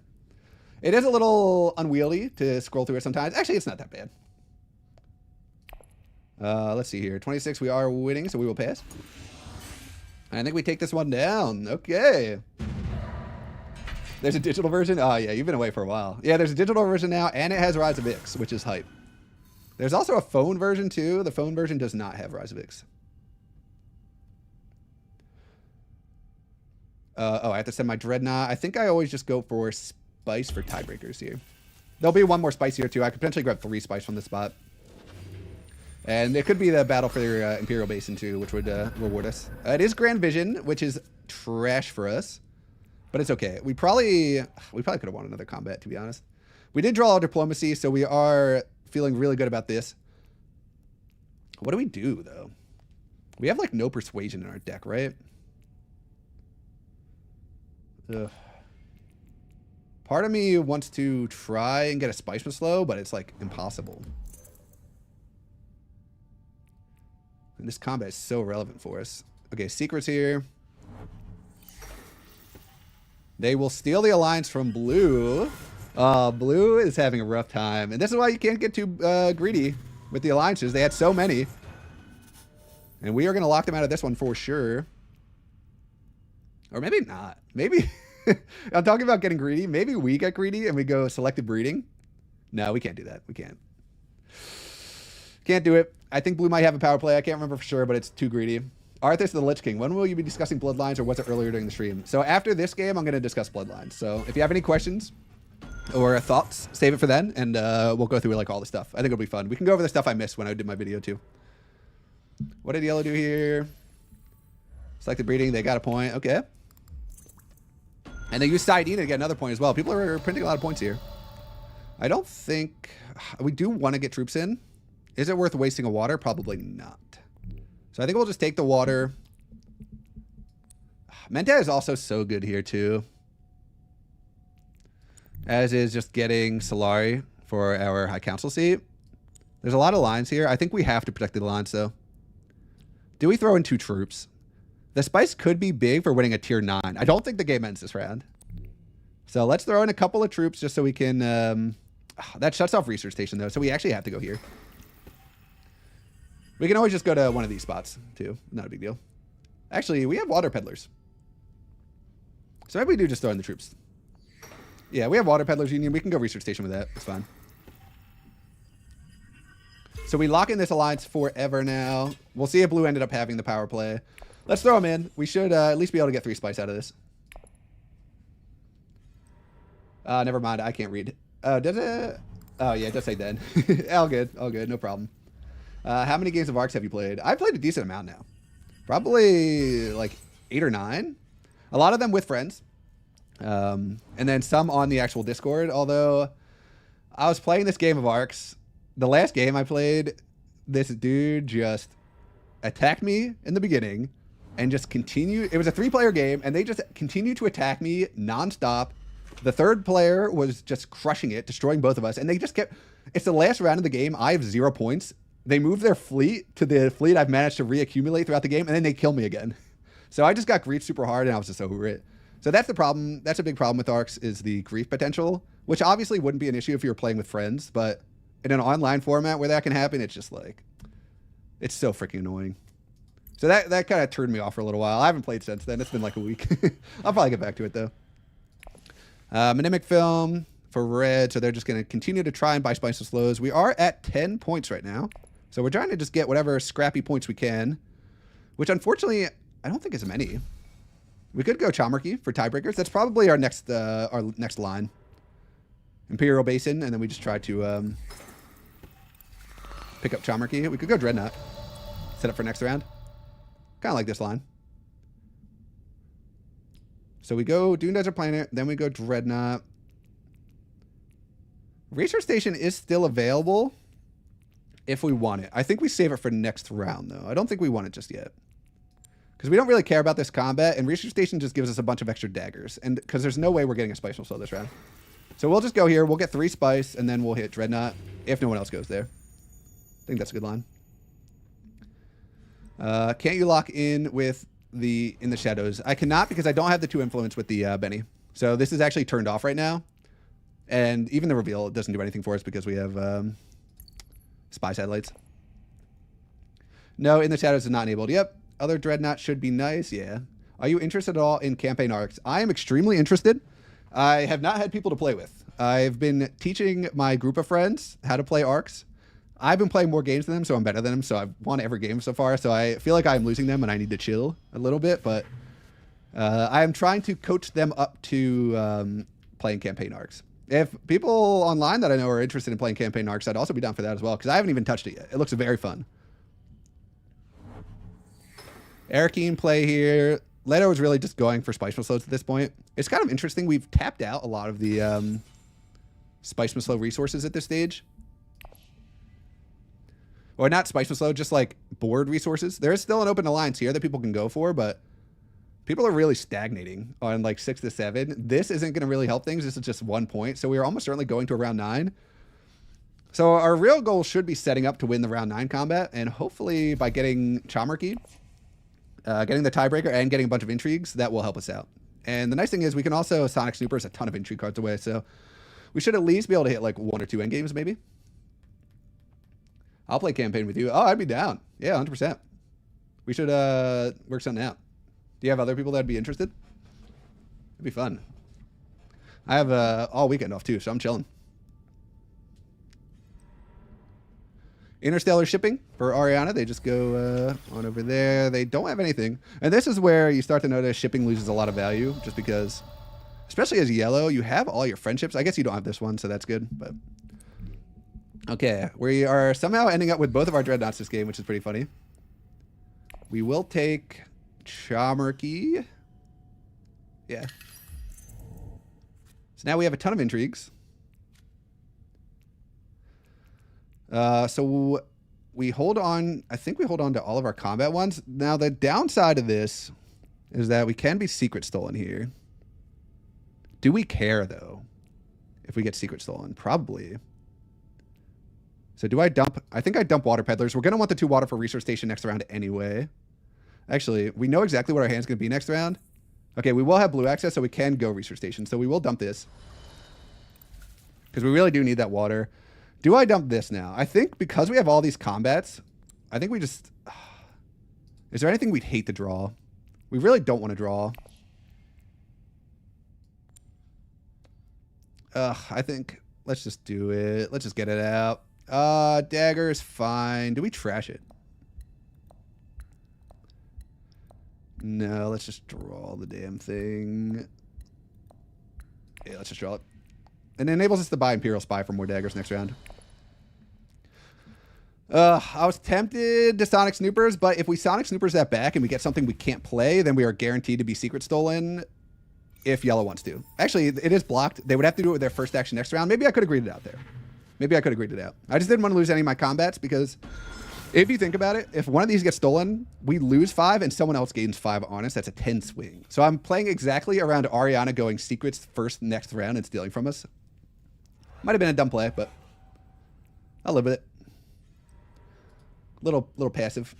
It is a little unwieldy to scroll through it sometimes. Actually, it's not that bad. Let's see here. 26, we are winning, so we will pass. I think we take this one down. Okay. There's a digital version? Oh, yeah, you've been away for a while. Yeah, there's a digital version now, and it has Rise of Ix, which is hype. There's also a phone version, too. The phone version does not have Rise of Ix. Oh, I have to send my Dreadnought. I think I always just go for Spice for tiebreakers here. There'll be one more Spice here, too. I could potentially grab 3 Spice from this spot. And it could be the battle for the Imperial Basin, too, which would reward us. It is Grand Vision, which is trash for us. But it's okay. We probably could have won another combat, to be honest. We did draw our diplomacy, so we are feeling really good about this. What do we do, though? We have like no persuasion in our deck, right? Ugh. Part of me wants to try and get a Spice Slow, but it's like impossible. And this combat is so relevant for us. Okay, secrets here. They will steal the alliance from blue. Blue is having a rough time. And this is why you can't get too greedy with the alliances. They had so many. And we are going to lock them out of this one for sure. Or maybe not. Maybe... I'm talking about getting greedy. Maybe we get greedy and we go selective breeding. No, we can't do that. We can't. Can't do it. I think blue might have a power play. I can't remember for sure, but it's too greedy. Arthas the Lich King. When will you be discussing Bloodlines, or was it earlier during the stream? So after this game, I'm going to discuss Bloodlines. So if you have any questions or thoughts, save it for then, and we'll go through like all the stuff. I think it'll be fun. We can go over the stuff I missed when I did my video too. What did yellow do here? Selective breeding. They got a point. Okay. And they use Sidene to get another point as well. People are printing a lot of points here. I don't think... We do want to get troops in. Is it worth wasting a water? Probably not. So I think we'll just take the water. Menta is also so good here too. As is just getting Solari for our High Council seat. There's a lot of lines here. I think we have to protect the lines though. Do we throw in 2 troops? The spice could be big for winning a tier 9. I don't think the game ends this round. So let's throw in a couple of troops just so we can... that shuts off research station though, so we actually have to go here. We can always just go to one of these spots too. Not a big deal. Actually, we have water peddlers. So maybe we do just throw in the troops. Yeah, we have water peddlers union. We can go research station with that. It's fine. So we lock in this alliance forever now. We'll see if blue ended up having the power play. Let's throw them in. We should at least be able to get 3 spice out of this. Never mind. I can't read. Does it? Oh, yeah. It does say dead. All good. All good. No problem. How many games of Arcs have you played? I've played a decent amount now. Probably like 8 or 9. A lot of them with friends. And then some on the actual Discord. Although I was playing this game of Arcs. The last game I played, this dude just attacked me in the beginning. And just continued. It was a 3-player game, and they just continued to attack me nonstop. The third player was just crushing it, destroying both of us, and they just kept... It's the last round of the game. I have 0 points. They moved their fleet to the fleet I've managed to reaccumulate throughout the game, and then they kill me again. So I just got griefed super hard, and I was just over it. So that's the problem. That's a big problem with Arcs, is the grief potential, which obviously wouldn't be an issue if you were playing with friends, but in an online format where that can happen, it's just like... It's so freaking annoying. So that kind of turned me off for a little while. I haven't played since then. It's been like a week. I'll probably get back to it, though. Mnemic film for red. So they're just going to continue to try and buy spice and slows. We are at 10 points right now. So we're trying to just get whatever scrappy points we can. Which, unfortunately, I don't think is many. We could go Chomarchy for tiebreakers. That's probably our next line. Imperial Basin. And then we just try to pick up Chomarchy. We could go Dreadnought. Set up for next round. Kind of like this line. So we go Dune Desert Planet, then we go Dreadnought. Research Station is still available if we want it. I think we save it for next round, though. I don't think we want it just yet. Because we don't really care about this combat, and Research Station just gives us a bunch of extra daggers. And because there's no way we're getting a Spice Slow this round. So we'll just go here. We'll get 3 Spice, and then we'll hit Dreadnought if no one else goes there. I think that's a good line. Can't you lock in with the In the Shadows? I cannot because I don't have the 2 influence with the Benny. So this is actually turned off right now. And even the reveal doesn't do anything for us because we have spy satellites. No, In the Shadows is not enabled. Yep. Other Dreadnought should be nice. Yeah. Are you interested at all in campaign arcs? I am extremely interested. I have not had people to play with. I've been teaching my group of friends how to play arcs. I've been playing more games than them, so I'm better than them. So I've won every game so far. So I feel like I'm losing them and I need to chill a little bit. But I am trying to coach them up to playing campaign arcs. If people online that I know are interested in playing campaign arcs, I'd also be down for that as well. Because I haven't even touched it yet. It looks very fun. Erikine play here. Leto is really just going for Spice Slows at this point. It's kind of interesting. We've tapped out a lot of the Spice Slow resources at this stage. Or not Spice Slow, just like board resources. There is still an open alliance here that people can go for, but people are really stagnating on like 6 to 7. This isn't going to really help things. This is just 1 point. So we are almost certainly going to a round 9. So our real goal should be setting up to win the round 9 combat. And hopefully by getting Chamarkey, getting the tiebreaker and getting a bunch of intrigues, that will help us out. And the nice thing is we can also Sonic Snoopers a ton of intrigue cards away. So we should at least be able to hit like 1 or 2 endgames maybe. I'll play campaign with you. Oh, I'd be down. Yeah, 100%. We should work something out. Do you have other people that'd be interested? It'd be fun. I have all weekend off too, so I'm chilling. Interstellar shipping for Ariana. They just go on over there. They don't have anything. And this is where you start to notice shipping loses a lot of value just because, especially as yellow, you have all your friendships. I guess you don't have this one, so that's good. But okay, we are somehow ending up with both of our dreadnoughts this game, which is pretty funny. We will take Chamarkey. Yeah. So now we have a ton of intrigues. So we hold on, I think we hold on to all of our combat ones. Now the downside of this is that we can be secret stolen here. Do we care though? If we get secret stolen? Probably. So do I dump? I think I dump water peddlers. We're going to want the 2 water for research station next round anyway. Actually, we know exactly what our hand's going to be next round. Okay, we will have blue access, so we can go research station. So we will dump this. Because we really do need that water. Do I dump this now? I think because we have all these combats, I think we just... Is there anything we'd hate to draw? We really don't want to draw. I think... Let's just do it. Let's just get it out. Dagger is fine. Do we trash it? No, let's just draw the damn thing. Yeah, let's just draw it. And it enables us to buy Imperial Spy for more daggers next round. I was tempted to Sonic Snoopers, but if we Sonic Snoopers that back and we get something we can't play, then we are guaranteed to be secret stolen if yellow wants to. Actually, it is blocked. They would have to do it with their first action next round. Maybe I could have agreed it out there. Maybe I could have agreed it out. I just didn't want to lose any of my combats because if you think about it, if one of these gets stolen, we lose 5 and someone else gains 5 on us. That's a 10 swing. So I'm playing exactly around Ariana going secrets first next round and stealing from us. Might have been a dumb play, but I'll live with it. Little passive.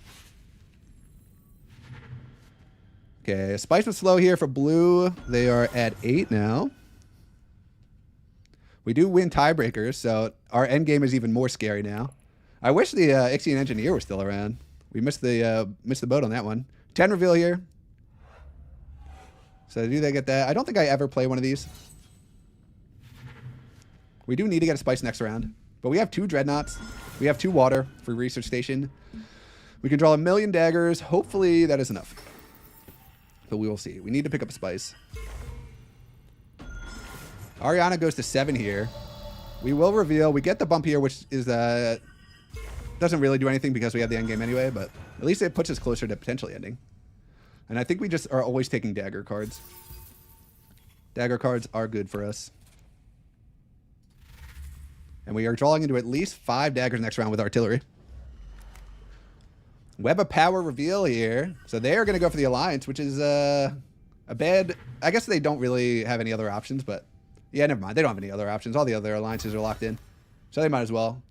Okay, Spice was slow here for blue. They are at 8 now. We do win tiebreakers, so our end game is even more scary now. I wish the Ixion Engineer was still around. We missed the boat on that one. 10 reveal here. So do they get that? I don't think I ever play one of these. We do need to get a Spice next round. But we have 2 dreadnoughts. We have 2 water for research station. We can draw 1 million daggers. Hopefully that is enough. But we will see. We need to pick up a Spice. Ariana goes to 7 here. We will reveal. We get the bump here, which is doesn't really do anything because we have the end game anyway, but at least it puts us closer to potentially ending. And I think we just are always taking dagger cards. Dagger cards are good for us. And we are drawing into at least 5 daggers next round with artillery. Web of Power reveal here. So they are going to go for the Alliance, which is a bad... I guess they don't really have any other options, but... Yeah, never mind. They don't have any other options. All the other alliances are locked in. So they might as well.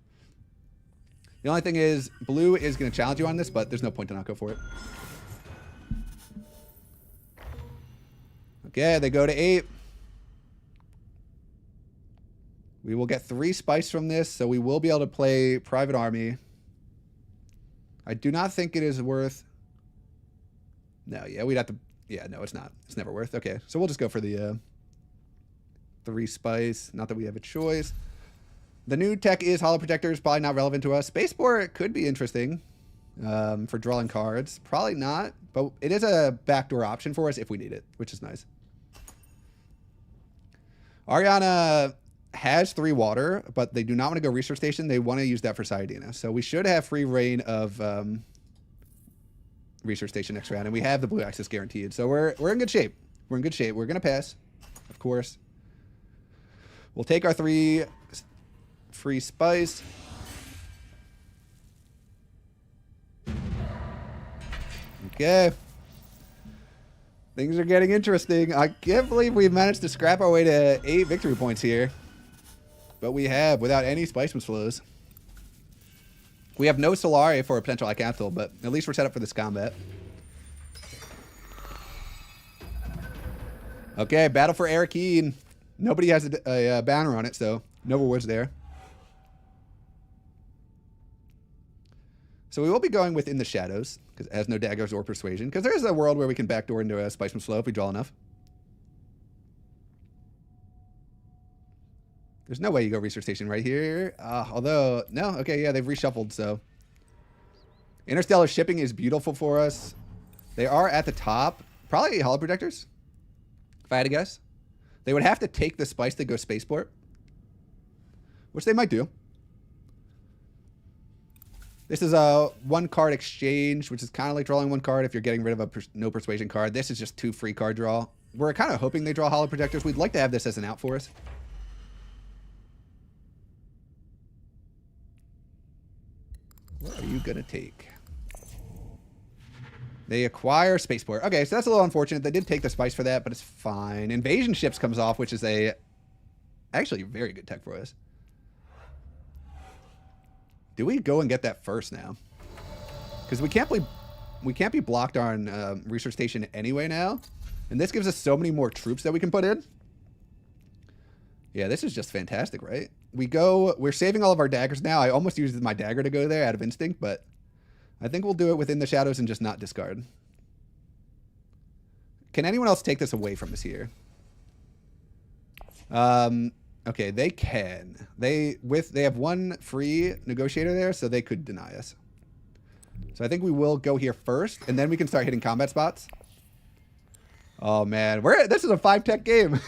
The only thing is, blue is going to challenge you on this, but there's no point to not go for it. Okay, they go to 8. We will get 3 Spice from this, so we will be able to play Private Army. I do not think it is worth... No, yeah, we'd have to... Yeah, no, it's not. It's never worth. Okay, so we'll just go for the 3 Spice. Not that we have a choice. The new tech is Hollow Protectors. Probably not relevant to us. Spaceport could be interesting for drawing cards. Probably not, but it is a backdoor option for us if we need it, which is nice. Ariana has 3 water, but they do not want to go research station. They want to use that for Sayadina. So we should have free reign of research station next round, and we have the blue access guaranteed. So we're in good shape. We're in good shape. We're going to pass, of course. We'll take our 3 free Spice. Okay. Things are getting interesting. I can't believe we've managed to scrap our way to 8 victory points here. But we have, without any Spiceman's flows. We have no Solari for a potential High Council, but at least we're set up for this combat. Okay, battle for Arakeen. Nobody has a banner on it, so no rewards there. So we will be going within the shadows, because it has no daggers or persuasion, because there is a world where we can backdoor into a Spiceman's Flow if we draw enough. There's no way you go Research Station right here. Although, no, okay, yeah, they've reshuffled, so. Interstellar shipping is beautiful for us. They are at the top. Probably Hollow Projectors, if I had to guess. They would have to take the spice to go Spaceport, which they might do. This is a 1-card exchange, which is kind of like drawing 1 card if you're getting rid of a no persuasion card. This is just 2 free card draw. We're kind of hoping they draw Hollow Projectors. We'd like to have this as an out for us. What are you going to take? They acquire Spaceport. Okay, so that's a little unfortunate. They did take the spice for that, but it's fine. Invasion Ships comes off, which is actually very good tech for us. Do we go and get that first now? Because we can't be blocked on Research Station anyway now. And this gives us so many more troops that we can put in. Yeah, this is just fantastic, right? We're saving all of our daggers now. I almost used my dagger to go there out of instinct, but I think we'll do it within the shadows and just not discard. Can anyone else take this away from us here? Okay, they can. They have 1 free negotiator there, so they could deny us. So I think we will go here first, and then we can start hitting combat spots. Oh man, this is a 5-tech game.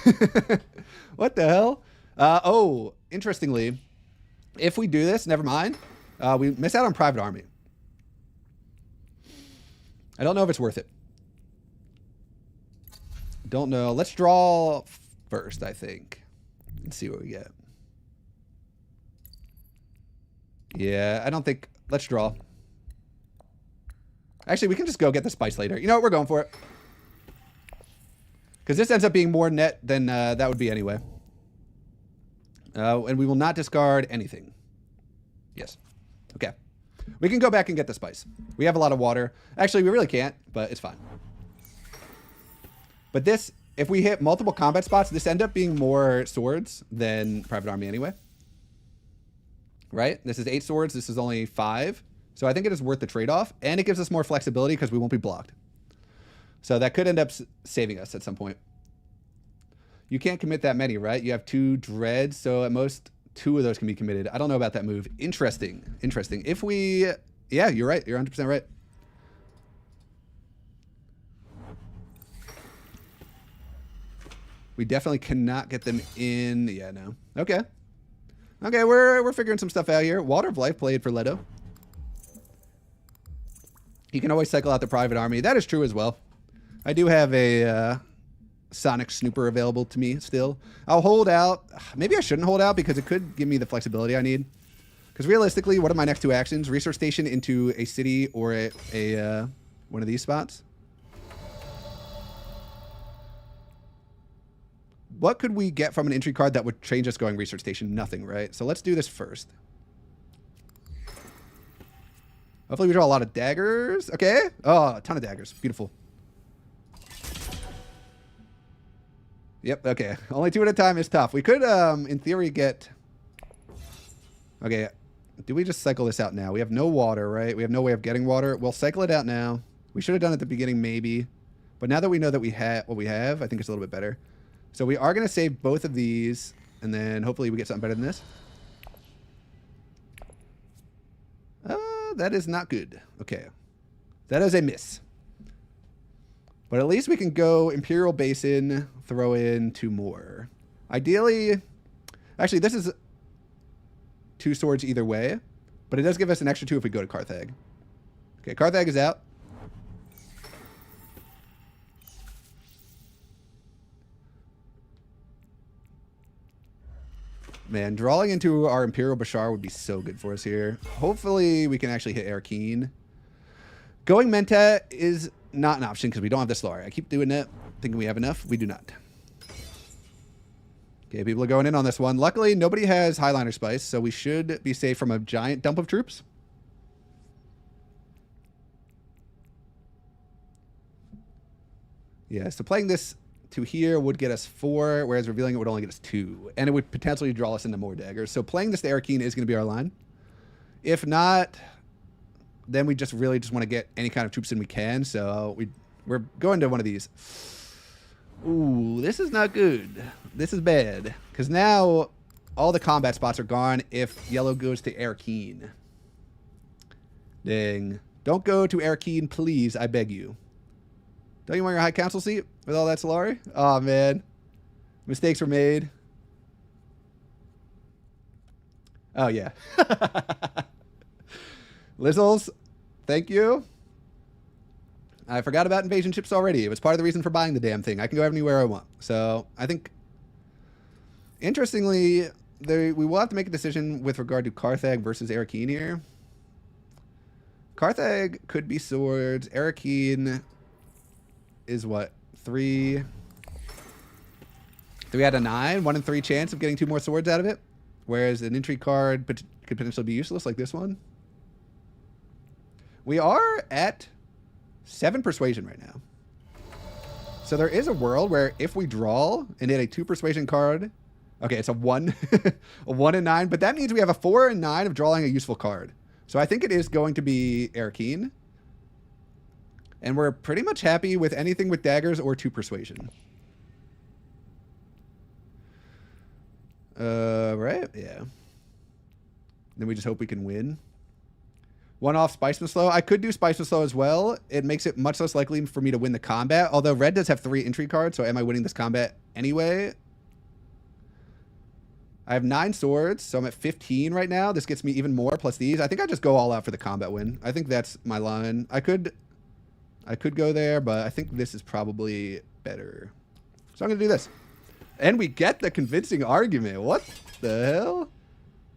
What the hell? Oh, interestingly, if we do this, never mind. We miss out on Private Army. I don't know if it's worth it. Don't know. Let's draw first, I think. And see what we get. Yeah, I don't think... Let's draw. Actually, we can just go get the spice later. You know what? We're going for it. Because this ends up being more net than that would be anyway. And we will not discard anything. Yes. Okay. We can go back and get the spice. We have a lot of water. Actually, we really can't, but it's fine. But this, if we hit multiple combat spots, this ends up being more swords than Private Army anyway. Right? This is 8 swords. This is only 5. So I think it is worth the trade-off. And it gives us more flexibility because we won't be blocked. So that could end up saving us at some point. You can't commit that many, right? You have 2 dreads, so at most 2 of those can be committed. I don't know about that move. Interesting. Interesting. If we... Yeah, you're right. You're 100% right. We definitely cannot get them in... Yeah, no. Okay. Okay, we're figuring some stuff out here. Water of Life played for Leto. He can always cycle out the Private Army. That is true as well. I do have a Sonic Snooper available to me still. I'll hold out. Maybe I shouldn't hold out because it could give me the flexibility I need. Because realistically, what are my next 2 actions? Research Station into a city or a one of these spots. What could we get from an entry card that would change us going Research Station? Nothing, right? So let's do this first. Hopefully we draw a lot of daggers. Okay. Oh, a ton of daggers. Beautiful. Yep, okay. Only 2 at a time is tough. We could, in theory, get... Okay, do we just cycle this out now? We have no water, right? We have no way of getting water. We'll cycle it out now. We should have done it at the beginning, maybe. But now that we know that we have what we have, I think it's a little bit better. So we are going to save both of these, and then hopefully we get something better than this. That is not good. Okay. That is a miss. But at least we can go Imperial Basin, throw in 2 more. Ideally, actually, this is 2 swords either way, but it does give us an extra 2 if we go to Carthag. Okay, Carthag is out. Man, drawing into our Imperial Bashar would be so good for us here. Hopefully, we can actually hit Arakeen. Going Mentat is not an option because we don't have the Solari. I keep doing that, thinking we have enough. We do not. Okay, people are going in on this one. Luckily, nobody has Highliner Spice, so we should be safe from a giant dump of troops. Yeah, so playing this to here would get us 4, whereas revealing it would only get us 2. And it would potentially draw us into more daggers. So playing this to Arakeen is going to be our line. If not, then we just really just want to get any kind of troops in we can. So we're going to one of these. Ooh, this is not good. This is bad. Because now all the combat spots are gone if yellow goes to Arakeen. Dang. Don't go to Arakeen, please. I beg you. Don't you want your High Council seat with all that Solari? Oh, man. Mistakes were made. Oh, yeah. Lizzles, thank you. I forgot about invasion ships already. It was part of the reason for buying the damn thing. I can go anywhere I want. So, I think, interestingly, we will have to make a decision with regard to Carthag versus Arakeen here. Carthag could be swords. Arakeen is what? 3 out of 9? 1 in 3 chance of getting 2 more swords out of it. Whereas an intrigue card could potentially be useless, like this one. We are at 7 persuasion right now. So there is a world where if we draw and hit a 2 persuasion card, okay, it's a 1, a 1 in 9, but that means we have a 4 and 9 of drawing a useful card. So I think it is going to be Arakeen. And we're pretty much happy with anything with daggers or 2 persuasion. Right? Yeah. Then we just hope we can win. 1 off Spice and Slow. I could do Spice and Slow as well. It makes it much less likely for me to win the combat. Although red does have 3 entry cards, so am I winning this combat anyway? I have 9 swords, so I'm at 15 right now. This gets me even more plus these. I think I just go all out for the combat win. I think that's my line. I could go there, but I think this is probably better. So I'm going to do this. And we get the convincing argument. What the hell?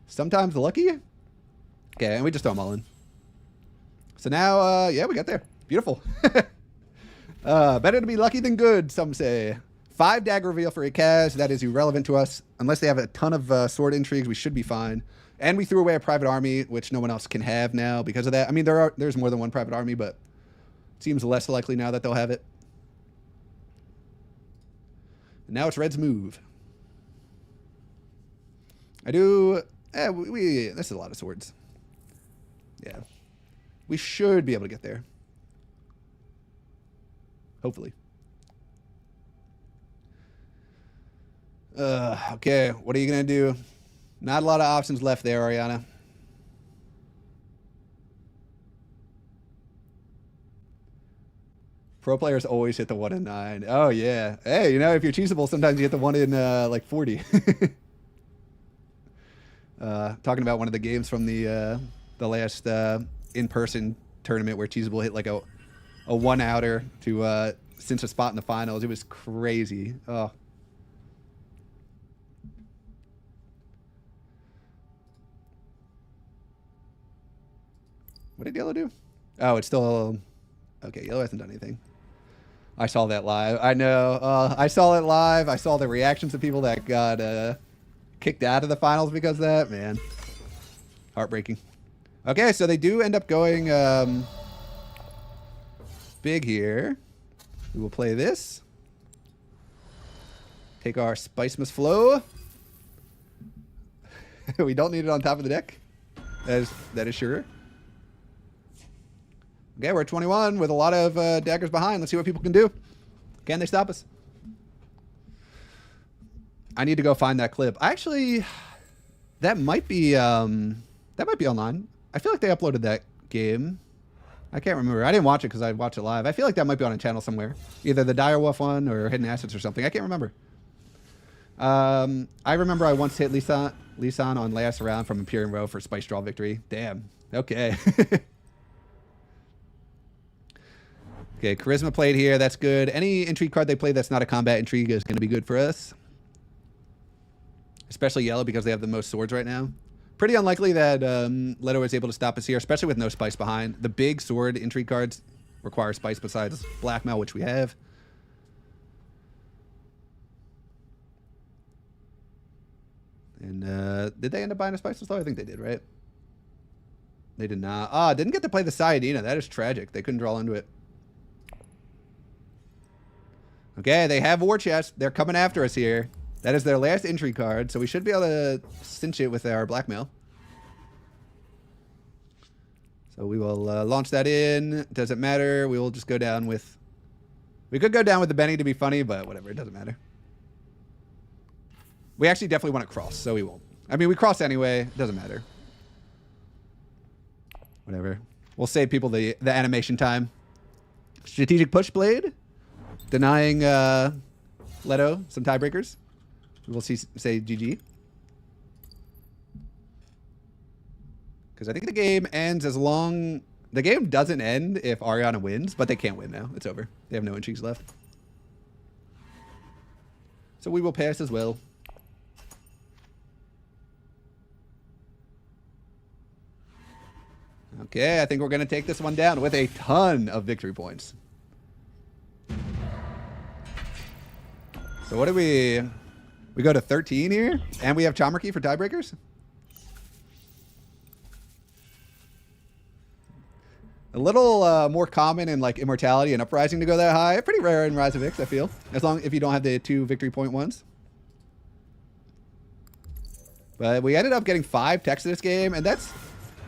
Sometimes lucky? Okay, and we just throw them all in. So now, yeah, we got there. Beautiful. Better to be lucky than good, some say. 5 dagger reveal for Ikaz. That is irrelevant to us. Unless they have a ton of sword intrigues, we should be fine. And we threw away a private army, which no one else can have now because of that. I mean, there's more than 1 private army, but it seems less likely now that they'll have it. And now it's red's move. I do... this is a lot of swords. Yeah. We should be able to get there. Hopefully. Okay, what are you going to do? Not a lot of options left there, Ariana. Pro players always hit the 1 in 9. Oh, yeah. Hey, you know, if you're cheesable, sometimes you hit the 1 in, like, 40. Talking about one of the games from the last in-person tournament where cheesable hit, like, a 1-outer to cinch a spot in the finals. It was crazy. Oh. What did yellow do? Oh, it's still... Okay, yellow hasn't done anything. I saw that live. I know. I saw it live. I saw the reactions of people that got kicked out of the finals because of that. Man. Heartbreaking. Okay, so they do end up going big here. We will play this. Take our Spice Must Flow. We don't need it on top of the deck. That is sure. Okay, we're at 21 with a lot of daggers behind. Let's see what people can do. Can they stop us? I need to go find that clip. Actually, that might be online. I feel like they uploaded that game. I can't remember. I didn't watch it because I watched it live. I feel like that might be on a channel somewhere. Either the Direwolf one or Hidden Assets or something. I can't remember. I remember I once hit Lisan on last round from Imperium Row for Spice Draw victory. Damn. Okay. Okay, Charisma played here. That's good. Any intrigue card they play that's not a combat intrigue is going to be good for us. Especially yellow because they have the most swords right now. Pretty unlikely that Leto is able to stop us here, especially with no Spice behind. The big sword intrigue cards require spice besides blackmail, which we have. And did they end up buying a spice though? I think they did, right? They did not. Ah, didn't get to play the Sayadina. That is tragic. They couldn't draw into it. Okay, they have War Chest. They're coming after us here. That is their last entry card, so we should be able to cinch it with our blackmail. So we will launch that in. Doesn't matter. We will just go down with... We could go down with the Benny to be funny, but whatever. It doesn't matter. We actually definitely want to cross, so we won't. I mean, we cross anyway. It doesn't matter. Whatever. We'll save people the animation time. Strategic Push Blade. Denying Leto some tiebreakers. We'll say GG. Because I think the game ends as long... The game doesn't end if Ariana wins, but they can't win now. It's over. They have no intrigues left. So we will pass as well. Okay, I think we're going to take this one down with a ton of victory points. So what do we... We go to 13 here? And we have Chamarkey for tiebreakers? A little more common in like Immortality and Uprising to go that high. Pretty rare in Rise of Ix, I feel. As long if you don't have the 2 victory point ones. But we ended up getting 5 techs in this game, and that's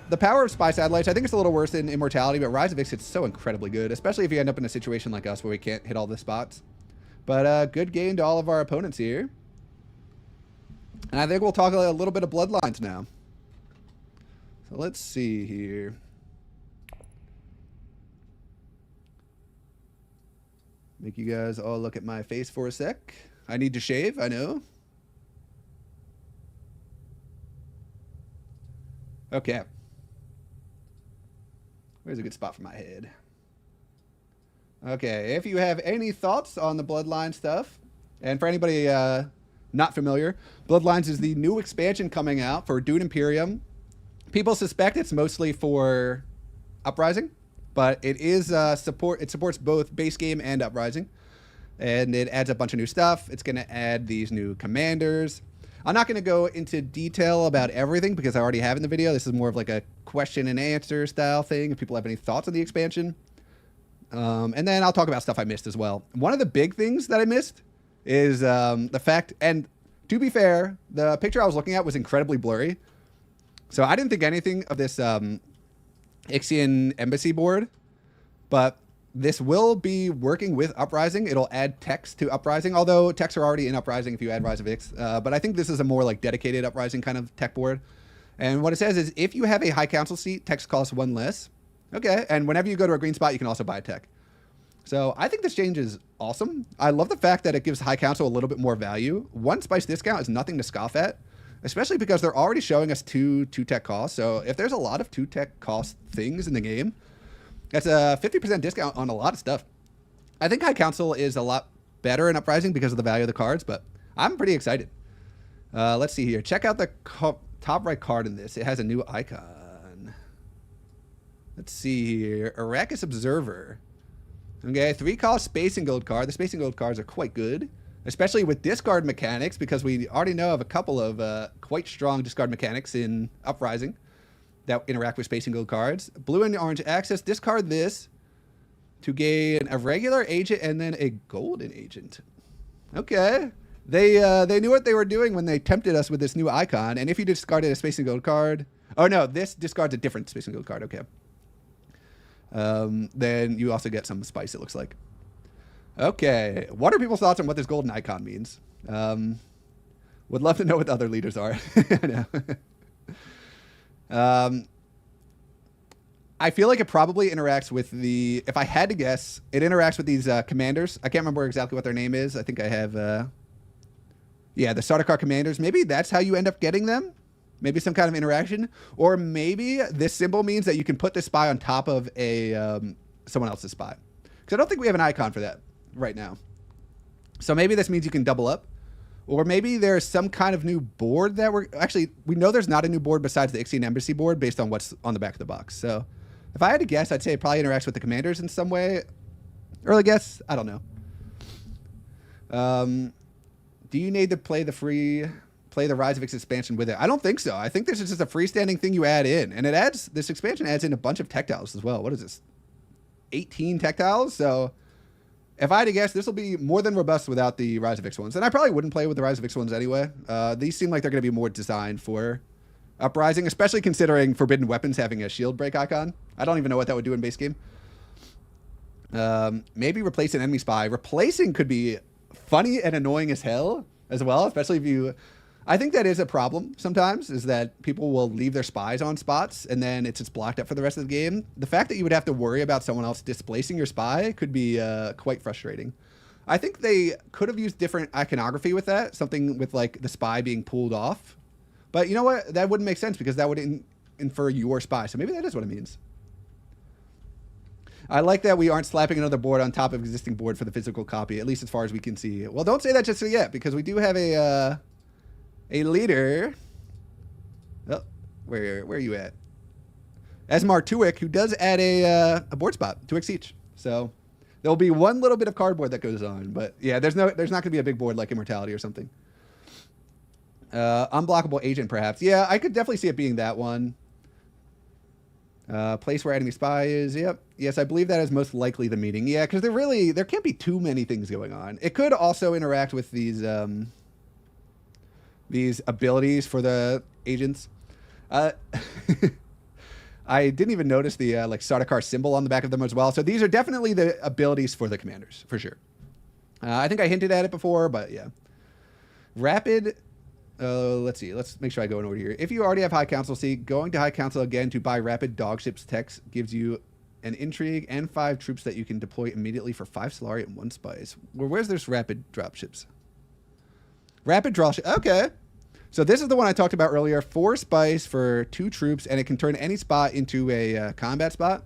the power of Spy Satellites. I think it's a little worse than Immortality, but Rise of Ix it's so incredibly good, especially if you end up in a situation like us where we can't hit all the spots. But good game to all of our opponents here. And I think we'll talk a little bit of Bloodlines now. So let's see here. Make you guys all look at my face for a sec. I need to shave, I know. Okay. Where's a good spot for my head? Okay, if you have any thoughts on the Bloodline stuff, and for anybody not familiar, Bloodlines is the new expansion coming out for Dune Imperium. People suspect it's mostly for Uprising, but it is it supports both base game and Uprising, and it adds a bunch of new stuff. It's going to add these new commanders. I'm not going to go into detail about everything because I already have in the video. This is more of like a question and answer style thing if people have any thoughts on the expansion. And then I'll talk about stuff I missed as well. One of the big things that I missed is the fact, and to be fair, the picture I was looking at was incredibly blurry. So I didn't think anything of this Ixian embassy board, but this will be working with Uprising. It'll add text to Uprising, although texts are already in Uprising if you add Rise of Ix. But I think this is a more like dedicated Uprising kind of tech board. And what it says is if you have a high council seat, text costs 1 less. Okay, and whenever you go to a green spot, you can also buy a tech. So I think this change is awesome. I love the fact that it gives High Council a little bit more value. 1 spice discount is nothing to scoff at, especially because they're already showing us two tech costs. So if there's a lot of 2 tech cost things in the game, that's a 50% discount on a lot of stuff. I think High Council is a lot better in Uprising because of the value of the cards, but I'm pretty excited. Let's see here. Check out the top right card in this. It has a new icon. Let's see here. Arrakis Observer. Okay, 3 cost Space and Gold card. The Space and Gold cards are quite good, especially with discard mechanics, because we already know of a couple of quite strong discard mechanics in Uprising that interact with Space and Gold cards. Blue and orange access. Discard this to gain a regular agent and then a golden agent. Okay. They knew what they were doing when they tempted us with this new icon. And if you discarded a Space and Gold card... Oh, no. This discards a different Space and Gold card. Okay. Then you also get some spice, it looks like. Okay. What are people's thoughts on what this golden icon means? Would love to know what the other leaders are. I feel like it probably interacts with the... If I had to guess, it interacts with these commanders. I can't remember exactly what their name is. I think I have... Yeah, the starter card commanders. Maybe that's how you end up getting them. Maybe some kind of interaction. Or maybe this symbol means that you can put this spy on top of a someone else's spy. Because I don't think we have an icon for that right now. So maybe this means you can double up. Or maybe there's some kind of new board that we're... Actually, we know there's not a new board besides the Ixian Embassy board based on what's on the back of the box. So If I had to guess, I'd say it probably interacts with the commanders in some way. Early guess, I don't know. Do you need to play the Rise of X expansion with it? I don't think so. I think this is just a freestanding thing you add in, and this expansion adds in a bunch of tech tiles as well. What is this? 18 tech tiles. So if I had to guess, this will be more than robust without the Rise of X ones, and I probably wouldn't play with the Rise of X ones anyway. These seem like they're going to be more designed for Uprising, especially considering Forbidden Weapons having a shield break icon. I don't even know what that would do in base game. Maybe replace an enemy spy. Replacing could be funny and annoying as hell as well, especially if you... I think that is a problem sometimes, is that people will leave their spies on spots and then it's just blocked up for the rest of the game. The fact that you would have to worry about someone else displacing your spy could be quite frustrating. I think they could have used different iconography with that, something with like the spy being pulled off. But you know what? That wouldn't make sense because that would infer your spy. So maybe that is what it means. I like that we aren't slapping another board on top of existing board for the physical copy, at least as far as we can see. Well, don't say that just yet, because we do have a leader. Oh, where are you at? Esmar Tuick, who does add a board spot, 2x each. So there'll be one little bit of cardboard that goes on, but yeah, there's not going to be a big board like Immortality or something. Unblockable agent, perhaps. Yeah, I could definitely see it being that one. Place where enemy spy is. Yep. Yes, I believe that is most likely the meeting. Yeah, because there can't be too many things going on. It could also interact with these abilities for the agents. I didn't even notice the like Sardaukar symbol on the back of them as well. So these are definitely the abilities for the commanders, for sure. I think I hinted at it before, but yeah. Rapid... let's see. Let's make sure I go in order here. If you already have High Council seat, going to High Council again to buy Rapid Dogships text gives you an intrigue and 5 troops that you can deploy immediately for 5 Solari and 1 Spice. Where's this Rapid Dropships? Rapid Dropships. Okay. So this is the one I talked about earlier. 4 Spice for 2 troops, and it can turn any spot into a combat spot.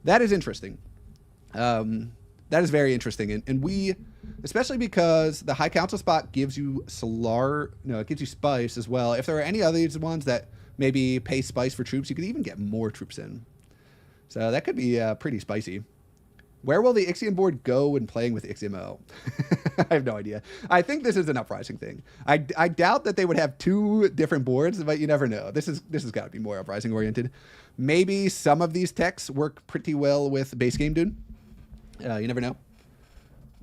That is interesting. That is very interesting. And we, especially because the High Council spot gives you it gives you Spice as well. If there are any other ones that maybe pay Spice for troops, you could even get more troops in. So that could be pretty spicy. Where will the Ixion board go when playing with XMO? I have no idea. I think this is an Uprising thing. I doubt that they would have 2 different boards, but you never know. This has got to be more Uprising oriented. Maybe some of these techs work pretty well with base game Dune. You never know.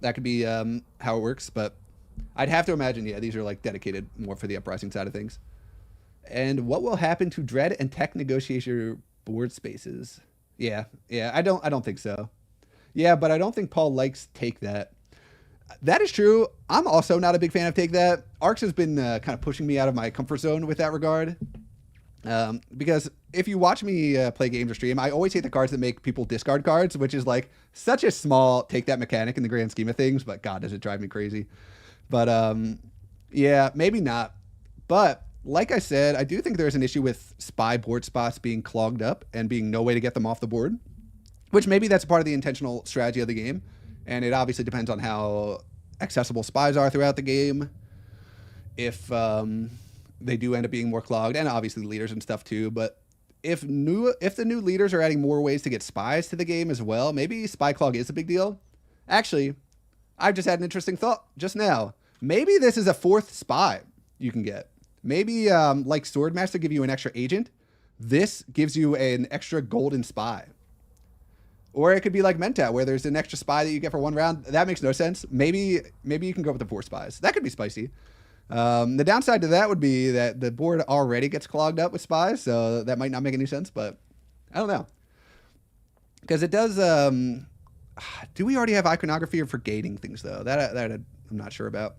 That could be how it works, but I'd have to imagine, yeah, these are like dedicated more for the Uprising side of things. And what will happen to Dread and Tech Negotiator board spaces? Yeah, I don't think so. Yeah, but I don't think Paul likes Take That. That is true. I'm also not a big fan of Take That. Arcs has been kind of pushing me out of my comfort zone with that regard. Because if you watch me play games or stream, I always hate the cards that make people discard cards, which is like such a small Take That mechanic in the grand scheme of things, but God, does it drive me crazy. But yeah, maybe not. But like I said, I do think there's an issue with spy board spots being clogged up and being no way to get them off the board, which maybe that's part of the intentional strategy of the game. And it obviously depends on how accessible spies are throughout the game. If they do end up being more clogged, and obviously leaders and stuff too. But if the new leaders are adding more ways to get spies to the game as well, maybe spy clog is a big deal. Actually, I've just had an interesting thought just now. Maybe this is a 4th spy you can get. Maybe like Swordmaster give you an extra agent. This gives you an extra golden spy. Or it could be like Mentat, where there's an extra spy that you get for 1 round. That makes no sense. Maybe you can go with the 4 spies. That could be spicy. The downside to that would be that the board already gets clogged up with spies, so that might not make any sense, but I don't know. Because it does... do we already have iconography for gating things, though? That I'm not sure about.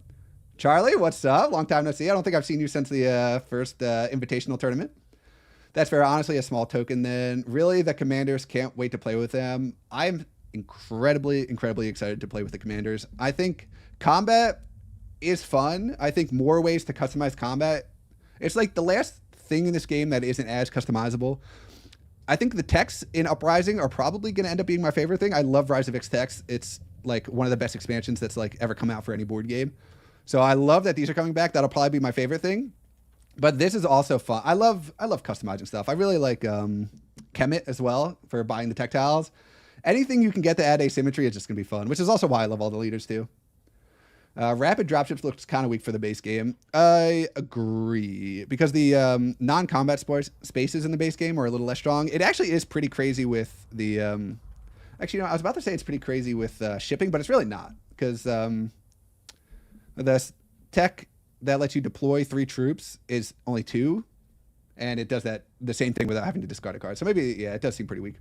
Charlie, what's up? Long time no see. I don't think I've seen you since the first invitational tournament. That's fair. Honestly, a small token then. Really, the commanders, can't wait to play with them. I'm incredibly excited to play with the commanders. I think combat is fun. I think more ways to customize combat. It's like the last thing in this game that isn't as customizable. I think the techs in Uprising are probably going to end up being my favorite thing. I love Rise of X techs. It's like one of the best expansions that's like ever come out for any board game. So I love that these are coming back. That'll probably be my favorite thing. But this is also fun. I love customizing stuff. I really like Kemet as well for buying the tech tiles. Anything you can get to add asymmetry is just going to be fun, which is also why I love all the leaders too. Rapid dropships looks kind of weak for the base game. I agree, because the non-combat spaces in the base game are a little less strong. It actually is pretty crazy with the... actually, I was about to say it's pretty crazy with shipping, but it's really not, because the tech that lets you deploy 3 troops is only 2, and it does that the same thing without having to discard a card. So maybe, yeah, it does seem pretty weak.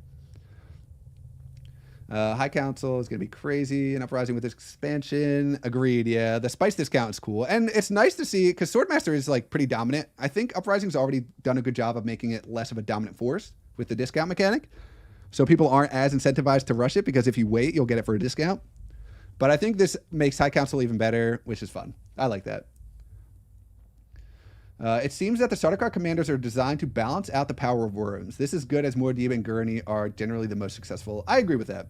High Council is going to be crazy. And Uprising with this expansion. Agreed, yeah. The Spice discount is cool. And it's nice to see, because Swordmaster is like pretty dominant. I think Uprising's already done a good job of making it less of a dominant force with the discount mechanic. So people aren't as incentivized to rush it, because if you wait, you'll get it for a discount. But I think this makes High Council even better, which is fun. I like that. It seems that the starter card commanders are designed to balance out the power of worms. This is good, as Muad'Dib and Gurney are generally the most successful. I agree with that.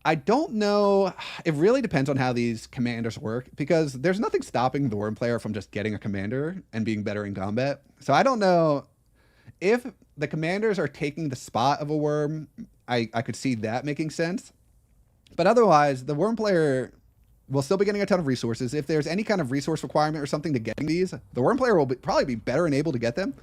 I don't know. It really depends on how these commanders work, because there's nothing stopping the worm player from just getting a commander and being better in combat. So I don't know if the commanders are taking the spot of a worm. I could see that making sense. But otherwise, the worm player will still be getting a ton of resources. If there's any kind of resource requirement or something to getting these, the worm player will probably be better and able to get them.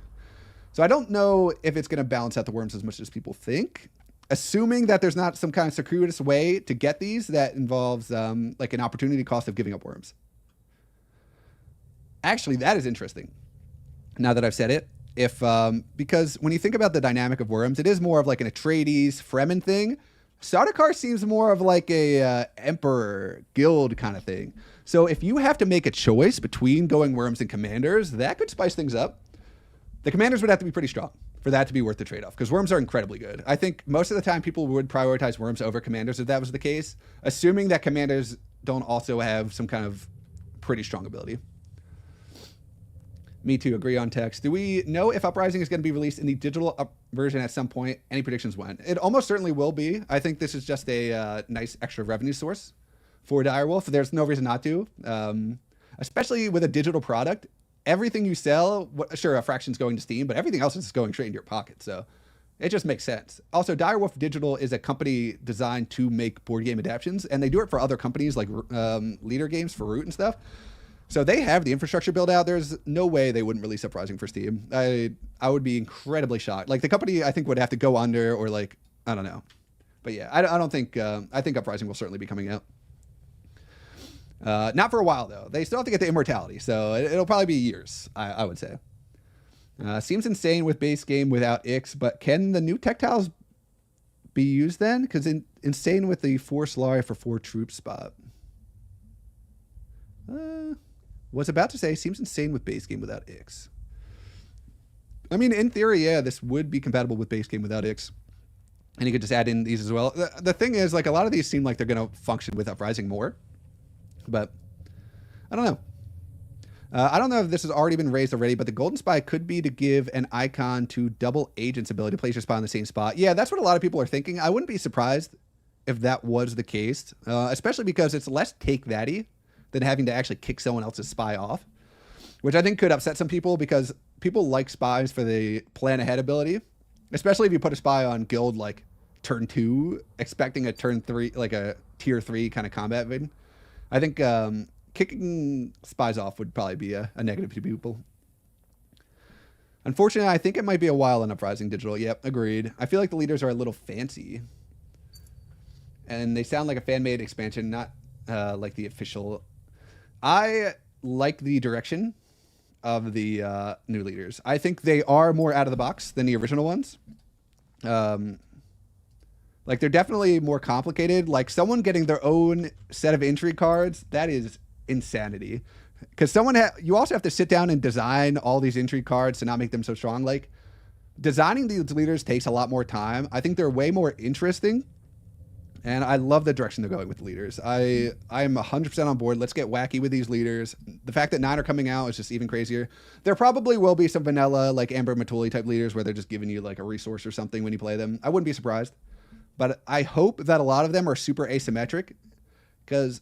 So I don't know if it's going to balance out the worms as much as people think, assuming that there's not some kind of circuitous way to get these that involves like an opportunity cost of giving up worms. Actually, that is interesting. Now that I've said it, because when you think about the dynamic of worms, it is more of like an Atreides, Fremen thing. Sardaukar seems more of like a Emperor guild kind of thing. So if you have to make a choice between going worms and commanders, that could spice things up. The commanders would have to be pretty strong for that to be worth the trade-off, because worms are incredibly good. I think most of the time people would prioritize worms over commanders if that was the case, assuming that commanders don't also have some kind of pretty strong ability. Me too, agree on text. Do we know if Uprising is going to be released in the digital version at some point? Any predictions when? It almost certainly will be. I think this is just a nice extra revenue source for Direwolf. There's no reason not to, especially with a digital product. Everything you sell, sure, a fraction's going to Steam, but everything else is going straight into your pocket. So it just makes sense. Also, Direwolf Digital is a company designed to make board game adaptations, and they do it for other companies like Leader Games for Root and stuff. So they have the infrastructure built out. There's no way they wouldn't release Uprising for Steam. I would be incredibly shocked. Like, the company, I think, would have to go under, or like, I don't know. But yeah, I don't think, I think Uprising will certainly be coming out. Not for a while, though. They still have to get the immortality, so it'll probably be years, I would say. Seems insane with base game without Ix, but can the new tech tiles be used then? Because insane with the 4 Solari for 4 troop spot. Was about to say, seems insane with base game without Ix. I mean, in theory, yeah, this would be compatible with base game without Ix. And you could just add in these as well. The thing is, like, a lot of these seem like they're going to function with Uprising more. But I don't know. I don't know if this has already been raised already, but the Golden Spy could be to give an icon to double agent's ability to place your spy in the same spot. Yeah, that's what a lot of people are thinking. I wouldn't be surprised if that was the case, especially because it's less take that-y than having to actually kick someone else's spy off, which I think could upset some people, because people like spies for the plan ahead ability, especially if you put a spy on guild like turn 2, expecting a turn 3, like a tier 3 kind of combat vid. I think kicking spies off would probably be a negative to people. Unfortunately, I think it might be a while in Uprising Digital. Yep, agreed. I feel like the leaders are a little fancy, and they sound like a fan-made expansion, not like the official. I like the direction of the new leaders. I think they are more out of the box than the original ones. Like, they're definitely more complicated. Like, someone getting their own set of intrigue cards, that is insanity. Because you also have to sit down and design all these intrigue cards to not make them so strong. Like, designing these leaders takes a lot more time. I think they're way more interesting. And I love the direction they're going with the leaders. I am 100% on board. Let's get wacky with these leaders. The fact that 9 are coming out is just even crazier. There probably will be some vanilla, like Amber Matuli type leaders where they're just giving you like a resource or something when you play them. I wouldn't be surprised. But I hope that a lot of them are super asymmetric, because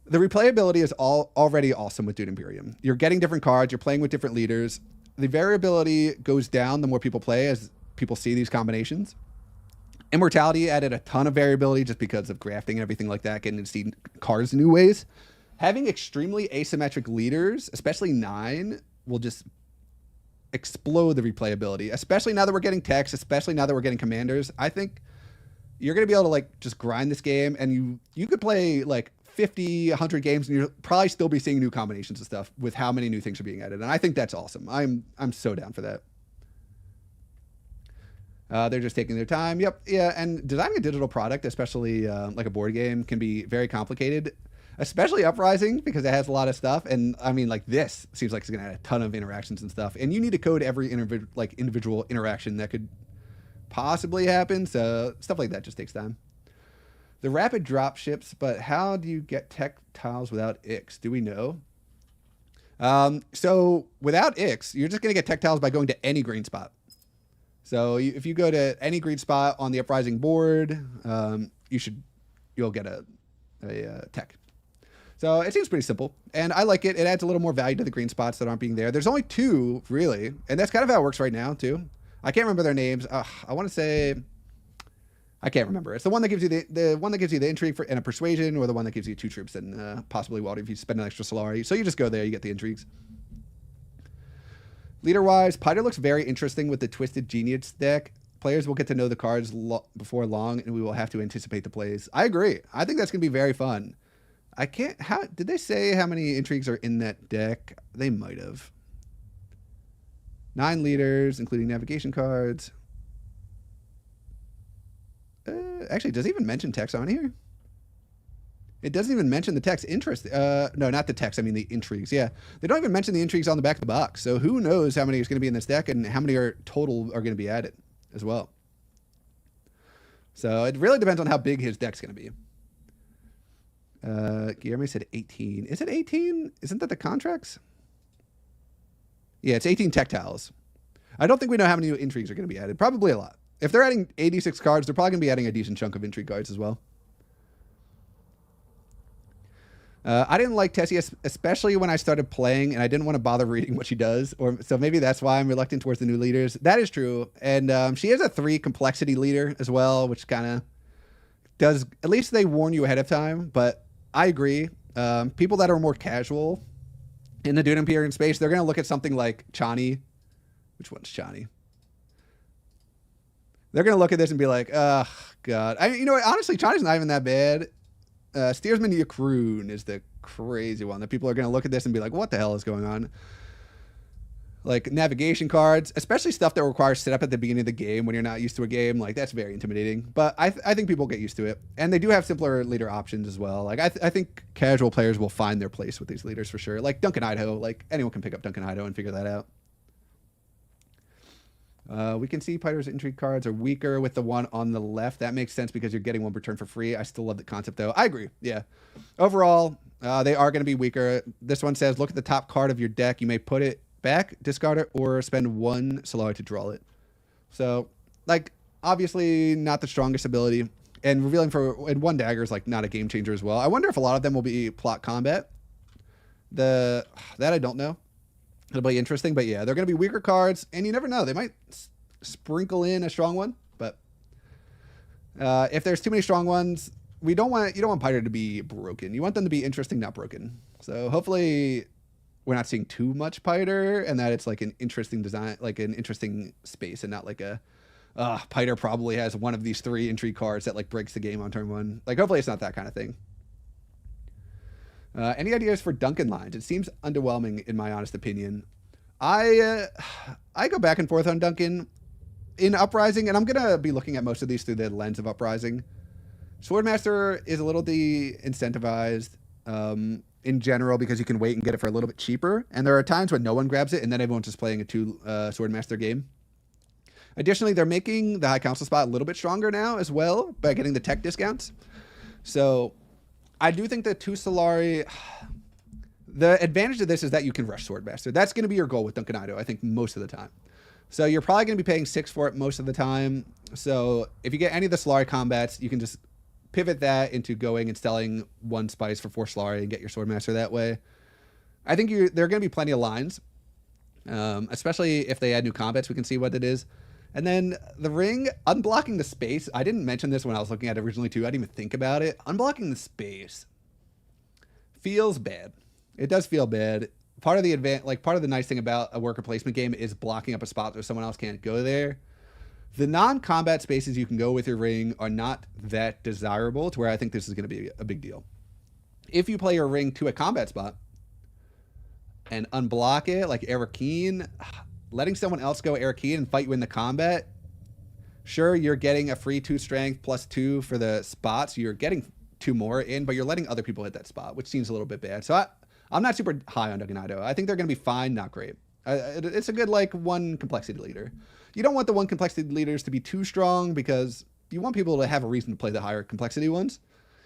the replayability is already awesome with Dune Imperium. You're getting different cards. You're playing with different leaders. the variability goes down the more people play as people see these combinations. Immortality added a ton of variability just because of grafting and everything like that, getting to see cards in new ways. Having extremely asymmetric leaders, especially 9, will just explode the replayability, especially now that we're getting techs, especially now that we're getting commanders. I think you're going to be able to like just grind this game, and you could play like 50, 100 games, and you'll probably still be seeing new combinations of stuff with how many new things are being added. And I think that's awesome. I'm so down for that. They're just taking their time. Yep. Yeah. And designing a digital product, especially like a board game, can be very complicated, especially Uprising, because it has a lot of stuff. And I mean, like, this seems like it's going to add a ton of interactions and stuff. And you need to code every individual interaction that could possibly happen. So stuff like that just takes time. The rapid drop ships, but how do you get tech tiles without Ix? Do we know? So without Ix, you're just going to get tech tiles by going to any green spot. So if you go to any green spot on the Uprising board, you'll get a tech. So it seems pretty simple, and I like it. It adds a little more value to the green spots that aren't being there. There's only 2 really, and that's kind of how it works right now too. I can't remember their names. I want to say, I can't remember. It's the one that gives you the one that gives you the intrigue and a persuasion, or the one that gives you 2 troops and possibly water if you spend an extra Solari. So you just go there, you get the intrigues. Leader-wise, Piter looks very interesting with the Twisted Genius deck. Players will get to know the cards before long, and we will have to anticipate the plays. I agree. I think that's going to be very fun. How did they say how many intrigues are in that deck? They might have. 9 leaders, including navigation cards. Actually, does it even mention text on here? It doesn't even mention the text. Interesting. No, not the text. I mean the intrigues. Yeah, they don't even mention the intrigues on the back of the box. So who knows how many is going to be in this deck and how many total are going to be added as well. So it really depends on how big his deck's going to be. Guillermo said 18. Is it 18? Isn't that the contracts? Yeah, it's 18 tech tiles. I don't think we know how many new intrigues are going to be added. Probably a lot. If they're adding 86 cards, they're probably going to be adding a decent chunk of intrigue cards as well. I didn't like Tessie, especially when I started playing, and I didn't want to bother reading what she does. So maybe that's why I'm reluctant towards the new leaders. That is true. And she is a 3 complexity leader as well, which kind of does, at least they warn you ahead of time. But I agree. People that are more casual in the Dune Imperium space, they're going to look at something like Chani. Which one's Chani? They're going to look at this and be like, oh, God. You know what? Honestly, Chani's not even that bad. Steersman Yakroon is the crazy one that people are going to look at this and be like, what the hell is going on? Like navigation cards, especially stuff that requires setup at the beginning of the game when you're not used to a game. Like, that's very intimidating. But I think people get used to it. And they do have simpler leader options as well. Like, I think casual players will find their place with these leaders for sure. Like Duncan Idaho. Like, anyone can pick up Duncan Idaho and figure that out. We can see Piter's intrigue cards are weaker with the one on the left. That makes sense because you're getting one per turn for free. I still love the concept, though. I agree. Yeah. Overall, they are going to be weaker. This one says, look at the top card of your deck. You may put it back, discard it, or spend 1 Solari to draw it. So, like, obviously not the strongest ability. And revealing and 1 dagger is, like, not a game changer as well. I wonder if a lot of them will be plot combat. That I don't know. It'll be interesting, but yeah, they're going to be weaker cards, and you never know. They might sprinkle in a strong one, but if there's too many strong ones, you don't want Piter to be broken. You want them to be interesting, not broken. So hopefully we're not seeing too much Piter, and that it's like an interesting design, like an interesting space, and not like Piter probably has one of these 3 intrigue cards that like breaks the game on turn 1. Like, hopefully it's not that kind of thing. Any ideas for Duncan lines? It seems underwhelming in my honest opinion. I go back and forth on Duncan in Uprising, and I'm going to be looking at most of these through the lens of Uprising. Swordmaster is a little de-incentivized in general because you can wait and get it for a little bit cheaper, and there are times when no one grabs it, and then everyone's just playing a 2 Swordmaster game. Additionally, they're making the High Council spot a little bit stronger now as well by getting the tech discounts. So I do think that 2 Solari, the advantage of this is that you can rush Swordmaster. That's going to be your goal with Duncan Idaho, I think, most of the time. So you're probably going to be paying 6 for it most of the time. So if you get any of the Solari combats, you can just pivot that into going and selling 1 spice for 4 Solari and get your Swordmaster that way. I think there are going to be plenty of lines. Especially if they add new combats, we can see what it is. And then the ring, unblocking the space. I didn't mention this when I was looking at it originally too. I didn't even think about it. Unblocking the space feels bad. It does feel bad. Part of the nice thing about a worker placement game is blocking up a spot where someone else can't go there. The non-combat spaces you can go with your ring are not that desirable to where I think this is going to be a big deal. If you play your ring to a combat spot and unblock it, like Arakeen, letting someone else go Arakeen and fight you in the combat, sure, you're getting a free 2 strength plus 2 for the spots. You're getting 2 more in, but you're letting other people hit that spot, which seems a little bit bad. So I'm not super high on Doganado. I think they're going to be fine, not great. It's a good, like, 1 complexity leader. You don't want the 1 complexity leaders to be too strong because you want people to have a reason to play the higher complexity ones.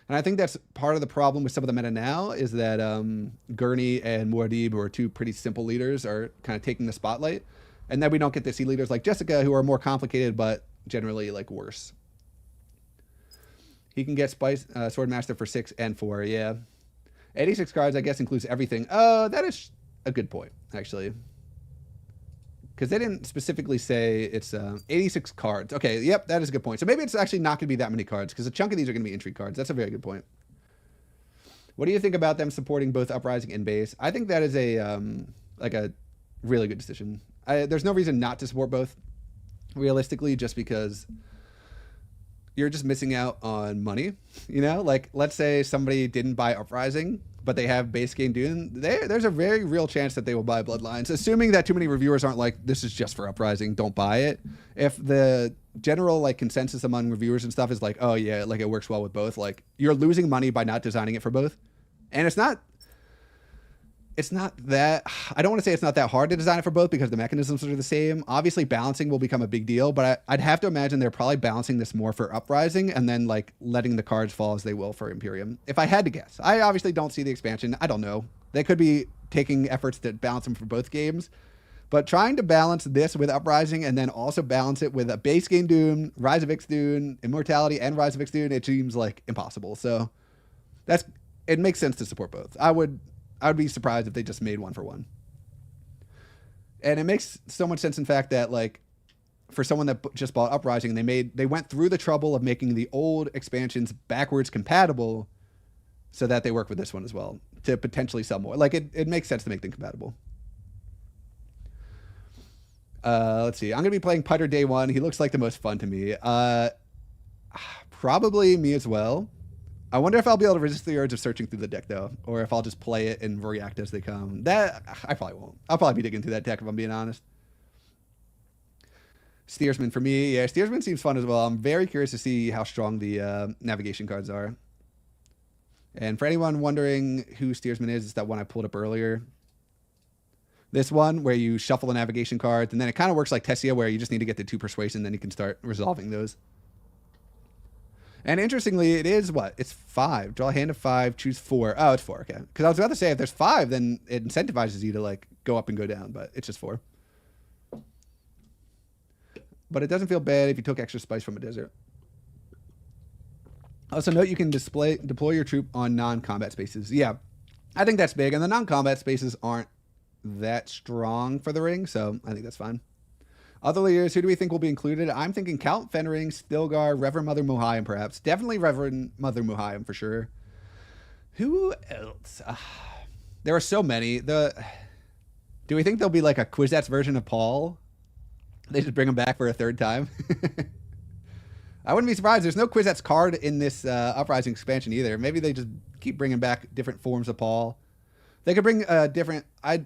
And I think that's part of the problem with some of the meta now is that Gurney and Muad'Dib, who are 2 pretty simple leaders, are kind of taking the spotlight. And then we don't get to see leaders like Jessica, who are more complicated, but generally, like, worse. He can get Swordmaster for 6 and 4, yeah. 86 cards, I guess, includes everything. Oh, that is a good point, actually. Because they didn't specifically say it's 86 cards. Okay, yep, that is a good point. So maybe it's actually not going to be that many cards, because a chunk of these are going to be intrigue cards. That's a very good point. What do you think about them supporting both Uprising and Base? I think that is a really good decision. There's no reason not to support both, realistically, just because you're just missing out on money. You know, like, let's say somebody didn't buy Uprising, but they have base game Dune, there's a very real chance that they will buy Bloodlines, assuming that too many reviewers aren't like, this is just for Uprising, don't buy it. If the general, like, consensus among reviewers and stuff is like, oh yeah, like, it works well with both, like, you're losing money by not designing it for both. And it's not that, I don't want to say it's not that hard to design it for both because the mechanisms are the same. Obviously, balancing will become a big deal, but I'd have to imagine they're probably balancing this more for Uprising and then, like, letting the cards fall as they will for Imperium. If I had to guess. I obviously don't see the expansion. I don't know. They could be taking efforts to balance them for both games. But trying to balance this with Uprising and then also balance it with a base game Dune, Rise of Ix Dune, Immortality, and Rise of Ix Dune, it seems like impossible. So it makes sense to support both. I would be surprised if they just made 1 for 1. And it makes so much sense, in fact, that, like, for someone that just bought Uprising, they went through the trouble of making the old expansions backwards compatible so that they work with this one as well to potentially sell more. Like, it makes sense to make them compatible. Let's see. I'm going to be playing Putter day 1. He looks like the most fun to me. Probably me as well. I wonder if I'll be able to resist the urge of searching through the deck, though, or if I'll just play it and react as they come. That, I probably won't. I'll probably be digging through that deck if I'm being honest. Steersman for me. Yeah, Steersman seems fun as well. I'm very curious to see how strong the navigation cards are. And for anyone wondering who Steersman is, it's that one I pulled up earlier. This one where you shuffle the navigation cards, and then it kind of works like Tessia, where you just need to get the 2 persuasion, then you can start resolving those. And interestingly, it is what? It's 5. Draw a hand of 5, choose 4. Oh, it's 4. Okay. Because I was about to say, if there's 5, then it incentivizes you to, like, go up and go down, but it's just 4. But it doesn't feel bad if you took extra spice from a desert. Also, note you can deploy your troop on non-combat spaces. Yeah, I think that's big. And the non-combat spaces aren't that strong for the ring, so I think that's fine. Other leaders, who do we think will be included? I'm thinking Count Fenring, Stilgar, Reverend Mother Muhaim, perhaps. Definitely Reverend Mother Muhaim for sure. Who else? There are so many. Do we think there'll be like a Kwisatz version of Paul? They just bring him back for a 3rd time. I wouldn't be surprised. There's no Kwisatz card in this Uprising expansion either. Maybe they just keep bringing back different forms of Paul. They could bring different. I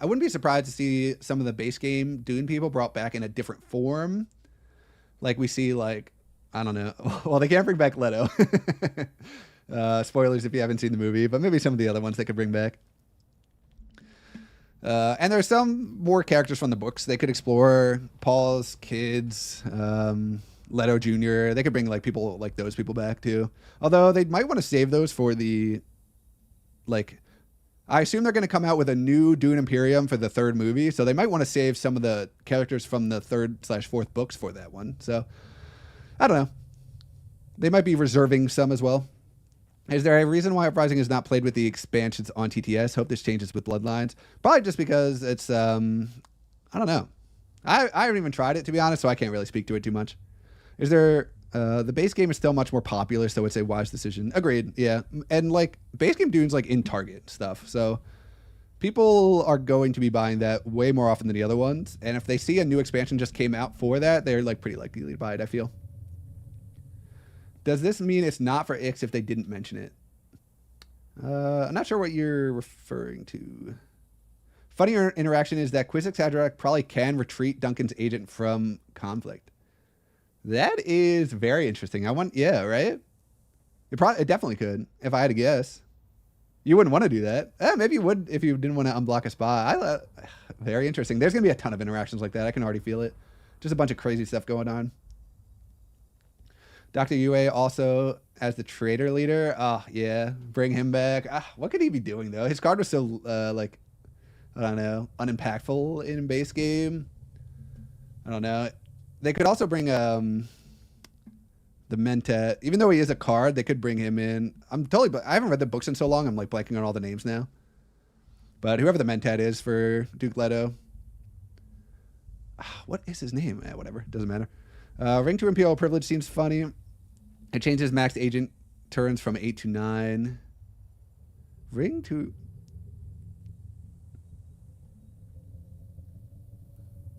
wouldn't be surprised to see some of the base game Dune people brought back in a different form. Like we see, like, I don't know. Well, they can't bring back Leto. Spoilers if you haven't seen the movie, but maybe some of the other ones they could bring back. And there's some more characters from the books they could explore. Paul's kids, Leto Jr. They could bring like people like those people back too. Although they might want to save those for the, like, I assume they're going to come out with a new Dune Imperium for the 3rd movie. So they might want to save some of the characters from the 3rd/4th books for that one. So I don't know. They might be reserving some as well. Is there a reason why Uprising is not played with the expansions on TTS? Hope this changes with Bloodlines. Probably just because it's I don't know. I haven't even tried it, to be honest, so I can't really speak to it too much. Is there... the base game is still much more popular, so it's a wise decision. Agreed, yeah. And, like, base game Dune's, like, in Target stuff, so people are going to be buying that way more often than the other ones, and if they see a new expansion just came out for that, they're, like, pretty likely to buy it, I feel. Does this mean it's not for Ix if they didn't mention it? I'm not sure what you're referring to. Funnier interaction is that Quizix Hadrach probably can retreat Duncan's agent from conflict. That is very interesting. Yeah, right? It definitely could, if I had to guess. You wouldn't want to do that. Maybe you would if you didn't want to unblock a spy. Very interesting. There's going to be a ton of interactions like that. I can already feel it. Just a bunch of crazy stuff going on. Dr. Yue also as the trader leader. Yeah. Bring him back. What could he be doing, though? His card was so, like, I don't know, unimpactful in base game. I don't know. They could also bring the Mentat. Even though he is a card, they could bring him in. I haven't read the books in so long, I'm like blanking on all the names now. But whoever the Mentat is for Duke Leto. What is his name? Whatever. Doesn't matter. Ring to Imperial Privilege seems funny. It changes max agent turns from 8 to 9. Ring to...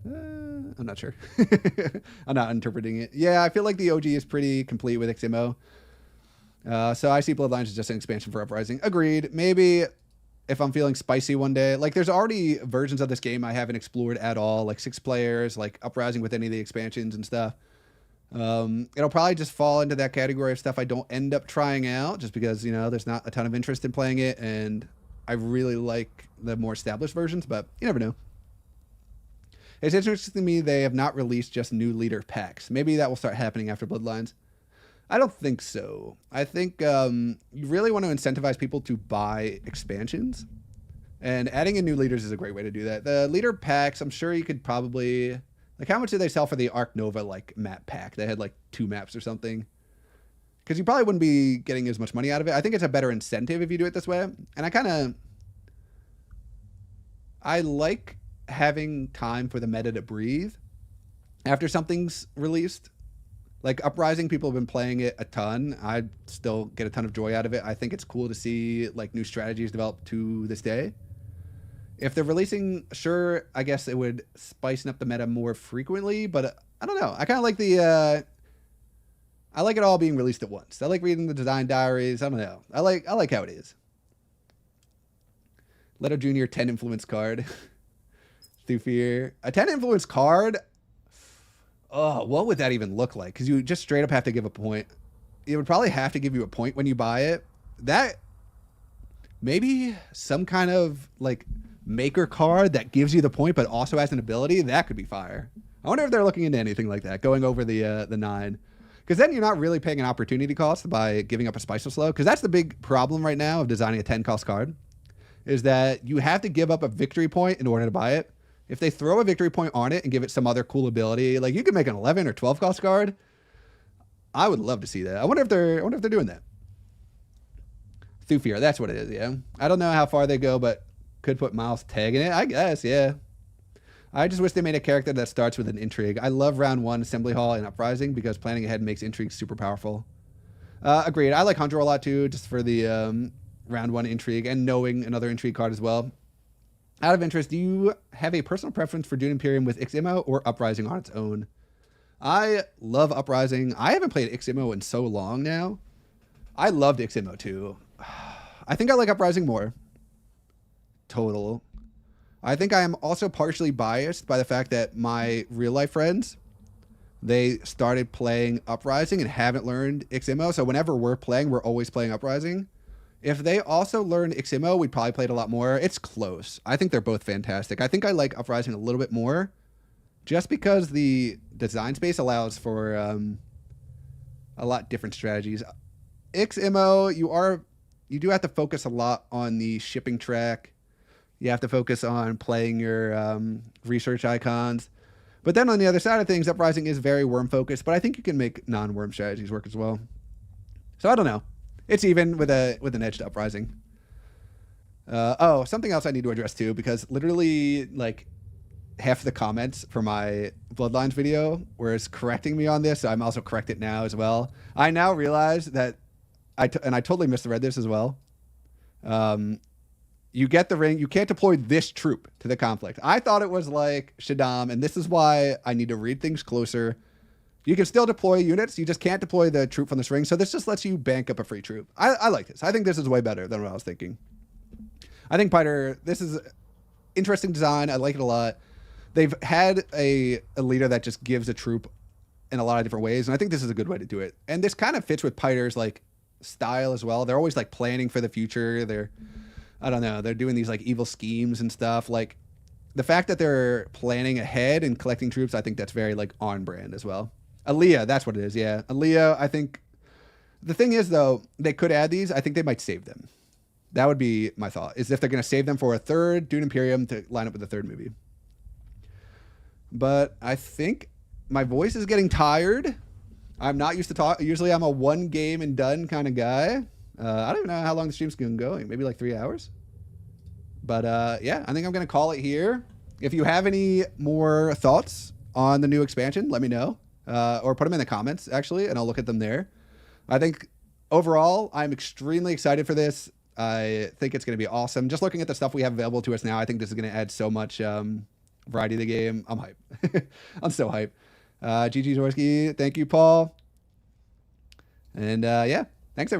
I'm not sure. I'm not interpreting it. Yeah, I feel like the OG is pretty complete with XMO. So I see Bloodlines as just an expansion for Uprising. Agreed. Maybe if I'm feeling spicy one day. Like, there's already versions of this game I haven't explored at all. Like 6 players, like Uprising with any of the expansions and stuff. It'll probably just fall into that category of stuff I don't end up trying out just because, you know, there's not a ton of interest in playing it. And I really like the more established versions, but you never know. It's interesting to me they have not released just new leader packs. Maybe that will start happening after Bloodlines. I don't think so. I think you really want to incentivize people to buy expansions. And adding in new leaders is a great way to do that. The leader packs, I'm sure you could probably... Like, how much did they sell for the Arc Nova, like, map pack? They had, like, 2 maps or something. Because you probably wouldn't be getting as much money out of it. I think it's a better incentive if you do it this way. And I like having time for the meta to breathe after something's released. Like Uprising, people have been playing it a ton. I still get a ton of joy out of it. I think it's cool to see like new strategies develop to this day. If they're releasing, sure, I guess it would spicing up the meta more frequently, but I don't know. I kind of like I like it all being released at once. I like reading the design diaries. I don't know. I like how it is. Leto Jr. 10 influence card. Through fear. A 10 influence card. Oh, what would that even look like? Because you just straight up have to give a point. It would probably have to give you a point when you buy it. That maybe some kind of like maker card that gives you the point but also has an ability. That could be fire. I wonder if they're looking into anything like that, going over the 9. Because then you're not really paying an opportunity cost by giving up a Spice Slow. Because that's the big problem right now of designing a 10 cost card. Is that you have to give up a victory point in order to buy it. If they throw a victory point on it and give it some other cool ability, like you could make an 11 or 12 cost card. I would love to see that. I wonder if they're doing that. Through fear, that's what it is. Yeah, I don't know how far they go, but could put Miles Tag in it, I guess. Yeah. I just wish they made a character that starts with an intrigue. I love round 1 Assembly Hall and Uprising because planning ahead makes intrigue super powerful. Agreed. I like Hunter a lot too, just for the round 1 intrigue and knowing another intrigue card as well. Out of interest, do you have a personal preference for Dune Imperium with XMO or Uprising on its own? I love Uprising. I haven't played XMO in so long now. I loved XMO too. I think I like Uprising more. Total. I think I am also partially biased by the fact that my real life friends, they started playing Uprising and haven't learned XMO. So whenever we're playing, we're always playing Uprising. If they also learned XMO, we'd probably play it a lot more. It's close. I think they're both fantastic. I think I like Uprising a little bit more just because the design space allows for a lot different strategies. XMO, you do have to focus a lot on the shipping track. You have to focus on playing your research icons. But then on the other side of things, Uprising is very worm focused, but I think you can make non-worm strategies work as well. So I don't know. It's even with an edge to Uprising. Something else I need to address too, because literally, like, half the comments for my Bloodlines video was correcting me on this, so I'm also corrected now as well. I now realize that I totally misread this as well. You get the ring. You can't deploy this troop to the conflict. I thought it was like Shaddam, and this is why I need to read things closer. You can still deploy units. You just can't deploy the troop from this ring. So this just lets you bank up a free troop. I like this. I think this is way better than what I was thinking. I think Piter, this is interesting design. I like it a lot. They've had a leader that just gives a troop in a lot of different ways, and I think this is a good way to do it. And this kind of fits with Piter's like style as well. They're always like planning for the future. I don't know, they're doing these like evil schemes and stuff. Like the fact that they're planning ahead and collecting troops, I think that's very like on brand as well. Aaliyah, that's what it is. Yeah, Aaliyah. I think the thing is though, they could add these. I think they might save them. That would be my thought, is if they're going to save them for a third Dune Imperium to line up with the third movie. But I think my voice is getting tired. I'm not used to talk. Usually I'm a one game and done kind of guy. I don't even know how long the stream's been going. Maybe like 3 hours. But yeah, I think I'm going to call it here. If you have any more thoughts on the new expansion, let me know. Or put them in the comments, actually, and I'll look at them there. I think overall, I'm extremely excited for this. I think it's going to be awesome. Just looking at the stuff we have available to us now, I think this is going to add so much variety to the game. I'm hyped. I'm so hyped. GG Zorski. Thank you, Paul. And yeah, thanks, everybody.